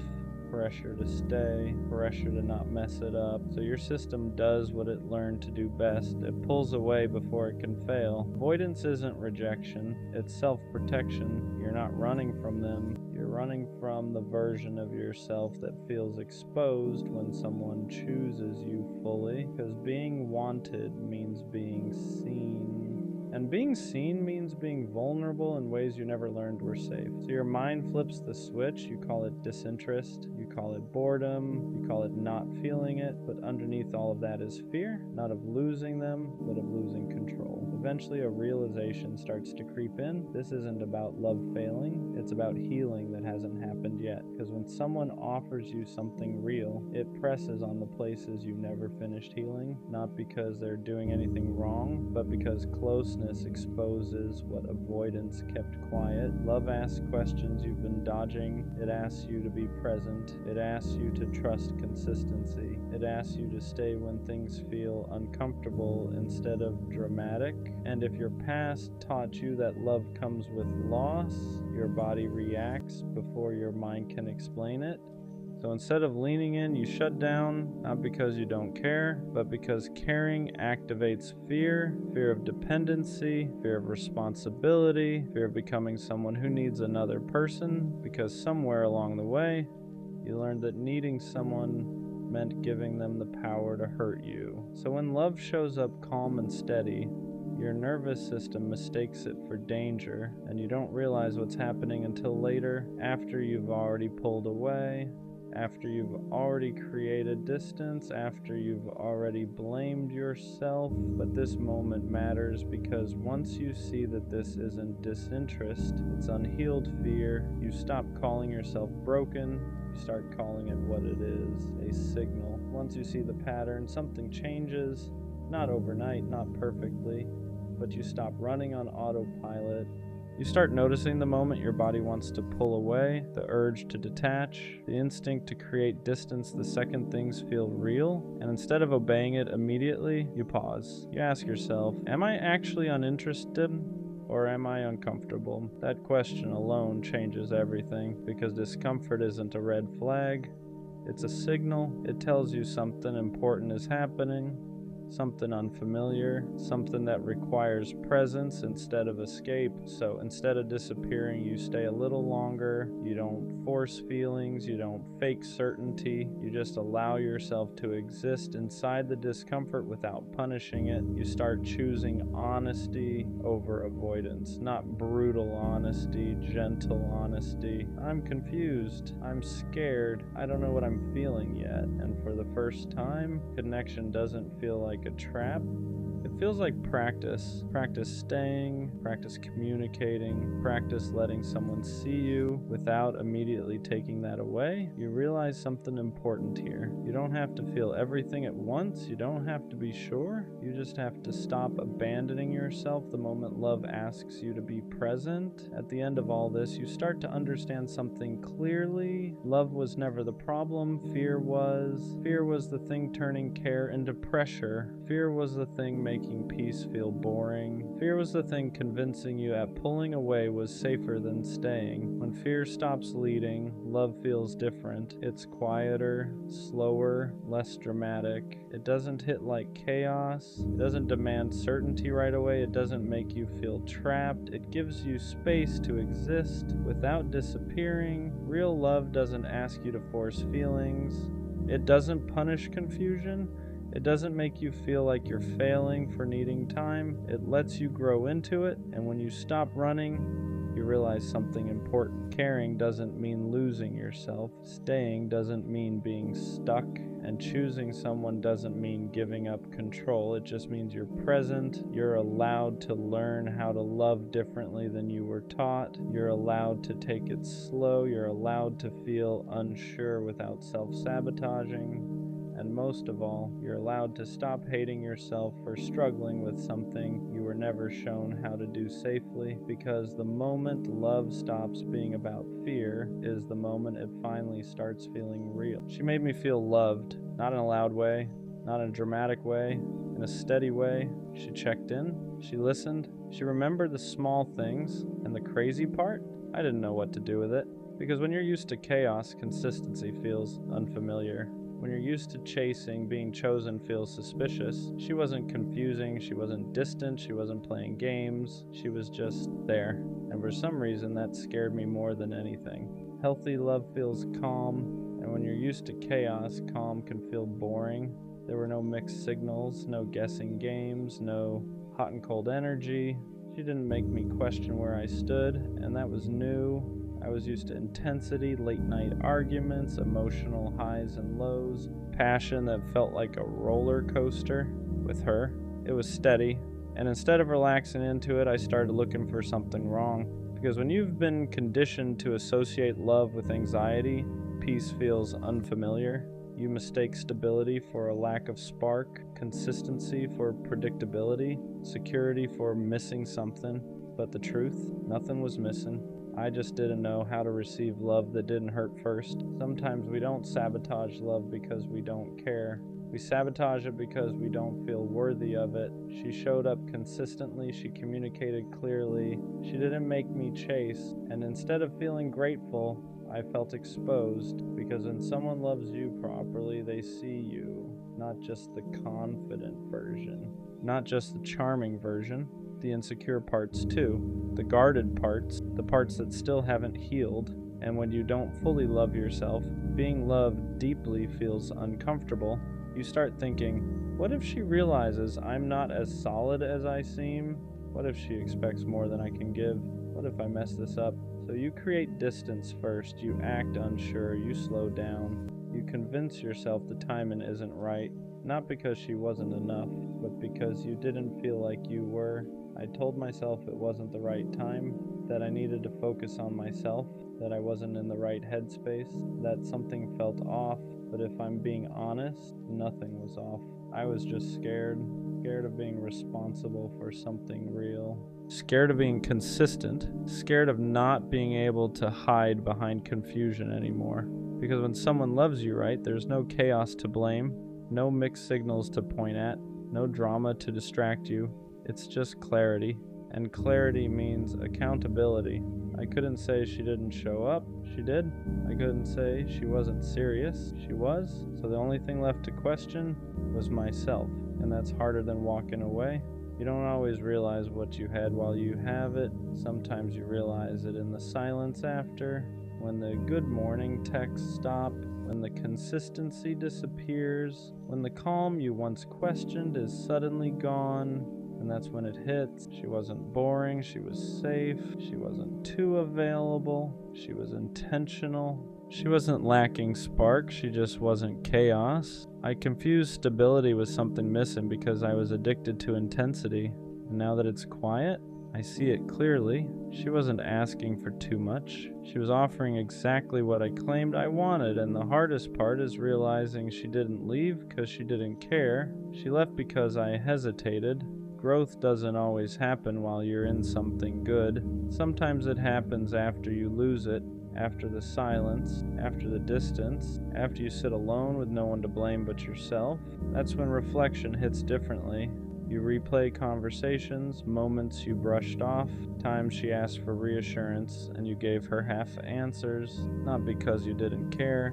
pressure to stay, pressure to not mess it up. So your system does what it learned to do best. It pulls away before it can fail. Avoidance isn't rejection, it's self-protection. You're not running from them. You're running from the version of yourself that feels exposed when someone chooses you fully, because being wanted means being seen. And being seen means being vulnerable in ways you never learned were safe. So your mind flips the switch. You call it disinterest, you call it boredom, you call it not feeling it, but underneath all of that is fear, not of losing them, but of losing control. Eventually a realization starts to creep in. This isn't about love failing, it's about healing that hasn't happened yet. Because when someone offers you something real, it presses on the places you never finished healing, not because they're doing anything wrong, but because closeness exposes what avoidance kept quiet. Love asks questions you've been dodging. It asks you to be present. It asks you to trust consistency. It asks you to stay when things feel uncomfortable instead of dramatic. And if your past taught you that love comes with loss, your body reacts before your mind can explain it. So instead of leaning in, you shut down, not because you don't care, but because caring activates fear, fear of dependency, fear of responsibility, fear of becoming someone who needs another person, because somewhere along the way, you learned that needing someone meant giving them the power to hurt you. So when love shows up calm and steady, your nervous system mistakes it for danger, and you don't realize what's happening until later, after you've already pulled away, after you've already created distance, after you've already blamed yourself. But this moment matters because once you see that this isn't disinterest, it's unhealed fear, you stop calling yourself broken, you start calling it what it is, a signal. Once you see the pattern, something changes, not overnight, not perfectly, but you stop running on autopilot. You start noticing the moment your body wants to pull away, the urge to detach, the instinct to create distance the second things feel real, and instead of obeying it immediately, you pause. You ask yourself, am I actually uninterested, or am I uncomfortable? That question alone changes everything, because discomfort isn't a red flag, it's a signal. It tells you something important is happening, something unfamiliar, something that requires presence instead of escape. So instead of disappearing, you stay a little longer. You don't force feelings, you don't fake certainty. You just allow yourself to exist inside the discomfort without punishing it. You start choosing honesty over avoidance, not brutal honesty, gentle honesty. I'm confused, I'm scared, I don't know what I'm feeling yet. And for the first time, connection doesn't feel like a trap. It feels like practice. Practice staying, practice communicating, practice letting someone see you without immediately taking that away. You realize something important here. You don't have to feel everything at once. You don't have to be sure. You just have to stop abandoning yourself the moment love asks you to be present. At the end of all this, you start to understand something clearly. Love was never the problem. Fear was. Fear was the thing turning care into pressure. Fear was the thing making making peace feel boring. Fear was the thing convincing you that pulling away was safer than staying. When fear stops leading, love feels different. It's quieter, slower, less dramatic. It doesn't hit like chaos. It doesn't demand certainty right away. It doesn't make you feel trapped. It gives you space to exist without disappearing. Real love doesn't ask you to force feelings. It doesn't punish confusion. It doesn't make you feel like you're failing for needing time. It lets you grow into it, and when you stop running, you realize something important. Caring doesn't mean losing yourself. Staying doesn't mean being stuck. And choosing someone doesn't mean giving up control. It just means you're present. You're allowed to learn how to love differently than you were taught. You're allowed to take it slow. You're allowed to feel unsure without self-sabotaging. And most of all, you're allowed to stop hating yourself for struggling with something you were never shown how to do safely, because the moment love stops being about fear is the moment it finally starts feeling real. She made me feel loved, not in a loud way, not in a dramatic way, in a steady way. She checked in, she listened, she remembered the small things, and the crazy part? I didn't know what to do with it, because when you're used to chaos, consistency feels unfamiliar. When you're used to chasing, being chosen feels suspicious. She wasn't confusing, she wasn't distant, she wasn't playing games, she was just there. And for some reason, that scared me more than anything. Healthy love feels calm, and when you're used to chaos, calm can feel boring. There were no mixed signals, no guessing games, no hot and cold energy. She didn't make me question where I stood, and that was new. I was used to intensity, late-night arguments, emotional highs and lows, passion that felt like a roller coaster. With her, it was steady, and instead of relaxing into it, I started looking for something wrong. Because when you've been conditioned to associate love with anxiety, peace feels unfamiliar. You mistake stability for a lack of spark, consistency for predictability, security for missing something. But the truth, nothing was missing. I just didn't know how to receive love that didn't hurt first. Sometimes we don't sabotage love because we don't care. We sabotage it because we don't feel worthy of it. She showed up consistently, she communicated clearly, she didn't make me chase, and instead of feeling grateful, I felt exposed, because when someone loves you properly, they see you, not just the confident version, not just the charming version. The insecure parts too, the guarded parts, the parts that still haven't healed. And when you don't fully love yourself, being loved deeply feels uncomfortable. You start thinking, what if she realizes I'm not as solid as I seem? What if she expects more than I can give? What if I mess this up? So you create distance first, you act unsure, you slow down, you convince yourself the timing isn't right, not because she wasn't enough, but because you didn't feel like you were. I told myself it wasn't the right time, that I needed to focus on myself, that I wasn't in the right headspace, that something felt off, but if I'm being honest, nothing was off. I was just scared of being responsible for something real. Scared of being consistent, scared of not being able to hide behind confusion anymore. Because when someone loves you right, there's no chaos to blame, no mixed signals to point at, no drama to distract you. It's just clarity, and clarity means accountability. I couldn't say she didn't show up. She did. I couldn't say she wasn't serious. She was. So the only thing left to question was myself, and that's harder than walking away. You don't always realize what you had while you have it. Sometimes you realize it in the silence after, when the good morning texts stop, when the consistency disappears, when the calm you once questioned is suddenly gone. And that's when it hits. She wasn't boring, she was safe, she wasn't too available, she was intentional. She wasn't lacking spark, she just wasn't chaos. I confused stability with something missing because I was addicted to intensity. And now that it's quiet, I see it clearly. She wasn't asking for too much. She was offering exactly what I claimed I wanted, and the hardest part is realizing she didn't leave because she didn't care. She left because I hesitated. Growth doesn't always happen while you're in something good. Sometimes it happens after you lose it, after the silence, after the distance, after you sit alone with no one to blame but yourself. That's when reflection hits differently. You replay conversations, moments you brushed off, times she asked for reassurance and you gave her half answers, not because you didn't care,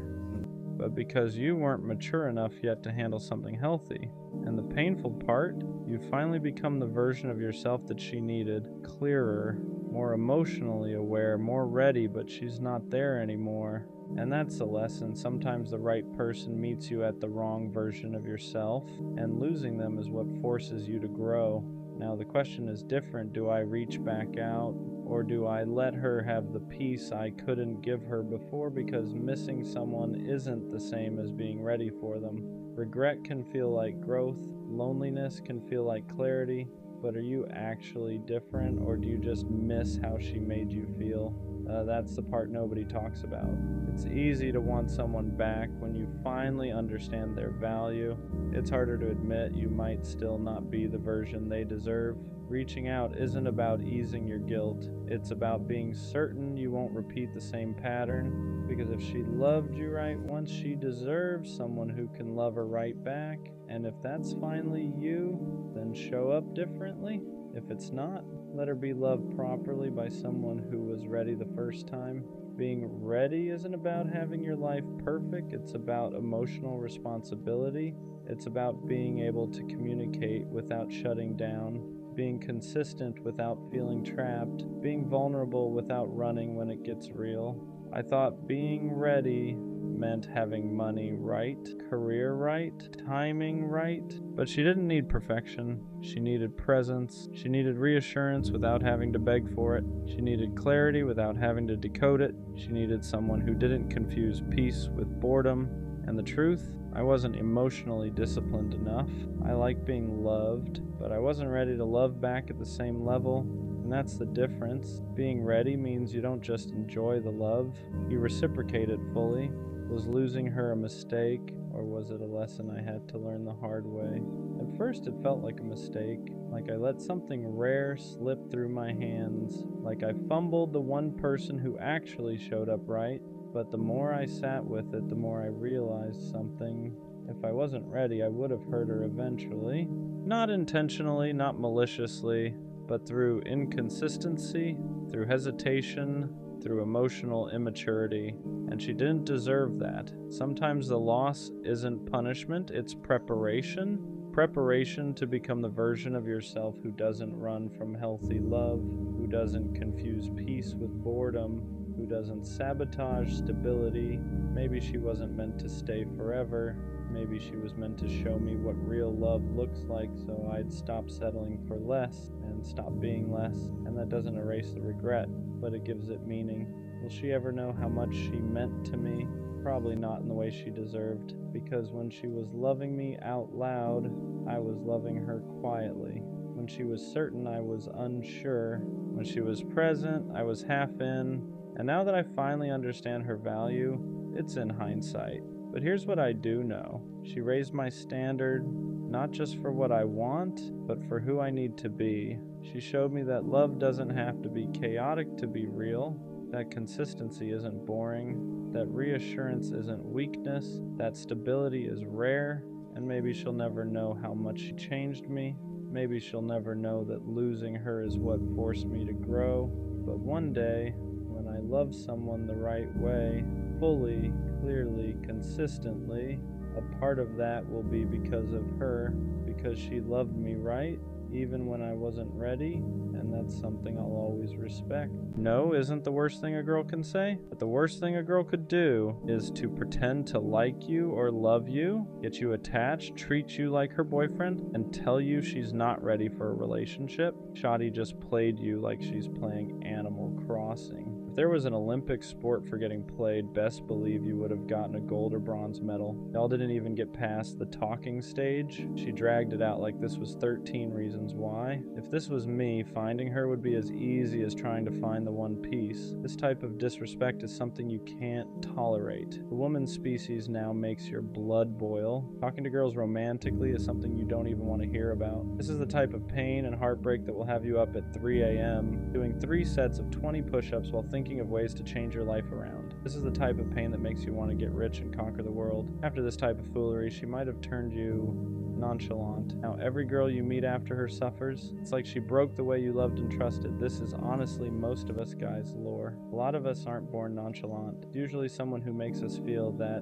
but because you weren't mature enough yet to handle something healthy. And the painful part, you finally become the version of yourself that she needed, clearer, more emotionally aware, more ready, but she's not there anymore. And that's the lesson. Sometimes the right person meets you at the wrong version of yourself, and losing them is what forces you to grow. Now the question is different. Do I reach back out, or do I let her have the peace I couldn't give her before because missing someone isn't the same as being ready for them? Regret can feel like growth, loneliness can feel like clarity, but are you actually different, or do you just miss how she made you feel? That's the part nobody talks about. It's easy to want someone back when you finally understand their value. It's harder to admit you might still not be the version they deserve. Reaching out isn't about easing your guilt. It's about being certain you won't repeat the same pattern. Because if she loved you right once, she deserves someone who can love her right back. And if that's finally you, then show up differently. If it's not, let her be loved properly by someone who was ready the first time. Being ready isn't about having your life perfect. It's about emotional responsibility. It's about being able to communicate without shutting down, being consistent without feeling trapped, being vulnerable without running when it gets real. I thought being ready meant having money right, career right, timing right, but she didn't need perfection. She needed presence. She needed reassurance without having to beg for it. She needed clarity without having to decode it. She needed someone who didn't confuse peace with boredom. And the truth, I wasn't emotionally disciplined enough. I like being loved, but I wasn't ready to love back at the same level. And that's the difference. Being ready means you don't just enjoy the love, you reciprocate it fully. Was losing her a mistake, or was it a lesson I had to learn the hard way? At first it felt like a mistake, like I let something rare slip through my hands, like I fumbled the one person who actually showed up right. But the more I sat with it, the more I realized something. If I wasn't ready, I would have hurt her eventually. Not intentionally, not maliciously, but through inconsistency, through hesitation, through emotional immaturity. And she didn't deserve that. Sometimes the loss isn't punishment, it's preparation. Preparation to become the version of yourself who doesn't run from healthy love, who doesn't confuse peace with boredom, who doesn't sabotage stability. Maybe she wasn't meant to stay forever. Maybe she was meant to show me what real love looks like, so I'd stop settling for less and stop being less. And that doesn't erase the regret, but it gives it meaning. Will she ever know how much she meant to me? Probably not in the way she deserved, because when she was loving me out loud, I was loving her quietly. When she was certain, I was unsure. When she was present, I was half in. And now that I finally understand her value, it's in hindsight. But here's what I do know. She raised my standard, not just for what I want, but for who I need to be. She showed me that love doesn't have to be chaotic to be real, that consistency isn't boring, that reassurance isn't weakness, that stability is rare, and maybe she'll never know how much she changed me. Maybe she'll never know that losing her is what forced me to grow. But one day, when I love someone the right way, fully, clearly, consistently, a part of that will be because of her, because she loved me right, even when I wasn't ready, and that's something I'll always respect. No isn't the worst thing a girl can say, but the worst thing a girl could do is to pretend to like you or love you, get you attached, treat you like her boyfriend, and tell you she's not ready for a relationship. Shawty just played you like she's playing Animal Crossing. If there was an Olympic sport for getting played, best believe you would have gotten a gold or bronze medal. Y'all didn't even get past the talking stage. She dragged it out like this was 13 reasons why. If this was me, finding her would be as easy as trying to find the one piece. This type of disrespect is something you can't tolerate. The woman species now makes your blood boil. Talking to girls romantically is something you don't even want to hear about. This is the type of pain and heartbreak that will have you up at 3 a.m. doing 3 sets of 20 push-ups while thinking of ways to change your life around. This is the type of pain that makes you want to get rich and conquer the world. After this type of foolery, she might have turned you nonchalant. Now every girl you meet after her suffers. It's like she broke the way you loved and trusted. This is honestly most of us guys' lore. A lot of us aren't born nonchalant. It's usually someone who makes us feel that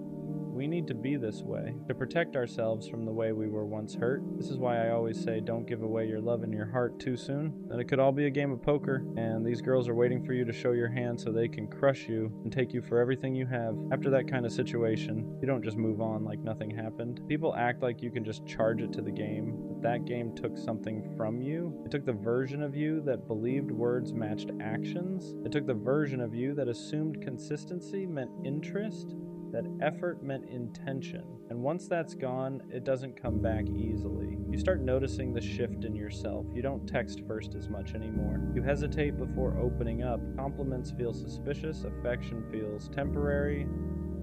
we need to be this way to protect ourselves from the way we were once hurt. This is why I always say don't give away your love and your heart too soon. Then it could all be a game of poker, and these girls are waiting for you to show your hand so they can crush you and take you for everything you have. After that kind of situation, you don't just move on like nothing happened. People act like you can just charge it to the game, but that game took something from you. It took the version of you that believed words matched actions. It took the version of you that assumed consistency meant interest, that effort meant intention. And once that's gone, it doesn't come back easily. You start noticing the shift in yourself. You don't text first as much anymore. You hesitate before opening up. Compliments feel suspicious. Affection feels temporary.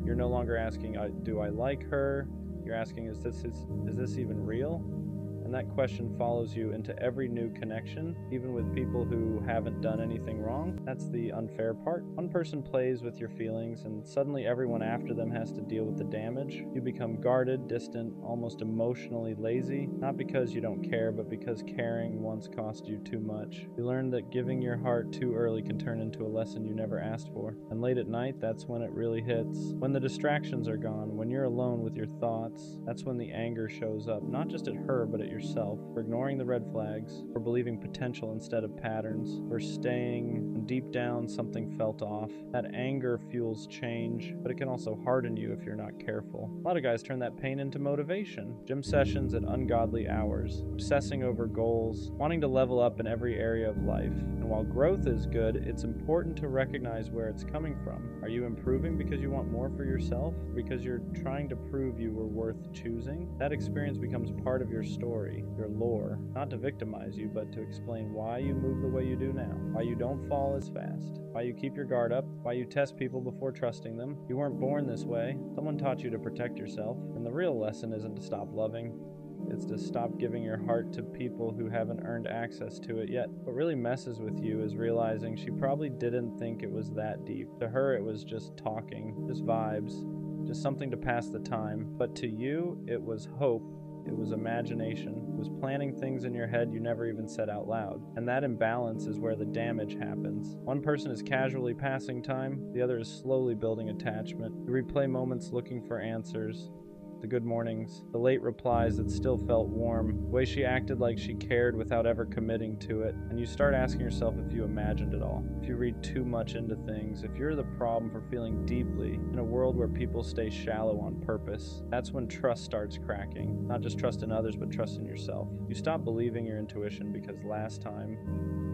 You're no longer asking, do I like her? You're asking, is this even real? And that question follows you into every new connection, even with people who haven't done anything wrong. That's the unfair part. One person plays with your feelings, and suddenly everyone after them has to deal with the damage. You become guarded, distant, almost emotionally lazy, not because you don't care, but because caring once cost you too much. You learn that giving your heart too early can turn into a lesson you never asked for. And late at night, that's when it really hits. When the distractions are gone, when you're alone with your thoughts, that's when the anger shows up, not just at her, but at yourself, for ignoring the red flags, for believing potential instead of patterns, for staying when deep down something felt off. That anger fuels change, but it can also harden you if you're not careful. A lot of guys turn that pain into motivation. Gym sessions at ungodly hours, obsessing over goals, wanting to level up in every area of life. And while growth is good, it's important to recognize where it's coming from. Are you improving because you want more for yourself? Because you're trying to prove you were worth choosing? That experience becomes part of your story, your lore, not to victimize you, but to explain why you move the way you do now, why you don't fall as fast, why you keep your guard up, why you test people before trusting them. You weren't born this way. Someone taught you to protect yourself, and the real lesson isn't to stop loving. It's to stop giving your heart to people who haven't earned access to it yet. What really messes with you is realizing she probably didn't think it was that deep. To her, it was just talking, just vibes, just something to pass the time. But to you, it was hope. It was imagination. It was planning things in your head you never even said out loud. And that imbalance is where the damage happens. One person is casually passing time, the other is slowly building attachment. You replay moments looking for answers. The good mornings, the late replies that still felt warm, the way she acted like she cared without ever committing to it, and you start asking yourself if you imagined it all, if you read too much into things, if you're the problem for feeling deeply in a world where people stay shallow on purpose. That's when trust starts cracking, not just trust in others, but trust in yourself. You stop believing your intuition because last time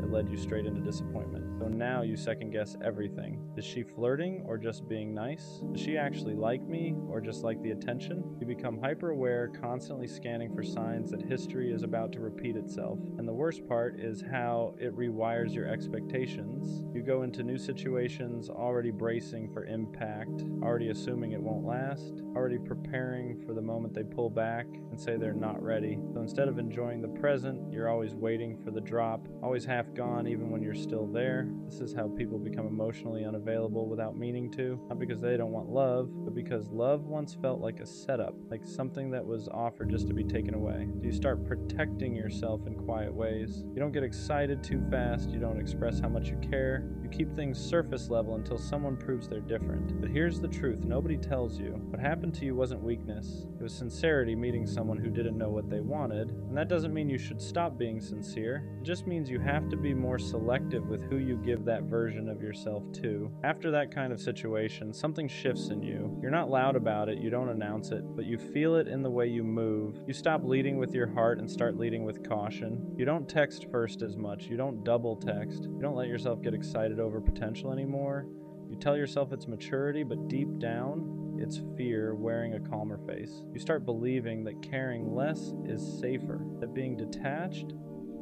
it led you straight into disappointment. So now you second guess everything. Is she flirting or just being nice? Does she actually like me or just like the attention? You become hyper aware, constantly scanning for signs that history is about to repeat itself. And the worst part is how it rewires your expectations. You go into new situations already bracing for impact, already assuming it won't last, already preparing for the moment they pull back and say they're not ready. So instead of enjoying the present, you're always waiting for the drop, always half gone even when you're still there. This is how people become emotionally unavailable without meaning to, not because they don't want love, but because love once felt like a setup, like something that was offered just to be taken away. So you start protecting yourself in quiet ways. You don't get excited too fast, you don't express how much you care. You keep things surface level until someone proves they're different. But here's the truth, nobody tells you. What happened to you wasn't weakness. It was sincerity, meeting someone who didn't know what they wanted. And that doesn't mean you should stop being sincere. It just means you have to be more selective with who you give that version of yourself to. After that kind of situation, something shifts in you. You're not loud about it, you don't announce it, but you feel it in the way you move. You stop leading with your heart and start leading with caution. You don't text first as much. You don't double text. You don't let yourself get excited over potential anymore. You tell yourself it's maturity, but deep down, it's fear wearing a calmer face. You start believing that caring less is safer, that being detached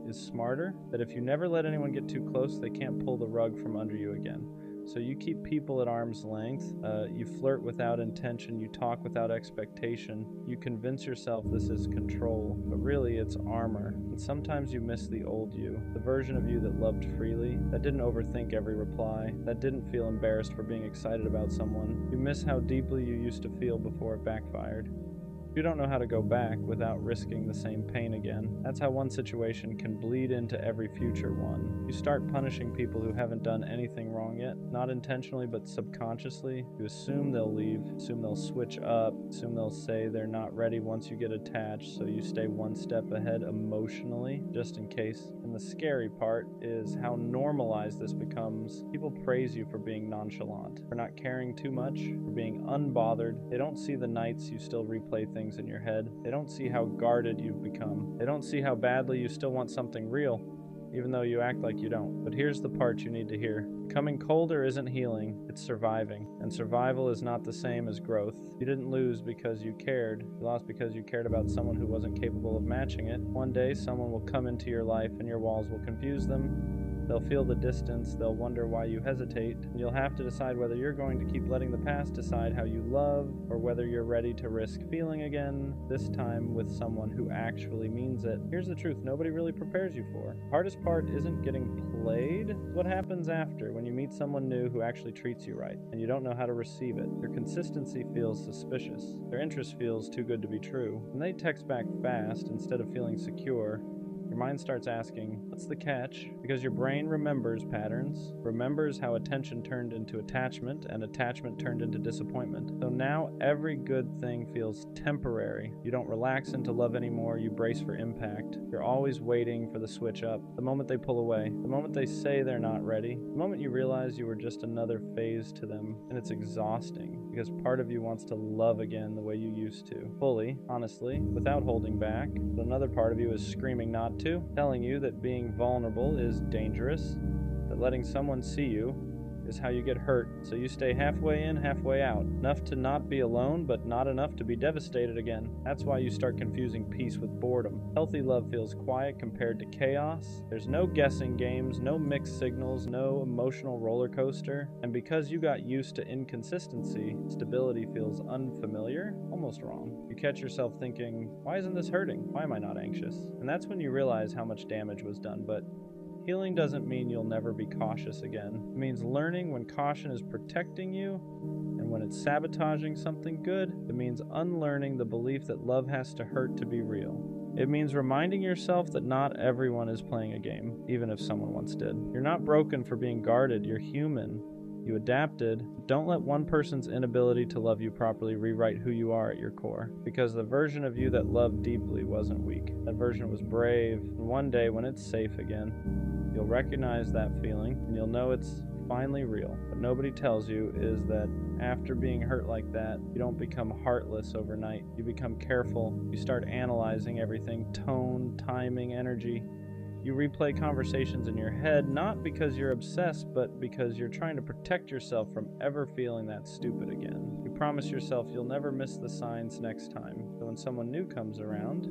is smarter, that if you never let anyone get too close, they can't pull the rug from under you again. So you keep people at arm's length, you flirt without intention, you talk without expectation, you convince yourself this is control, but really it's armor. And sometimes you miss the old you, the version of you that loved freely, that didn't overthink every reply, that didn't feel embarrassed for being excited about someone. You miss how deeply you used to feel before it backfired. You don't know how to go back without risking the same pain again. That's how one situation can bleed into every future one. You start punishing people who haven't done anything wrong yet, not intentionally but subconsciously. You assume they'll leave, assume they'll switch up, assume they'll say they're not ready once you get attached, so you stay one step ahead emotionally, just in case. And the scary part is how normalized this becomes. People praise you for being nonchalant, for not caring too much, for being unbothered. They don't see the nights you still replay things in your head. They don't see how guarded you've become. They don't see how badly you still want something real, even though you act like you don't. But here's the part you need to hear. Becoming colder isn't healing, it's surviving. And survival is not the same as growth. You didn't lose because you cared. You lost because you cared about someone who wasn't capable of matching it. One day, someone will come into your life and your walls will confuse them. They'll feel the distance, they'll wonder why you hesitate, and you'll have to decide whether you're going to keep letting the past decide how you love, or whether you're ready to risk feeling again, this time with someone who actually means it. Here's the truth nobody really prepares you for. The hardest part isn't getting played, it's what happens after, when you meet someone new who actually treats you right, and you don't know how to receive it. Their consistency feels suspicious. Their interest feels too good to be true. When they text back fast instead of feeling secure, your mind starts asking, what's the catch? Because your brain remembers patterns, remembers how attention turned into attachment, and attachment turned into disappointment. So now every good thing feels temporary. You don't relax into love anymore, you brace for impact. You're always waiting for the switch up, the moment they pull away, the moment they say they're not ready, the moment you realize you were just another phase to them. And it's exhausting, because part of you wants to love again the way you used to. Fully, honestly, without holding back. But another part of you is screaming not to, telling you that being vulnerable is dangerous, that letting someone see you is how you get hurt, so you stay halfway in, halfway out. Enough to not be alone, but not enough to be devastated again. That's why you start confusing peace with boredom. Healthy love feels quiet compared to chaos. There's no guessing games, no mixed signals, no emotional roller coaster. And because you got used to inconsistency, stability feels unfamiliar, almost wrong. You catch yourself thinking, why isn't this hurting? Why am I not anxious? And that's when you realize how much damage was done. But healing doesn't mean you'll never be cautious again. It means learning when caution is protecting you, and when it's sabotaging something good. It means unlearning the belief that love has to hurt to be real. It means reminding yourself that not everyone is playing a game, even if someone once did. You're not broken for being guarded, you're human. You adapted. Don't let one person's inability to love you properly rewrite who you are at your core, because the version of you that loved deeply wasn't weak. That version was brave, and one day when it's safe again, you'll recognize that feeling, and you'll know it's finally real. What nobody tells you is that after being hurt like that, you don't become heartless overnight. You become careful. You start analyzing everything, tone, timing, energy. You replay conversations in your head, not because you're obsessed, but because you're trying to protect yourself from ever feeling that stupid again. You promise yourself you'll never miss the signs next time. So when someone new comes around,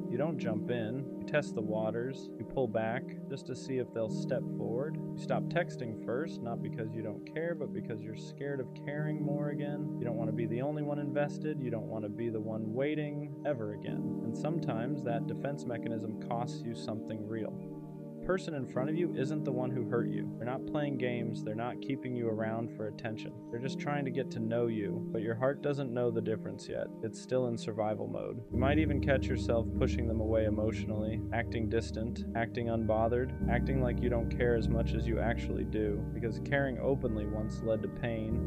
you don't jump in. You test the waters. You pull back just to see if they'll step forward. You stop texting first, not because you don't care, but because you're scared of caring more again. You don't want to be the only one invested. You don't want to be the one waiting ever again. And sometimes that defense mechanism costs you something real. The person in front of you isn't the one who hurt you. They're not playing games. They're not keeping you around for attention. They're just trying to get to know you, but your heart doesn't know the difference yet. It's still in survival mode. You might even catch yourself pushing them away emotionally, acting distant, acting unbothered, acting like you don't care as much as you actually do, because caring openly once led to pain,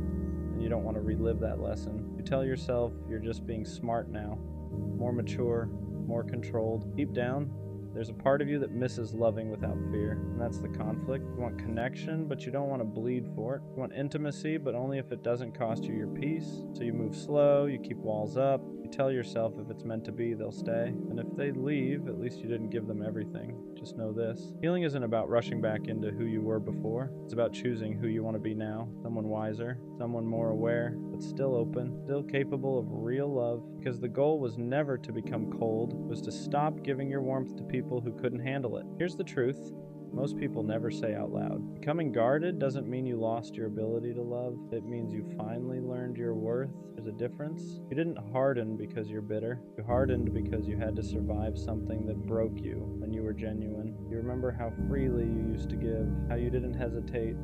and you don't want to relive that lesson. You tell yourself you're just being smart now, more mature, more controlled. Deep down, there's a part of you that misses loving without fear, and that's the conflict. You want connection, but you don't want to bleed for it. You want intimacy, but only if it doesn't cost you your peace. So you move slow, you keep walls up, you tell yourself if it's meant to be, they'll stay. And if they leave, at least you didn't give them everything. Just know this. Healing isn't about rushing back into who you were before. It's about choosing who you want to be now. Someone wiser, someone more aware, but still open, still capable of real love. Because the goal was never to become cold, it was to stop giving your warmth to people who couldn't handle it. Here's the truth. Most people never say out loud. Becoming guarded doesn't mean you lost your ability to love. It means you finally learned your worth. There's a difference. You didn't harden because you're bitter. You hardened because you had to survive something that broke you when you were genuine. You remember how freely you used to give, how you didn't hesitate,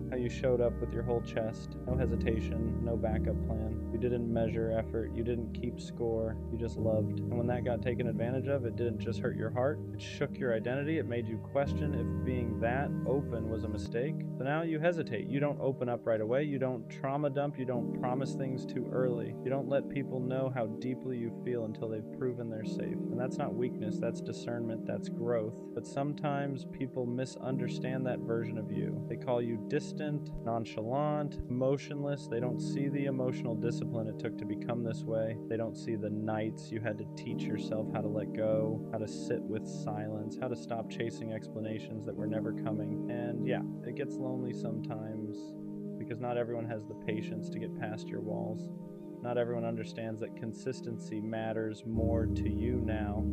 how you showed up with your whole chest, no hesitation, no backup plan. You didn't measure effort, you didn't keep score, you just loved. And when that got taken advantage of, it didn't just hurt your heart, it shook your identity, it made you question if being that open was a mistake. So now you hesitate, you don't open up right away, you don't trauma dump, you don't promise things too early, you don't let people know how deeply you feel until they've proven they're safe. And that's not weakness, that's discernment, that's growth. But sometimes people misunderstand that version of you. They call you distant, nonchalant, emotionless. They don't see the emotional discipline it took to become this way. They don't see the nights you had to teach yourself how to let go, how to sit with silence, how to stop chasing explanations that were never coming. And yeah, it gets lonely sometimes because not everyone has the patience to get past your walls. Not everyone understands that consistency matters more to you now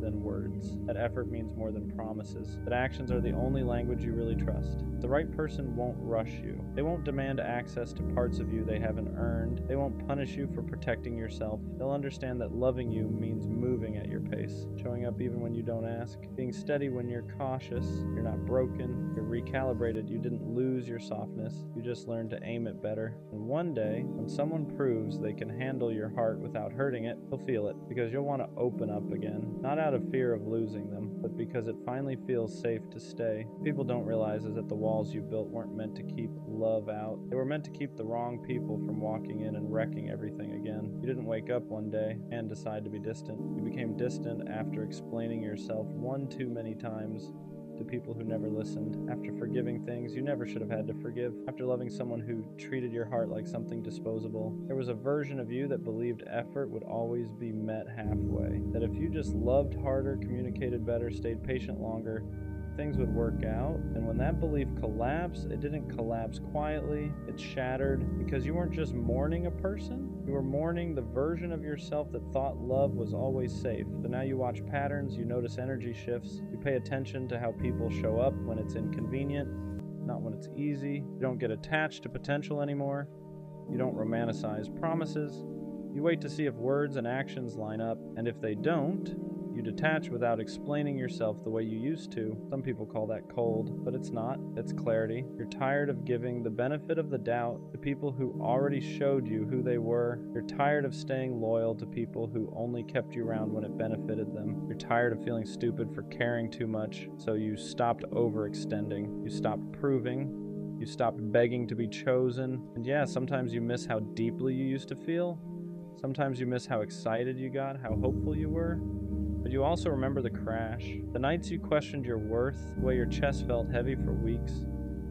than words. That effort means more than promises. That actions are the only language you really trust. The right person won't rush you. They won't demand access to parts of you they haven't earned. They won't punish you for protecting yourself. They'll understand that loving you means moving at your pace, showing up even when you don't ask, being steady when you're cautious. You're not broken. You're recalibrated. You didn't lose your softness. You just learned to aim it better. And one day, when someone proves they can handle your heart without hurting it, you'll feel it, because you'll want to open up again, not out of fear of losing them, but because it finally feels safe to stay. What people don't realize is that the walls you built weren't meant to keep love out. They were meant to keep the wrong people from walking in and wrecking everything again. You didn't wake up one day and decide to be distant. You became distant after explaining yourself one too many times to people who never listened, after forgiving things you never should have had to forgive, after loving someone who treated your heart like something disposable. There was a version of you that believed effort would always be met halfway, that if you just loved harder, communicated better, stayed patient longer, things would work out. And when that belief collapsed, it didn't collapse quietly, it shattered, because you weren't just mourning a person, you were mourning the version of yourself that thought love was always safe. So now you watch patterns, you notice energy shifts, you pay attention to how people show up when it's inconvenient, not when it's easy. You don't get attached to potential anymore. You don't romanticize promises. You wait to see if words and actions line up, and if they don't, you detach without explaining yourself the way you used to. Some people call that cold, but it's not. It's clarity. You're tired of giving the benefit of the doubt to people who already showed you who they were. You're tired of staying loyal to people who only kept you around when it benefited them. You're tired of feeling stupid for caring too much, so you stopped overextending. You stopped proving. You stopped begging to be chosen. And yeah, sometimes you miss how deeply you used to feel. Sometimes you miss how excited you got, how hopeful you were. But you also remember the crash, the nights you questioned your worth, the way your chest felt heavy for weeks,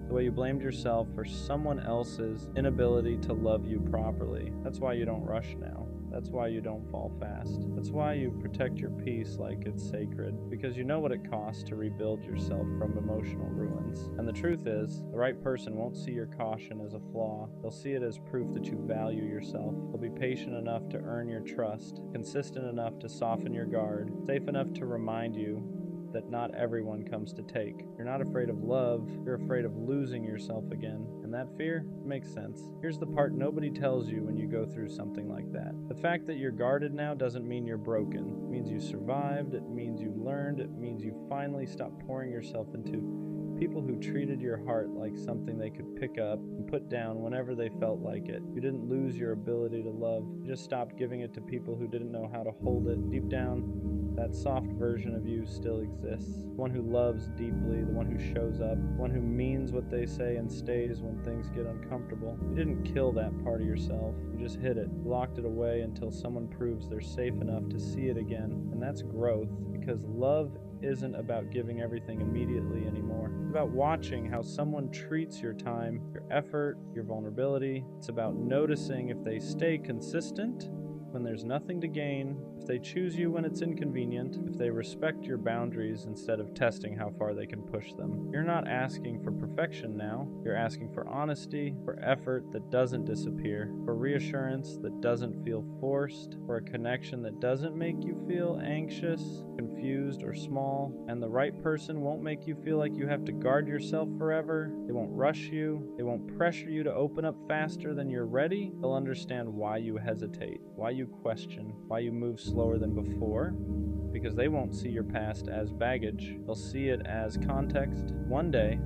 the way you blamed yourself for someone else's inability to love you properly. That's why you don't rush now. That's why you don't fall fast. That's why you protect your peace like it's sacred, because you know what it costs to rebuild yourself from emotional ruins. And the truth is, the right person won't see your caution as a flaw. They'll see it as proof that you value yourself. They'll be patient enough to earn your trust, consistent enough to soften your guard, safe enough to remind you that not everyone comes to take. You're not afraid of love, you're afraid of losing yourself again. And that fear makes sense. Here's the part nobody tells you when you go through something like that. The fact that you're guarded now doesn't mean you're broken. It means you survived, it means you learned, it means you finally stopped pouring yourself into people who treated your heart like something they could pick up and put down whenever they felt like it. You didn't lose your ability to love. You just stopped giving it to people who didn't know how to hold it. Deep down, that soft version of you still exists. The one who loves deeply, the one who shows up, the one who means what they say and stays when things get uncomfortable. You didn't kill that part of yourself. You just hid it. You locked it away until someone proves they're safe enough to see it again. And that's growth, because love isn't about giving everything immediately anymore. It's about watching how someone treats your time, your effort, your vulnerability. It's about noticing if they stay consistent when there's nothing to gain, if they choose you when it's inconvenient, if they respect your boundaries instead of testing how far they can push them. You're not asking for perfection now. You're asking for honesty, for effort that doesn't disappear, for reassurance that doesn't feel forced, for a connection that doesn't make you feel anxious, confused, or small. And the right person won't make you feel like you have to guard yourself forever. They won't rush you. They won't pressure you to open up faster than you're ready. They'll understand why you hesitate, why you question, why you move slower than before, because they won't see your past as baggage. They'll see it as context. One day,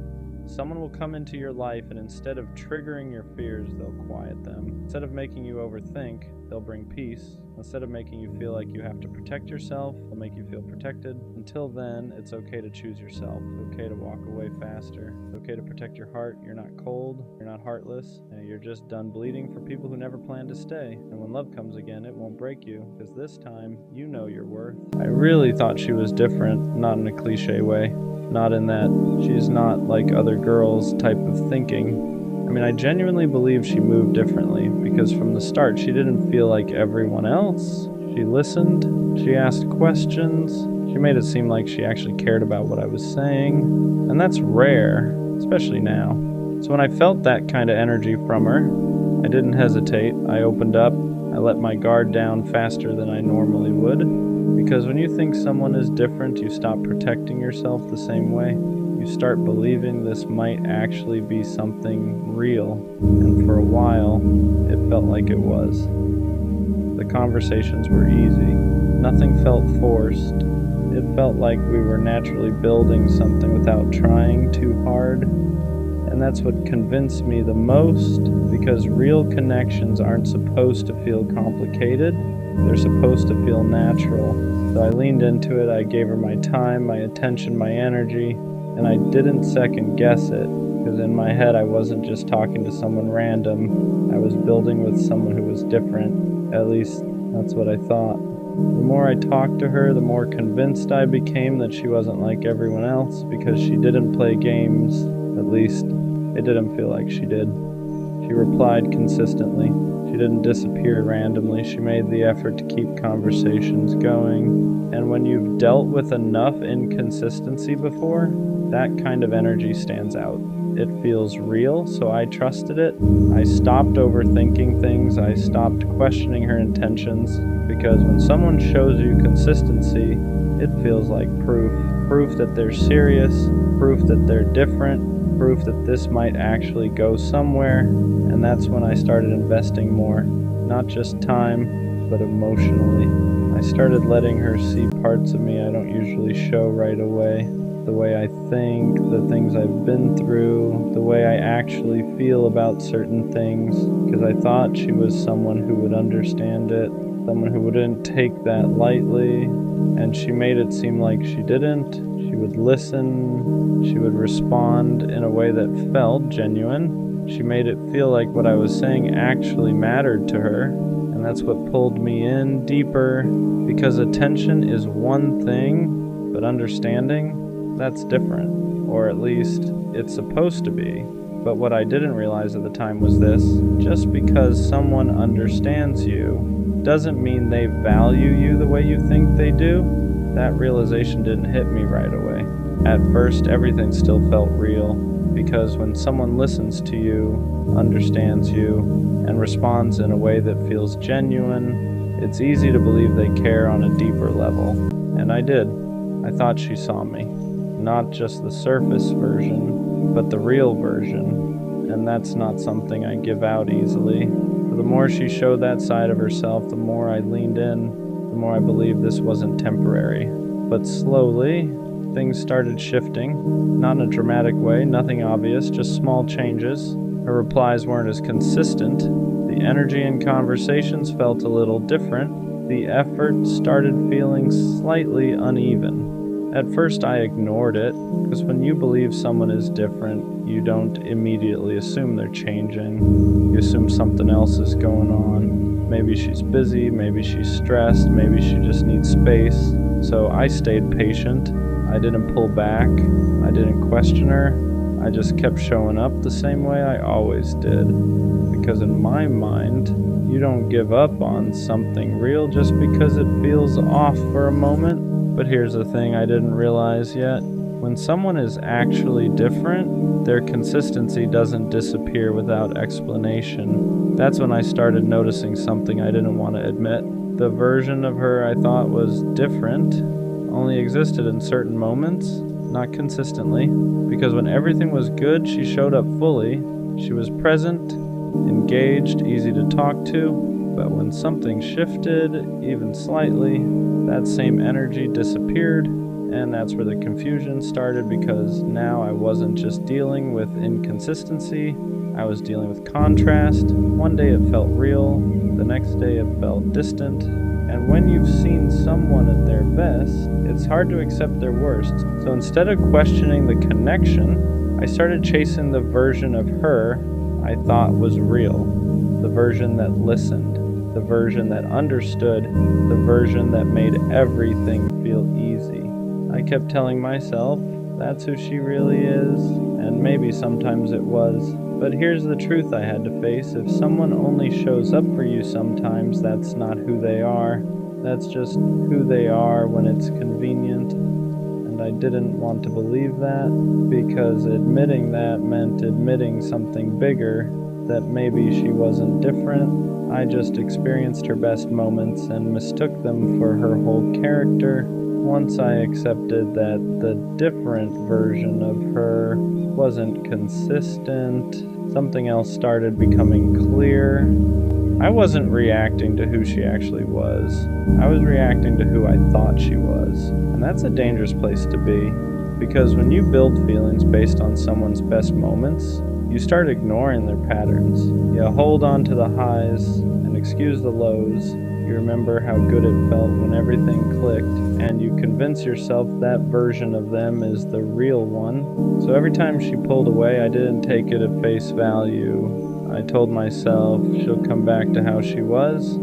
Someone will come into your life, and instead of triggering your fears, they'll quiet them. Instead of making you overthink, they'll bring peace. Instead of making you feel like you have to protect yourself, they'll make you feel protected. Until then, it's okay to choose yourself. It's okay to walk away faster. It's okay to protect your heart. You're not cold. You're not heartless. You're just done bleeding for people who never planned to stay. And when love comes again, it won't break you, because this time, you know your worth. I really thought she was different, not in a cliche way. Not in that she's not like other girls type of thinking. I mean, I genuinely believe she moved differently, because from the start, she didn't feel like everyone else. She listened, she asked questions, she made it seem like she actually cared about what I was saying, and that's rare, especially now. So when I felt that kind of energy from her, I didn't hesitate. I opened up, I let my guard down faster than I normally would, because when you think someone is different, you stop protecting yourself the same way. You start believing this might actually be something real, and for a while, it felt like it was. The conversations were easy. Nothing felt forced. It felt like we were naturally building something without trying too hard. And that's what convinced me the most, because real connections aren't supposed to feel complicated. They're supposed to feel natural. So I leaned into it. I gave her my time, my attention, my energy. And I didn't second guess it, because in my head I wasn't just talking to someone random. I was building with someone who was different. At least that's what I thought. The more I talked to her, the more convinced I became that she wasn't like everyone else, because she didn't play games. At least it didn't feel like she did. She replied consistently. She didn't disappear randomly. She made the effort to keep conversations going. And when you've dealt with enough inconsistency before, that kind of energy stands out. It feels real, so I trusted it. I stopped overthinking things. I stopped questioning her intentions, because when someone shows you consistency, it feels like proof. Proof that they're serious, proof that they're different, proof that this might actually go somewhere. And that's when I started investing more, not just time, but emotionally. I started letting her see parts of me I don't usually show right away. The way I think, the things I've been through, the way I actually feel about certain things, because I thought she was someone who would understand it, someone who wouldn't take that lightly, and she made it seem like she didn't. She would listen, she would respond in a way that felt genuine. She made it feel like what I was saying actually mattered to her, and that's what pulled me in deeper, because attention is one thing, but understanding, that's different, or at least it's supposed to be. But what I didn't realize at the time was this: just because someone understands you doesn't mean they value you the way you think they do. That realization didn't hit me right away. At first, everything still felt real, because when someone listens to you, understands you, and responds in a way that feels genuine, it's easy to believe they care on a deeper level. And I did. I thought she saw me. Not just the surface version, but the real version. And that's not something I give out easily. The more she showed that side of herself, the more I leaned in, the more I believed this wasn't temporary. But slowly, things started shifting. Not in a dramatic way, nothing obvious, just small changes. Her replies weren't as consistent. The energy in conversations felt a little different. The effort started feeling slightly uneven. At first I ignored it, because when you believe someone is different, you don't immediately assume they're changing. You assume something else is going on. Maybe she's busy, maybe she's stressed, maybe she just needs space. So I stayed patient. I didn't pull back. I didn't question her. I just kept showing up the same way I always did. Because in my mind, you don't give up on something real just because it feels off for a moment. But here's the thing I didn't realize yet. When someone is actually different, their consistency doesn't disappear without explanation. That's when I started noticing something I didn't want to admit. The version of her I thought was different only existed in certain moments, not consistently. Because when everything was good, she showed up fully. She was present, engaged, easy to talk to. But when something shifted, even slightly, that same energy disappeared. And that's where the confusion started, because now I wasn't just dealing with inconsistency, I was dealing with contrast. One day it felt real, the next day it felt distant. And when you've seen someone at their best, it's hard to accept their worst. So instead of questioning the connection, I started chasing the version of her I thought was real, the version that listened, the version that understood, the version that made everything feel easy. I kept telling myself, that's who she really is, and maybe sometimes it was. But here's the truth I had to face. If someone only shows up for you sometimes, that's not who they are. That's just who they are when it's convenient. And I didn't want to believe that, because admitting that meant admitting something bigger, that maybe she wasn't different. I just experienced her best moments and mistook them for her whole character. Once I accepted that the different version of her wasn't consistent, something else started becoming clear. I wasn't reacting to who she actually was. I was reacting to who I thought she was. And that's a dangerous place to be, because when you build feelings based on someone's best moments, you start ignoring their patterns. You hold on to the highs and excuse the lows. You remember how good it felt when everything clicked, and you convince yourself that version of them is the real one. So every time she pulled away, I didn't take it at face value. I told myself she'll come back to how she was.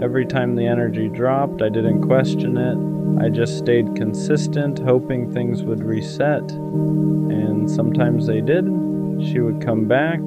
Every time the energy dropped, I didn't question it. I just stayed consistent, hoping things would reset. And sometimes they did. She would come back,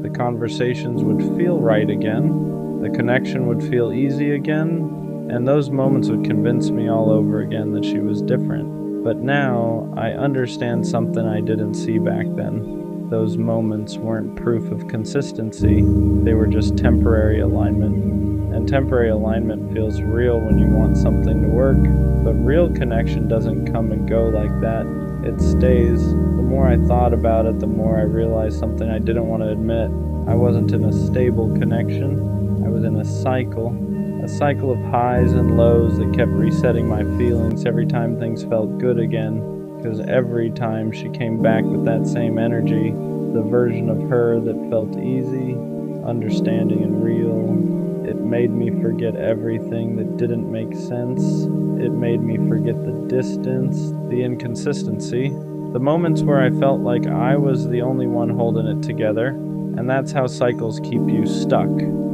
the conversations would feel right again. The connection would feel easy again, and those moments would convince me all over again that she was different. But now, I understand something I didn't see back then. Those moments weren't proof of consistency, they were just temporary alignment. And temporary alignment feels real when you want something to work, but real connection doesn't come and go like that. It stays. The more I thought about it, the more I realized something I didn't want to admit. I wasn't in a stable connection. I was in a cycle of highs and lows that kept resetting my feelings every time things felt good again, because every time she came back with that same energy, the version of her that felt easy, understanding, and real, it made me forget everything that didn't make sense. It made me forget the distance, the inconsistency, the moments where I felt like I was the only one holding it together. And that's how cycles keep you stuck.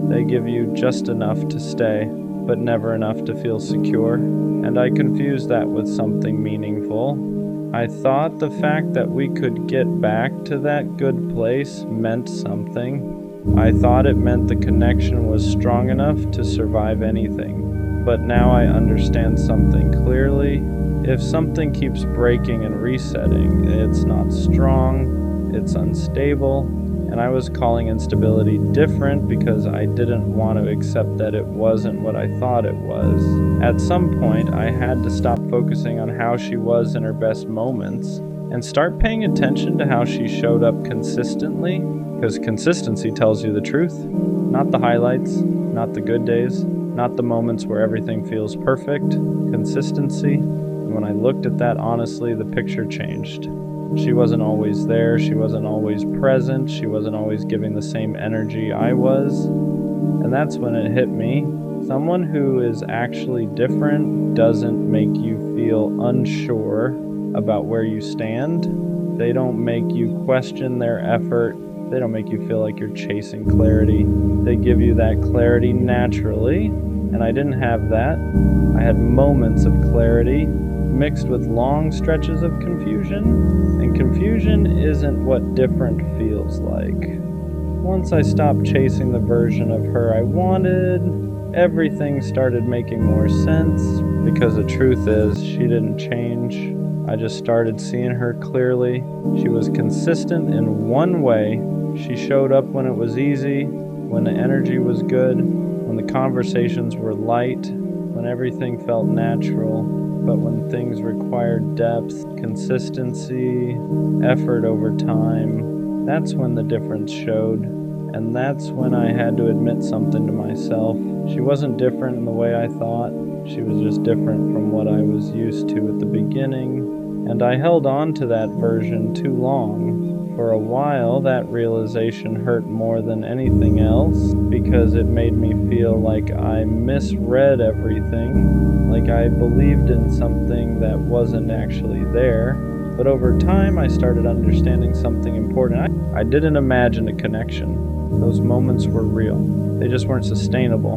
They give you just enough to stay, but never enough to feel secure. And I confused that with something meaningful. I thought the fact that we could get back to that good place meant something. I thought it meant the connection was strong enough to survive anything. But now I understand something clearly. If something keeps breaking and resetting, it's not strong, it's unstable. And I was calling instability different because I didn't want to accept that it wasn't what I thought it was. At some point, I had to stop focusing on how she was in her best moments and start paying attention to how she showed up consistently, because consistency tells you the truth, not the highlights, not the good days, not the moments where everything feels perfect. Consistency. And when I looked at that honestly, the picture changed. She wasn't always there, she wasn't always present, she wasn't always giving the same energy I was. And that's when it hit me. Someone who is actually different doesn't make you feel unsure about where you stand. They don't make you question their effort. They don't make you feel like you're chasing clarity. They give you that clarity naturally, and I didn't have that. I had moments of clarity mixed with long stretches of confusion, and confusion isn't what different feels like. Once I stopped chasing the version of her I wanted, everything started making more sense, because the truth is, she didn't change. I just started seeing her clearly. She was consistent in one way. She showed up when it was easy, when the energy was good, when the conversations were light, when everything felt natural. But when things required depth, consistency, effort over time, that's when the difference showed. And that's when I had to admit something to myself. She wasn't different in the way I thought. She was just different from what I was used to at the beginning. And I held on to that version too long. For a while, that realization hurt more than anything else because it made me feel like I misread everything, like I believed in something that wasn't actually there. But over time, I started understanding something important. I didn't imagine a connection. Those moments were real. They just weren't sustainable.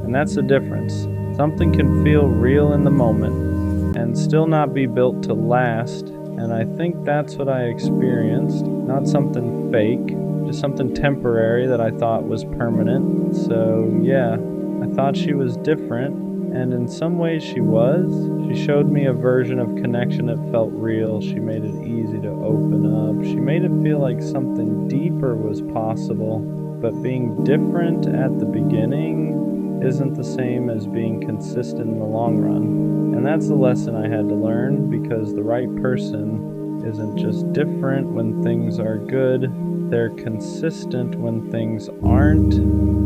And that's the difference. Something can feel real in the moment and still not be built to last. And I think that's what I experienced. Not something fake, just something temporary that I thought was permanent. So yeah, I thought she was different. And in some ways she was. She showed me a version of connection that felt real. She made it easy to open up. She made it feel like something deeper was possible. But being different at the beginning isn't the same as being consistent in the long run. And that's the lesson I had to learn, because the right person isn't just different when things are good. They're consistent when things aren't.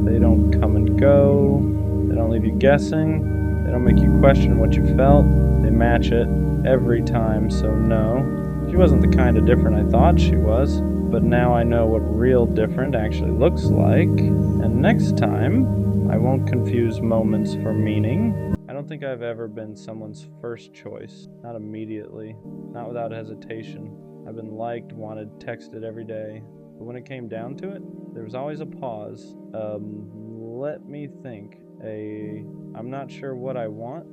They don't come and go. They don't leave you guessing. They don't make you question what you felt. They match it every time, so no. She wasn't the kind of different I thought she was, but now I know what real different actually looks like. And next time, I won't confuse moments for meaning. I don't think I've ever been someone's first choice. Not immediately. Not without hesitation. I've been liked, wanted, texted every day. But when it came down to it, there was always a pause. Let me think. I'm not sure what I want.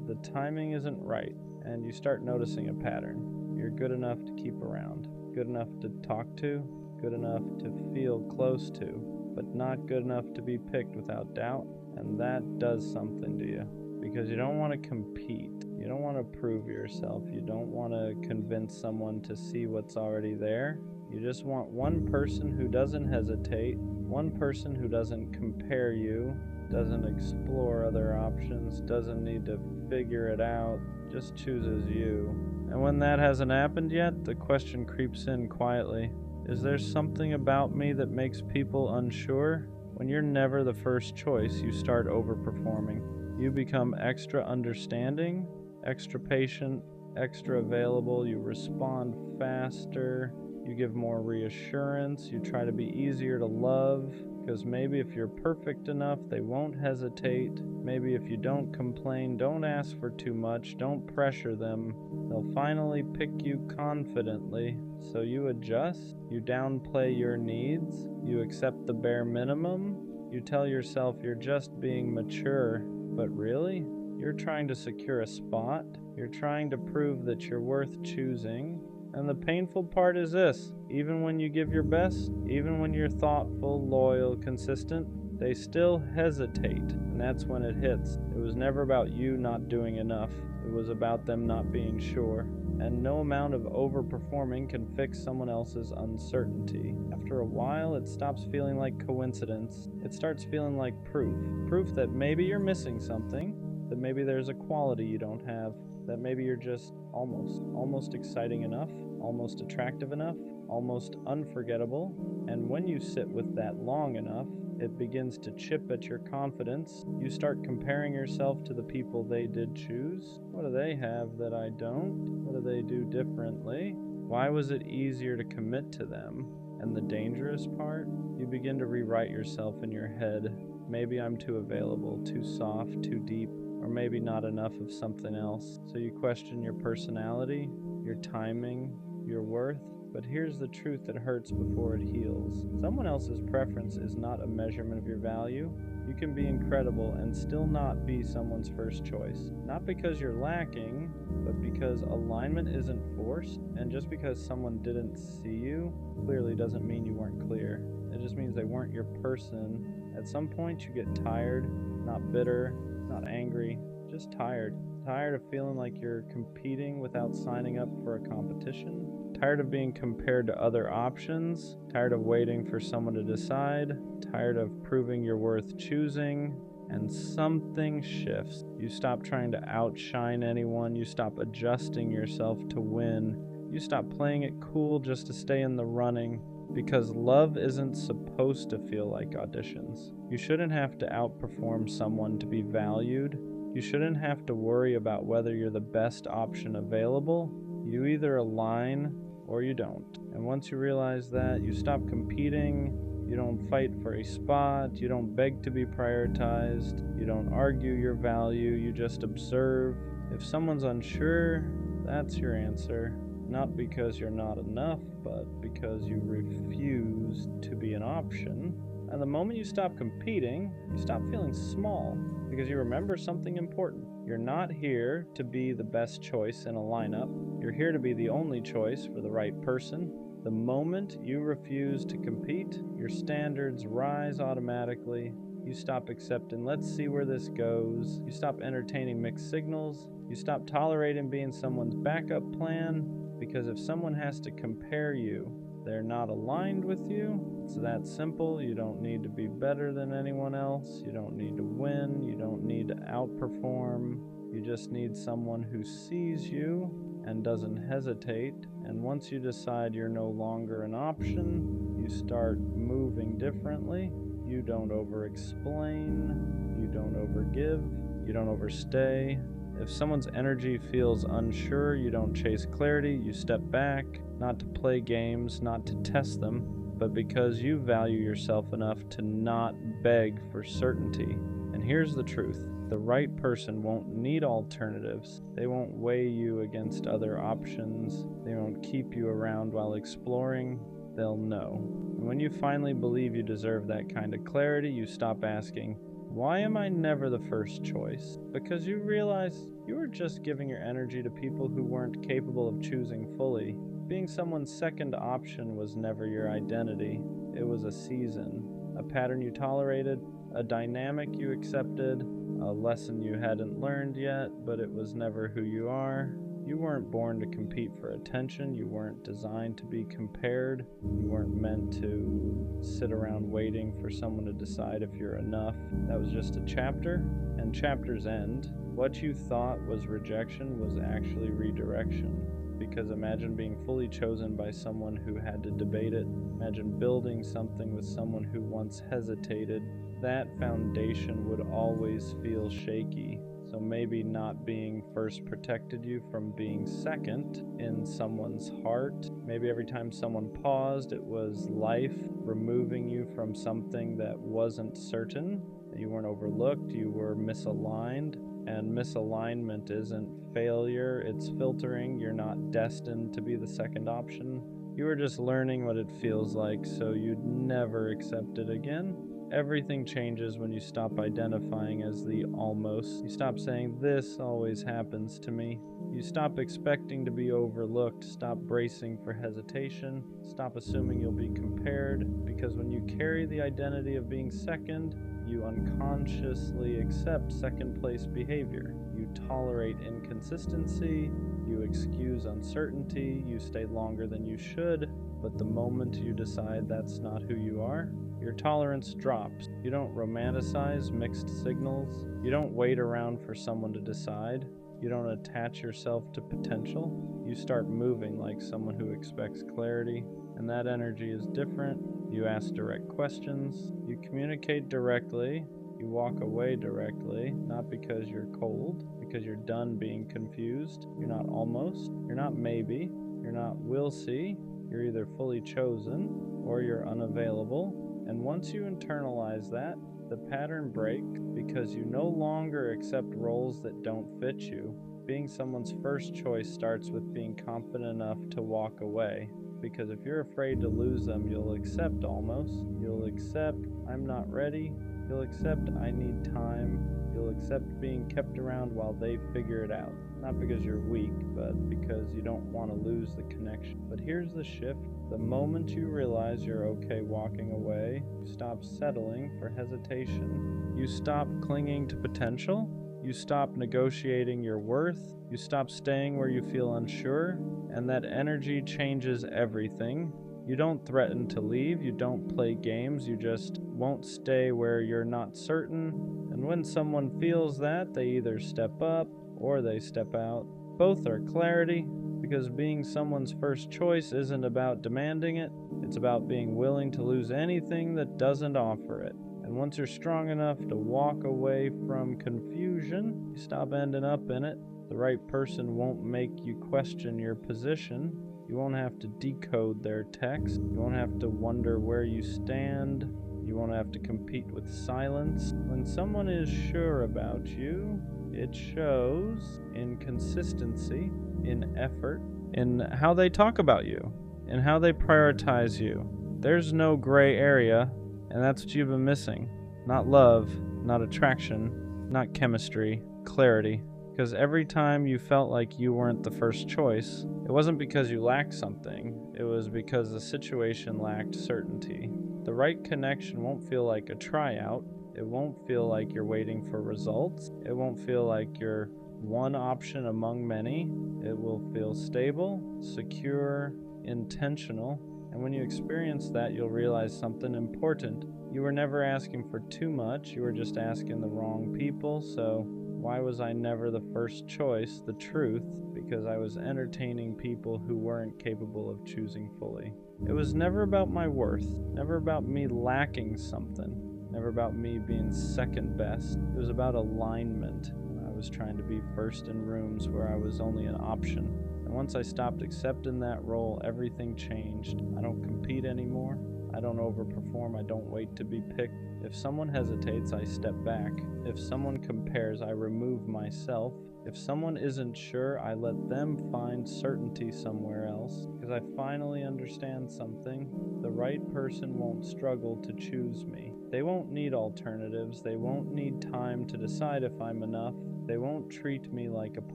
The timing isn't right. And you start noticing a pattern. You're good enough to keep around. Good enough to talk to. Good enough to feel close to. But not good enough to be picked without doubt. And that does something to you. Because you don't want to compete. You don't want to prove yourself. You don't want to convince someone to see what's already there. You just want one person who doesn't hesitate. One person who doesn't compare you. Doesn't explore other options, doesn't need to figure it out, just chooses you. And when that hasn't happened yet, the question creeps in quietly. Is there something about me that makes people unsure? When you're never the first choice, you start overperforming. You become extra understanding, extra patient, extra available, you respond faster, you give more reassurance, you try to be easier to love. Because maybe if you're perfect enough, they won't hesitate. Maybe if you don't complain, don't ask for too much, don't pressure them, they'll finally pick you confidently. So you adjust, you downplay your needs, you accept the bare minimum, you tell yourself you're just being mature. But really, you're trying to secure a spot, you're trying to prove that you're worth choosing. And the painful part is this: even when you give your best, even when you're thoughtful, loyal, consistent, they still hesitate. And that's when it hits. It was never about you not doing enough. It was about them not being sure. And no amount of overperforming can fix someone else's uncertainty. After a while, it stops feeling like coincidence. It starts feeling like proof. Proof that maybe you're missing something, that maybe there's a quality you don't have, that maybe you're just almost exciting enough, almost attractive enough, almost unforgettable. And when you sit with that long enough, it begins to chip at your confidence. You start comparing yourself to the people they did choose. What do they have that I don't? What do they do differently? Why was it easier to commit to them? And the dangerous part? You begin to rewrite yourself in your head. Maybe I'm too available, too soft, too deep, or maybe not enough of something else. So you question your personality, your timing, your worth. But here's the truth that hurts before it heals. Someone else's preference is not a measurement of your value. You can be incredible and still not be someone's first choice. Not because you're lacking, but because alignment isn't forced. And just because someone didn't see you clearly doesn't mean you weren't clear. It just means they weren't your person. At some point you get tired, not bitter, not angry, just tired. Tired of feeling like you're competing without signing up for a competition. Tired of being compared to other options. Tired of waiting for someone to decide. Tired of proving you're worth choosing. And something shifts. You stop trying to outshine anyone. You stop adjusting yourself to win. You stop playing it cool just to stay in the running. Because love isn't supposed to feel like auditions. You shouldn't have to outperform someone to be valued. You shouldn't have to worry about whether you're the best option available. You either align or you don't. And once you realize that, you stop competing. You don't fight for a spot. You don't beg to be prioritized. You don't argue your value. You just observe. If someone's unsure, that's your answer. Not because you're not enough, but because you refuse to be an option. And the moment you stop competing, you stop feeling small because you remember something important. You're not here to be the best choice in a lineup. You're here to be the only choice for the right person. The moment you refuse to compete, your standards rise automatically. You stop accepting, let's see where this goes. You stop entertaining mixed signals. You stop tolerating being someone's backup plan. Because if someone has to compare you, they're not aligned with you. It's that simple. You don't need to be better than anyone else. You don't need to win. You don't need to outperform. You just need someone who sees you and doesn't hesitate. And once you decide you're no longer an option, you start moving differently. You don't over-explain. You don't over-give. You don't overstay. If someone's energy feels unsure, you don't chase clarity, you step back, not to play games, not to test them, but because you value yourself enough to not beg for certainty. And here's the truth. The right person won't need alternatives. They won't weigh you against other options. They won't keep you around while exploring. They'll know. And when you finally believe you deserve that kind of clarity, you stop asking, why am I never the first choice? Because you realize you were just giving your energy to people who weren't capable of choosing fully. Being someone's second option was never your identity. It was a season, a pattern you tolerated, a dynamic you accepted, a lesson you hadn't learned yet, but it was never who you are. You weren't born to compete for attention. You weren't designed to be compared. You weren't meant to sit around waiting for someone to decide if you're enough. That was just a chapter, and chapters end. What you thought was rejection was actually redirection. Because imagine being fully chosen by someone who had to debate it. Imagine building something with someone who once hesitated. That foundation would always feel shaky. So maybe not being first protected you from being second in someone's heart. Maybe every time someone paused, it was life removing you from something that wasn't certain. You weren't overlooked, you were misaligned. And misalignment isn't failure, it's filtering. You're not destined to be the second option. You were just learning what it feels like, so you'd never accept it again. Everything changes when you stop identifying as the almost. You stop saying, this always happens to me. You stop expecting to be overlooked. Stop bracing for hesitation. Stop assuming you'll be compared. Because when you carry the identity of being second, you unconsciously accept second place behavior. You tolerate inconsistency. You excuse uncertainty. You stay longer than you should. But the moment you decide that's not who you are, your tolerance drops. You don't romanticize mixed signals. You don't wait around for someone to decide. You don't attach yourself to potential. You start moving like someone who expects clarity, and that energy is different. You ask direct questions. You communicate directly. You walk away directly, not because you're cold, because you're done being confused. You're not almost. You're not maybe. You're not will see. You're either fully chosen or you're unavailable. And once you internalize that, the pattern breaks because you no longer accept roles that don't fit you. Being someone's first choice starts with being confident enough to walk away. Because if you're afraid to lose them, you'll accept almost. You'll accept, I'm not ready. You'll accept, I need time. You'll accept being kept around while they figure it out. Not because you're weak, but because you don't want to lose the connection. But here's the shift. The moment you realize you're okay walking away, you stop settling for hesitation. You stop clinging to potential. You stop negotiating your worth. You stop staying where you feel unsure. And that energy changes everything. You don't threaten to leave. You don't play games. You just won't stay where you're not certain. And when someone feels that, they either step up or they step out. Both are clarity, because being someone's first choice isn't about demanding it. It's about being willing to lose anything that doesn't offer it. And once you're strong enough to walk away from confusion, you stop ending up in it. The right person won't make you question your position. You won't have to decode their text. You won't have to wonder where you stand. You won't have to compete with silence. When someone is sure about you, it shows in consistency, in effort, in how they talk about you, in how they prioritize you. There's no gray area, and that's what you've been missing. Not love, not attraction, not chemistry, clarity. Because every time you felt like you weren't the first choice, it wasn't because you lacked something, it was because the situation lacked certainty. The right connection won't feel like a tryout. It won't feel like you're waiting for results. It won't feel like you're one option among many. It will feel stable, secure, intentional. And when you experience that, you'll realize something important. You were never asking for too much. You were just asking the wrong people. So why was I never the first choice? The truth, because I was entertaining people who weren't capable of choosing fully. It was never about my worth, never about me lacking something, never about me being second best. It was about alignment. I was trying to be first in rooms where I was only an option. And once I stopped accepting that role, everything changed. I don't compete anymore. I don't overperform. I don't wait to be picked. If someone hesitates, I step back. If someone compares, I remove myself. If someone isn't sure, I let them find certainty somewhere else. Because I finally understand something. The right person won't struggle to choose me. They won't need alternatives. They won't need time to decide if I'm enough. They won't treat me like a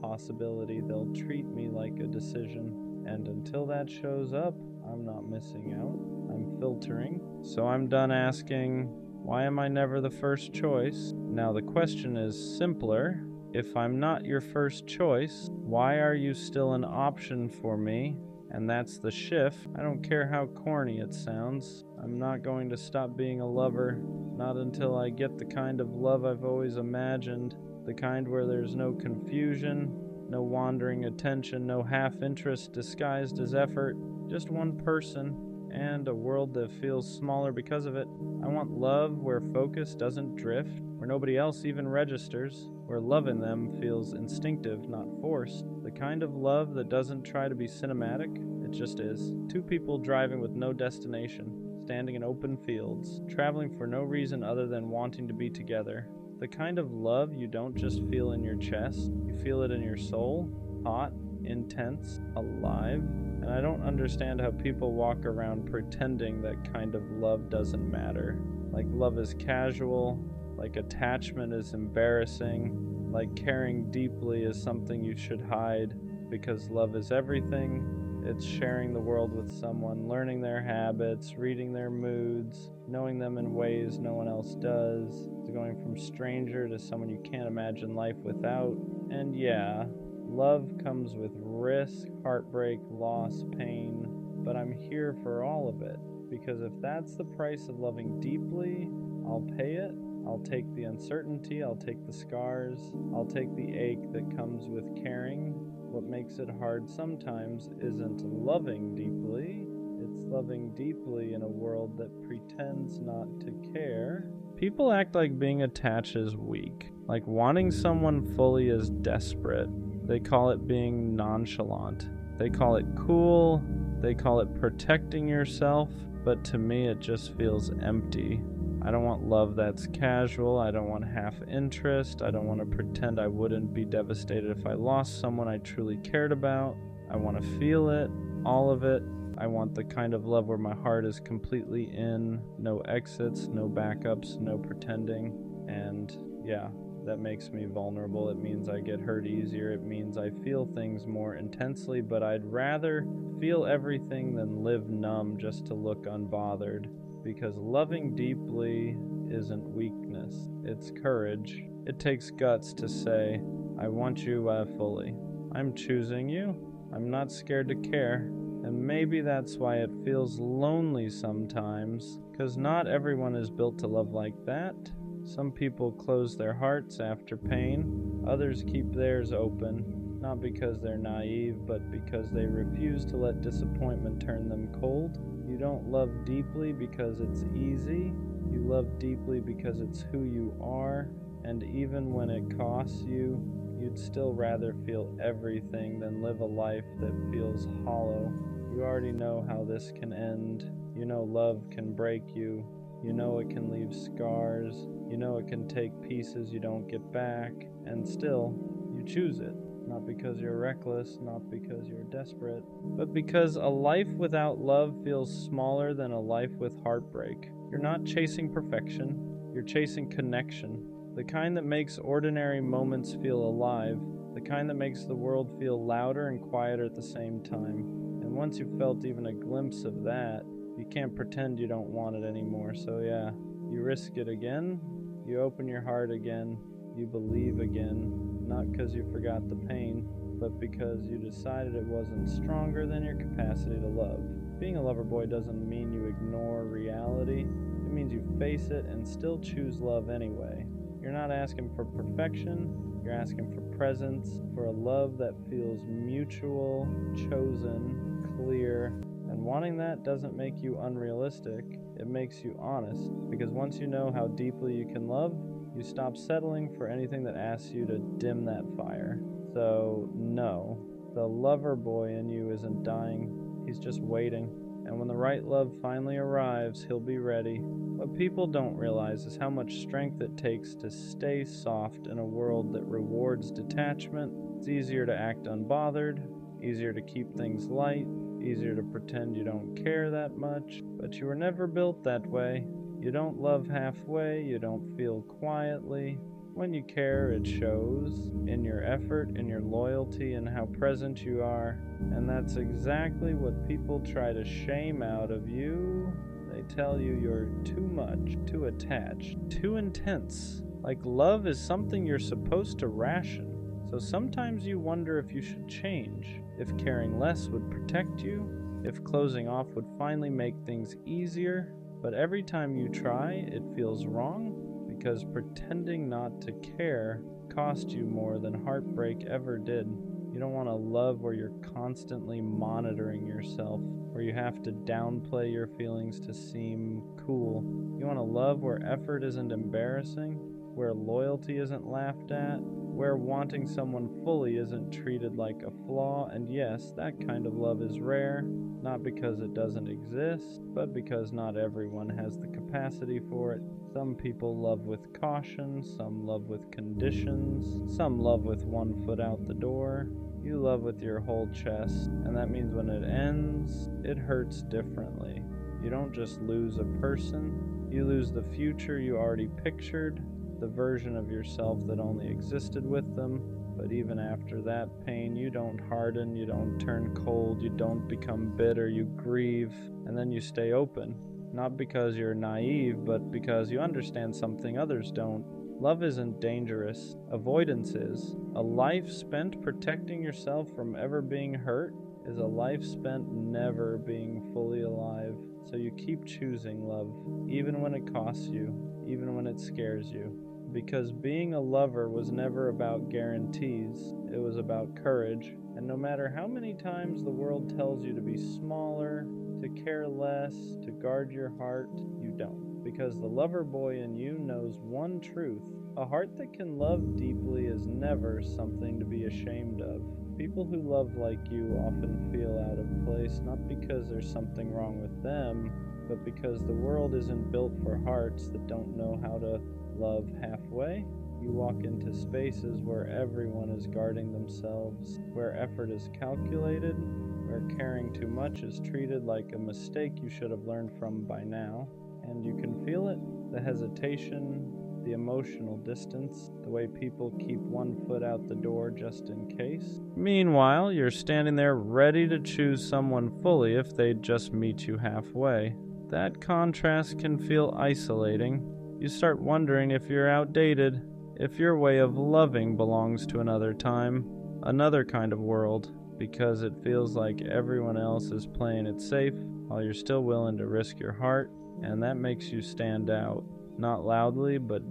possibility. They'll treat me like a decision. And until that shows up, I'm not missing out. I'm filtering. So I'm done asking, why am I never the first choice? Now the question is simpler. If I'm not your first choice, why are you still an option for me? And that's the shift. I don't care how corny it sounds. I'm not going to stop being a lover, not until I get the kind of love I've always imagined, the kind where there's no confusion, no wandering attention, no half-interest disguised as effort, just one person and a world that feels smaller because of it. I want love where focus doesn't drift, where nobody else even registers, where loving them feels instinctive, not forced. The kind of love that doesn't try to be cinematic, it just is. Two people driving with no destination, standing in open fields, traveling for no reason other than wanting to be together. The kind of love you don't just feel in your chest, you feel it in your soul, hot, intense, alive. And I don't understand how people walk around pretending that kind of love doesn't matter. Like love is casual, like attachment is embarrassing, like caring deeply is something you should hide, because love is everything. It's sharing the world with someone, learning their habits, reading their moods, knowing them in ways no one else does. It's going from stranger to someone you can't imagine life without. And yeah, love comes with risk, heartbreak, loss, pain, but I'm here for all of it, because if that's the price of loving deeply, I'll pay it. I'll take the uncertainty, I'll take the scars, I'll take the ache that comes with caring. What makes it hard sometimes isn't loving deeply, it's loving deeply in a world that pretends not to care. People act like being attached is weak, like wanting someone fully is desperate. They call it being nonchalant. They call it cool. They call it protecting yourself. But to me, it just feels empty. I don't want love that's casual. I don't want half interest. I don't want to pretend I wouldn't be devastated if I lost someone I truly cared about. I want to feel it, all of it. I want the kind of love where my heart is completely in, no exits, no backups, no pretending. And yeah, that makes me vulnerable. It means I get hurt easier. It means I feel things more intensely, but I'd rather feel everything than live numb just to look unbothered. Because loving deeply isn't weakness, it's courage. It takes guts to say, I want you fully. I'm choosing you. I'm not scared to care. And maybe that's why it feels lonely sometimes, because not everyone is built to love like that. Some people close their hearts after pain. Others keep theirs open, not because they're naive, but because they refuse to let disappointment turn them cold. You don't love deeply because it's easy. You love deeply because it's who you are, and even when it costs you, you'd still rather feel everything than live a life that feels hollow. You already know how this can end. You know love can break you. You know it can leave scars. You know it can take pieces you don't get back, and still, you choose it. Not because you're reckless, not because you're desperate, but because a life without love feels smaller than a life with heartbreak. You're not chasing perfection, you're chasing connection. The kind that makes ordinary moments feel alive, the kind that makes the world feel louder and quieter at the same time. And once you've felt even a glimpse of that, you can't pretend you don't want it anymore. So yeah, you risk it again, you open your heart again, you believe again, not because you forgot the pain, but because you decided it wasn't stronger than your capacity to love. Being a lover boy doesn't mean you ignore reality, it means you face it and still choose love anyway. You're not asking for perfection, you're asking for presence, for a love that feels mutual, chosen, clear, and wanting that doesn't make you unrealistic, it makes you honest, because once you know how deeply you can love, you stop settling for anything that asks you to dim that fire. So, no, the lover boy in you isn't dying, he's just waiting. And when the right love finally arrives, he'll be ready. What people don't realize is how much strength it takes to stay soft in a world that rewards detachment. It's easier to act unbothered, easier to keep things light, easier to pretend you don't care that much, but you were never built that way. You don't love halfway, you don't feel quietly. When you care, it shows in your effort, in your loyalty, and how present you are. And that's exactly what people try to shame out of you. They tell you you're too much, too attached, too intense. Like love is something you're supposed to ration. So sometimes you wonder if you should change, if caring less would protect you, if closing off would finally make things easier. But every time you try, it feels wrong, because pretending not to care cost you more than heartbreak ever did. You don't want to love where you're constantly monitoring yourself, where you have to downplay your feelings to seem cool. You want to love where effort isn't embarrassing, where loyalty isn't laughed at, where wanting someone fully isn't treated like a flaw. And yes, that kind of love is rare, not because it doesn't exist, but because not everyone has the capacity for it. Some people love with caution, some love with conditions, some love with one foot out the door. You love with your whole chest, and that means when it ends, it hurts differently. You don't just lose a person, you lose the future you already pictured, the version of yourself that only existed with them. But even after that pain, you don't harden, you don't turn cold, you don't become bitter, you grieve, and then you stay open. Not because you're naive, but because you understand something others don't. Love isn't dangerous, avoidance is. A life spent protecting yourself from ever being hurt is a life spent never being fully alive. So you keep choosing love, even when it costs you, even when it scares you. Because being a lover was never about guarantees, it was about courage. And no matter how many times the world tells you to be smaller, to care less, to guard your heart, you don't. Because the lover boy in you knows one truth: a heart that can love deeply is never something to be ashamed of. People who love like you often feel out of place, not because there's something wrong with them, but because the world isn't built for hearts that don't know how to love halfway. You walk into spaces where everyone is guarding themselves, where effort is calculated, where caring too much is treated like a mistake you should have learned from by now. And you can feel it, the hesitation, the emotional distance, the way people keep one foot out the door just in case. Meanwhile, you're standing there ready to choose someone fully if they'd just meet you halfway. That contrast can feel isolating. You start wondering if you're outdated, if your way of loving belongs to another time, another kind of world, because it feels like everyone else is playing it safe while you're still willing to risk your heart, and that makes you stand out. Not loudly, but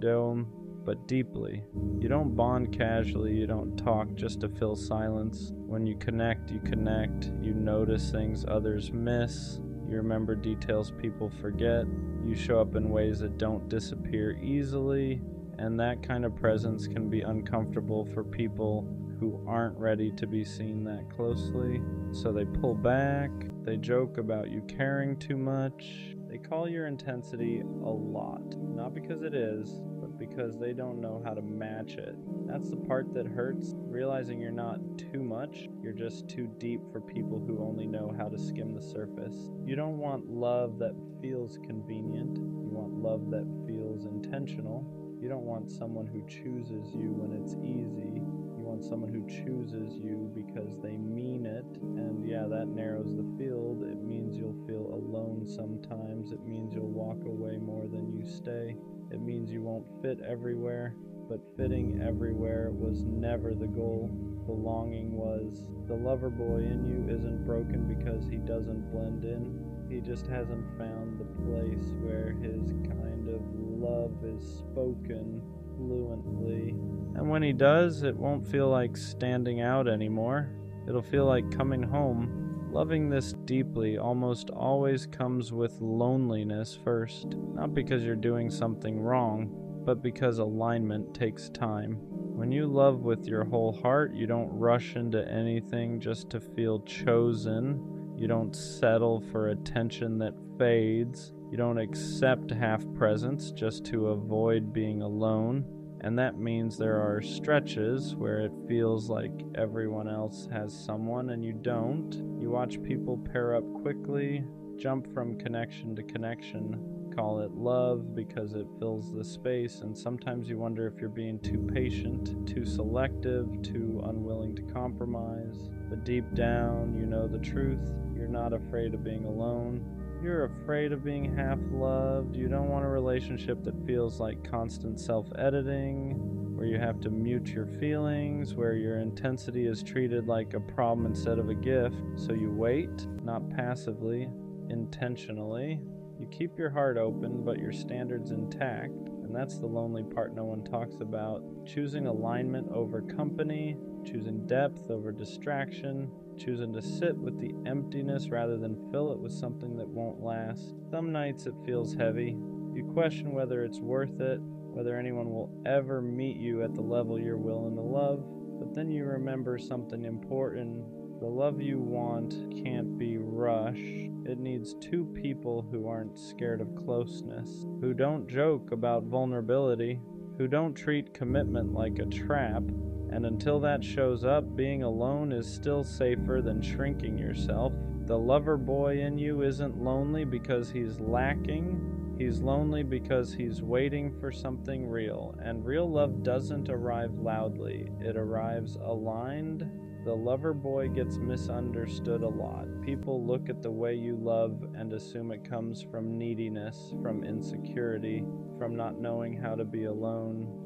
deeply. You don't bond casually, you don't talk just to fill silence. When you connect, you notice things others miss. You remember details people forget. You show up in ways that don't disappear easily. And that kind of presence can be uncomfortable for people who aren't ready to be seen that closely. So they pull back, they joke about you caring too much. They call your intensity a lot, not because it is, but because they don't know how to match it. That's the part that hurts, realizing you're not too much, you're just too deep for people who only know how to skim the surface. You don't want love that feels convenient, you want love that feels intentional. You don't want someone who chooses you when it's easy. You want someone who chooses you because they mean it. And yeah, that narrows the field. It means you'll feel alone sometimes. It means you'll walk away more than you stay. It means you won't fit everywhere. But fitting everywhere was never the goal. The longing was. The lover boy in you isn't broken because he doesn't blend in. He just hasn't found the place where his kind of love is spoken fluently. And when he does, it won't feel like standing out anymore. It'll feel like coming home. Loving this deeply almost always comes with loneliness first. Not because you're doing something wrong, but because alignment takes time. When you love with your whole heart, you don't rush into anything just to feel chosen. You don't settle for attention that fades. You don't accept half presence just to avoid being alone. And that means there are stretches where it feels like everyone else has someone and you don't. You watch people pair up quickly, jump from connection to connection, call it love because it fills the space, and sometimes you wonder if you're being too patient, too selective, too unwilling to compromise. But deep down, you know the truth. You're not afraid of being alone. You're afraid of being half-loved. You don't want a relationship that feels like constant self-editing, where you have to mute your feelings, where your intensity is treated like a problem instead of a gift. So you wait, not passively, intentionally. You keep your heart open, but your standards intact. And that's the lonely part no one talks about. Choosing alignment over company, choosing depth over distraction, choosing to sit with the emptiness rather than fill it with something that won't last. Some nights it feels heavy. You question whether it's worth it, whether anyone will ever meet you at the level you're willing to love. But then you remember something important. The love you want can't be rushed. It needs two people who aren't scared of closeness, who don't joke about vulnerability, who don't treat commitment like a trap. And until that shows up, being alone is still safer than shrinking yourself. The lover boy in you isn't lonely because he's lacking. He's lonely because he's waiting for something real. And real love doesn't arrive loudly. It arrives aligned. The lover boy gets misunderstood a lot. People look at the way you love and assume it comes from neediness, from insecurity, from not knowing how to be alone.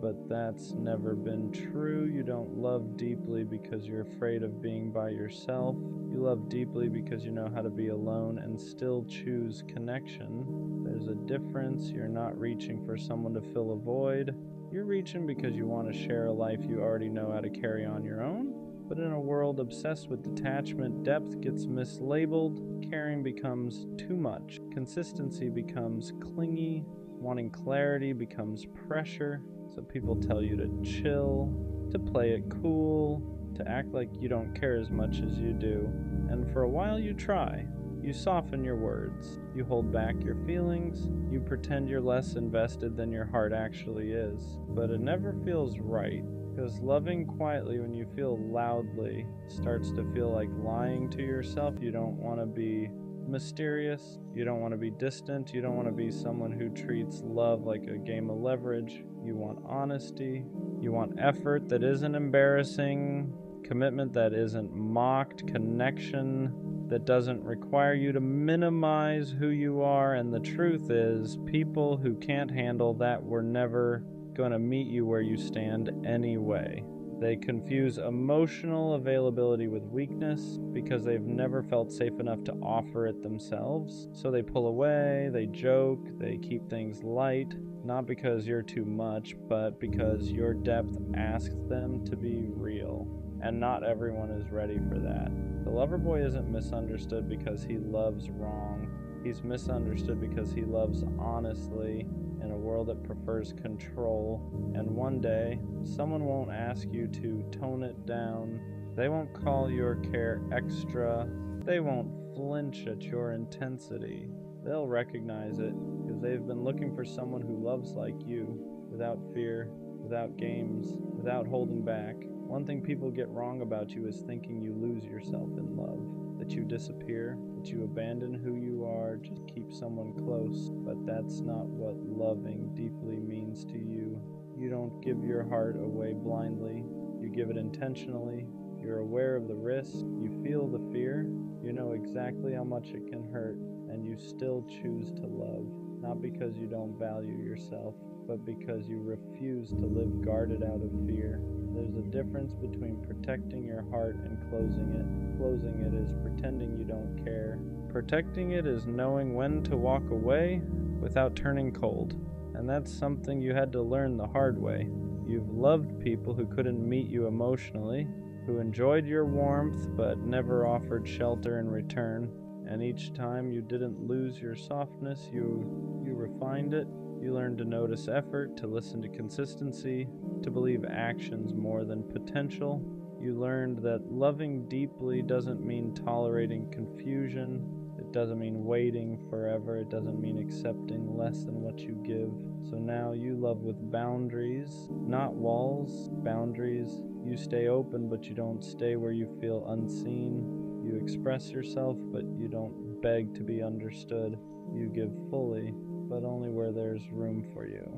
But that's never been true. You don't love deeply because you're afraid of being by yourself. You love deeply because you know how to be alone and still choose connection. There's a difference. You're not reaching for someone to fill a void. You're reaching because you want to share a life you already know how to carry on your own. But in a world obsessed with detachment, depth gets mislabeled, caring becomes too much, consistency becomes clingy, wanting clarity becomes pressure, so people tell you to chill, to play it cool, to act like you don't care as much as you do. And for a while you try. You soften your words, you hold back your feelings, you pretend you're less invested than your heart actually is. But it never feels right. Because loving quietly when you feel loudly starts to feel like lying to yourself. You don't want to be mysterious. You don't want to be distant. You don't want to be someone who treats love like a game of leverage. You want honesty. You want effort that isn't embarrassing. Commitment that isn't mocked. Connection that doesn't require you to minimize who you are. And the truth is, people who can't handle that were never going to meet you where you stand anyway. They confuse emotional availability with weakness because they've never felt safe enough to offer it themselves. So they pull away, they joke, they keep things light, not because you're too much, but because your depth asks them to be real. and not everyone is ready for that. The lover boy isn't misunderstood because he loves wrong. He's misunderstood because he loves honestly in a world that prefers control. And one day, someone won't ask you to tone it down. They won't call your care extra. They won't flinch at your intensity. They'll recognize it because they've been looking for someone who loves like you, without fear, without games, without holding back. One thing people get wrong about you is thinking you lose yourself in love, that you disappear, that you abandon who you are, just keep someone close. But that's not what loving deeply means to you. You don't give your heart away blindly. You give it intentionally. You're aware of the risk. You feel the fear. You know exactly how much it can hurt, and you still choose to love, not because you don't value yourself, but because you refuse to live guarded out of fear. There's a difference between protecting your heart and closing it. Closing it is pretending you don't care. Protecting it is knowing when to walk away without turning cold. And that's something you had to learn the hard way. You've loved people who couldn't meet you emotionally, who enjoyed your warmth but never offered shelter in return. And each time you didn't lose your softness, you refined it. You learned to notice effort, to listen to consistency, to believe actions more than potential. You learned that loving deeply doesn't mean tolerating confusion. It doesn't mean waiting forever. It doesn't mean accepting less than what you give. So now you love with boundaries, not walls, boundaries. You stay open, but you don't stay where you feel unseen. You express yourself, but you don't beg to be understood. You give fully, but only where there's room for you.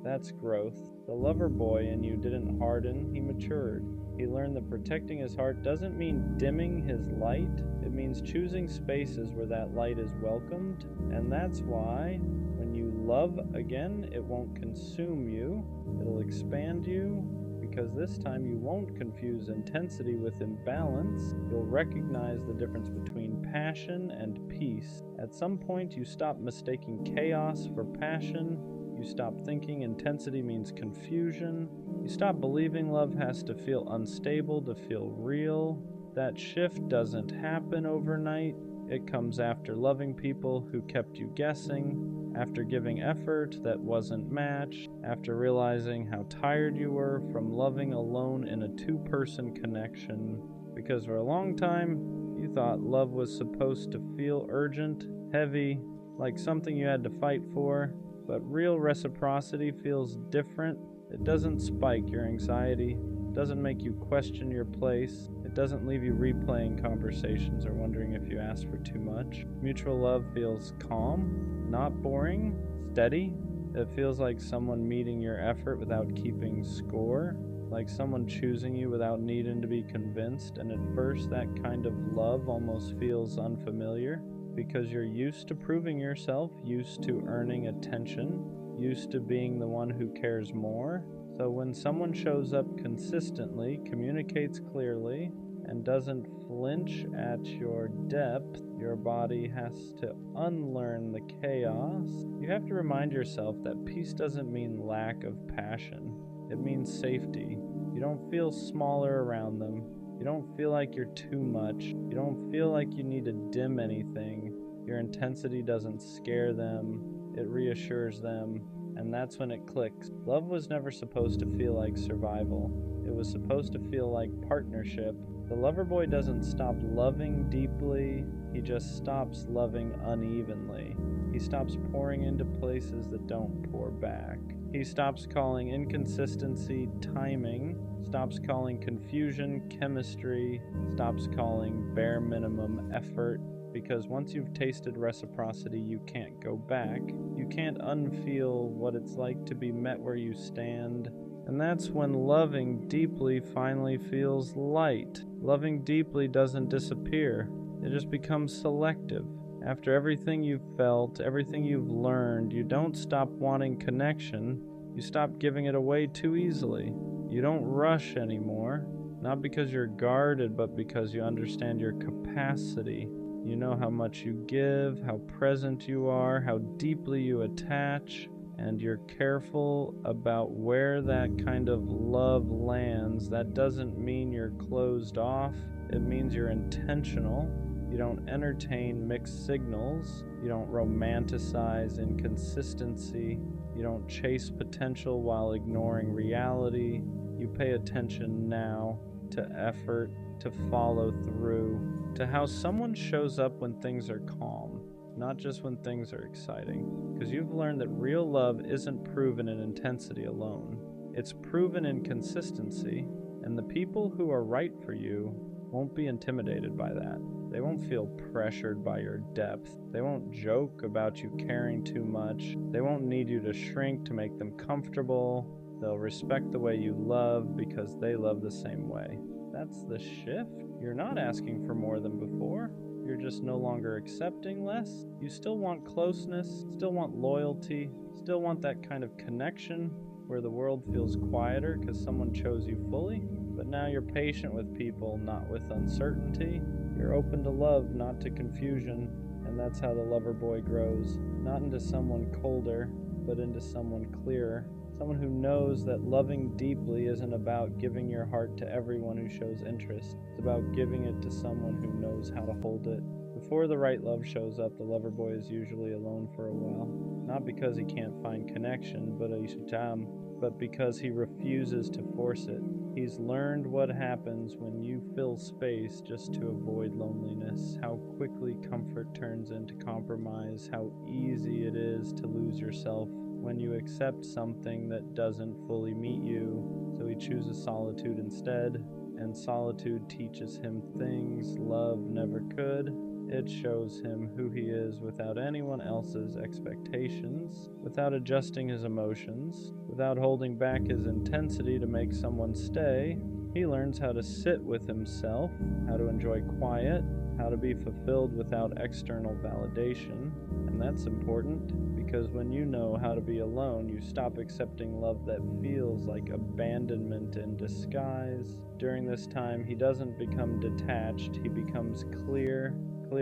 That's growth. The lover boy in you didn't harden, he matured. He learned that protecting his heart doesn't mean dimming his light. It means choosing spaces where that light is welcomed. And that's why when you love again, it won't consume you. It'll expand you, because this time you won't confuse intensity with imbalance. You'll recognize the difference between passion and peace. At some point, you stop mistaking chaos for passion. You stop thinking intensity means confusion. You stop believing love has to feel unstable to feel real. That shift doesn't happen overnight. It comes after loving people who kept you guessing, after giving effort that wasn't matched, after realizing how tired you were from loving alone in a two-person connection. Because for a long time, you thought love was supposed to feel urgent, heavy, like something you had to fight for. But real reciprocity feels different. It doesn't spike your anxiety. It doesn't make you question your place. It doesn't leave you replaying conversations or wondering if you asked for too much. Mutual love feels calm, not boring, steady. It feels like someone meeting your effort without keeping score, like someone choosing you without needing to be convinced. And at first, that kind of love almost feels unfamiliar, because you're used to proving yourself, used to earning attention, used to being the one who cares more. So when someone shows up consistently, communicates clearly, and doesn't flinch at your depth, your body has to unlearn the chaos. You have to remind yourself that peace doesn't mean lack of passion. It means safety. You don't feel smaller around them. You don't feel like you're too much. You don't feel like you need to dim anything. Your intensity doesn't scare them. It reassures them. And that's when it clicks. Love was never supposed to feel like survival. It was supposed to feel like partnership. The lover boy doesn't stop loving deeply. He just stops loving unevenly. He stops pouring into places that don't pour back. He stops calling inconsistency timing, stops calling confusion chemistry, stops calling bare minimum effort. Because once you've tasted reciprocity, you can't go back. You can't unfeel what it's like to be met where you stand. And that's when loving deeply finally feels light. Loving deeply doesn't disappear. It just becomes selective. After everything you've felt, everything you've learned, you don't stop wanting connection. You stop giving it away too easily. You don't rush anymore. Not because you're guarded, but because you understand your capacity. You know how much you give, how present you are, how deeply you attach, and you're careful about where that kind of love lands, that doesn't mean you're closed off. It means you're intentional. You don't entertain mixed signals. You don't romanticize inconsistency. You don't chase potential while ignoring reality. You pay attention now to effort, to follow through, to how someone shows up when things are calm, not just when things are exciting. Because you've learned that real love isn't proven in intensity alone. It's proven in consistency, and the people who are right for you won't be intimidated by that. They won't feel pressured by your depth. They won't joke about you caring too much. They won't need you to shrink to make them comfortable. They'll respect the way you love because they love the same way. That's the shift. You're not asking for more than before. You're just no longer accepting less. You still want closeness, still want loyalty, still want that kind of connection where the world feels quieter because someone chose you fully. But now you're patient with people, not with uncertainty. You're open to love, not to confusion. And that's how the lover boy grows. Not into someone colder, but into someone clearer. Someone who knows that loving deeply isn't about giving your heart to everyone who shows interest. It's about giving it to someone who knows how to hold it. Before the right love shows up, the lover boy is usually alone for a while. Not because he can't find connection, but because he refuses to force it. He's learned what happens when you fill space just to avoid loneliness, how quickly comfort turns into compromise, how easy it is to lose yourself when you accept something that doesn't fully meet you. So he chooses solitude instead, and solitude teaches him things love never could. It shows him who he is without anyone else's expectations, without adjusting his emotions, without holding back his intensity to make someone stay. He learns how to sit with himself, how to enjoy quiet, how to be fulfilled without external validation. And that's important because when you know how to be alone, you stop accepting love that feels like abandonment in disguise. During this time, he doesn't become detached, he becomes clear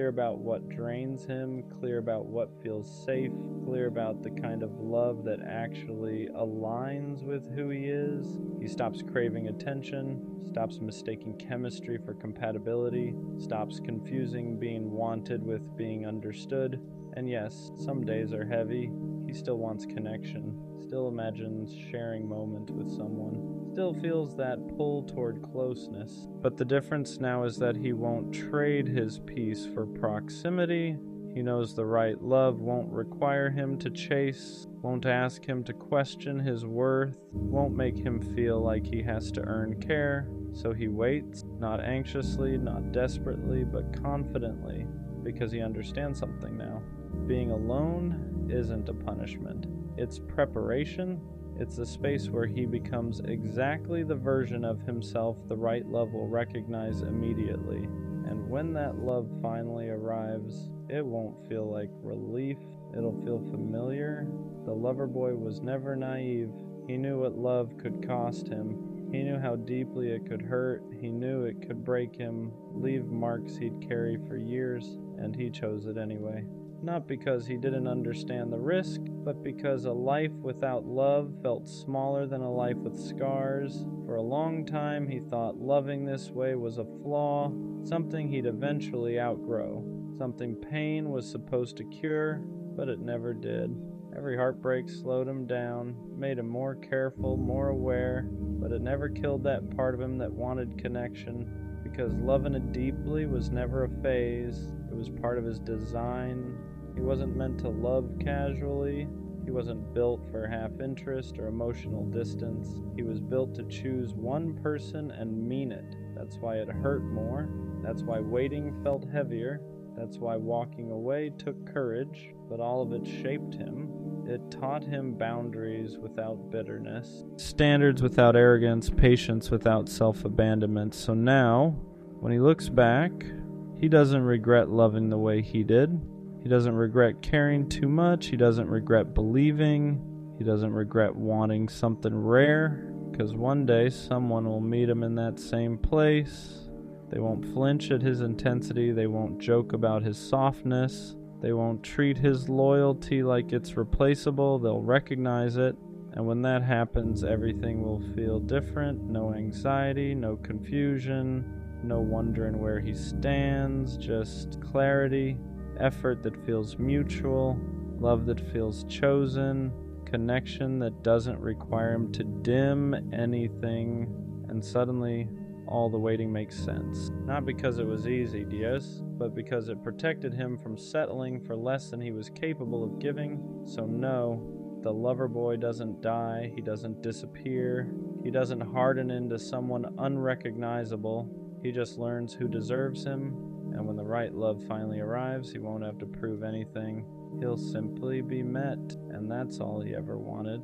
about what drains him, clear about what feels safe, clear about the kind of love that actually aligns with who he is. He stops craving attention, stops mistaking chemistry for compatibility, stops confusing being wanted with being understood. And yes, some days are heavy. He still wants connection, still imagines sharing moments with someone, still feels that pull toward closeness. But the difference now is that he won't trade his peace for proximity. He knows the right love won't require him to chase, won't ask him to question his worth, won't make him feel like he has to earn care. So he waits, not anxiously, not desperately, but confidently, because he understands something now. Being alone isn't a punishment. It's preparation. It's a space where he becomes exactly the version of himself the right love will recognize immediately. And when that love finally arrives, it won't feel like relief. It'll feel familiar. The lover boy was never naive. He knew what love could cost him. He knew how deeply it could hurt. He knew it could break him, leave marks he'd carry for years, and he chose it anyway. Not because he didn't understand the risk, but because a life without love felt smaller than a life with scars. For a long time, he thought loving this way was a flaw, something he'd eventually outgrow, something pain was supposed to cure, but it never did. Every heartbreak slowed him down, made him more careful, more aware, but it never killed that part of him that wanted connection, because loving it deeply was never a phase. It was part of his design. He wasn't meant to love casually. He wasn't built for half interest or emotional distance. He was built to choose one person and mean it. That's why it hurt more. That's why waiting felt heavier. That's why walking away took courage. But all of it shaped him. It taught him boundaries without bitterness, standards without arrogance, patience without self-abandonment. So now, when he looks back, he doesn't regret loving the way he did. He doesn't regret caring too much. He doesn't regret believing. He doesn't regret wanting something rare, because one day someone will meet him in that same place. They won't flinch at his intensity. They won't joke about his softness. They won't treat his loyalty like it's replaceable. They'll recognize it. And when that happens, everything will feel different. No anxiety, no confusion, no wondering where he stands, just clarity, effort that feels mutual, love that feels chosen, connection that doesn't require him to dim anything. And suddenly, all the waiting makes sense. Not because it was easy, Dios, but because it protected him from settling for less than he was capable of giving. So no, the lover boy doesn't die, he doesn't disappear, he doesn't harden into someone unrecognizable. He just learns who deserves him, and when the right love finally arrives, he won't have to prove anything. He'll simply be met, and that's all he ever wanted.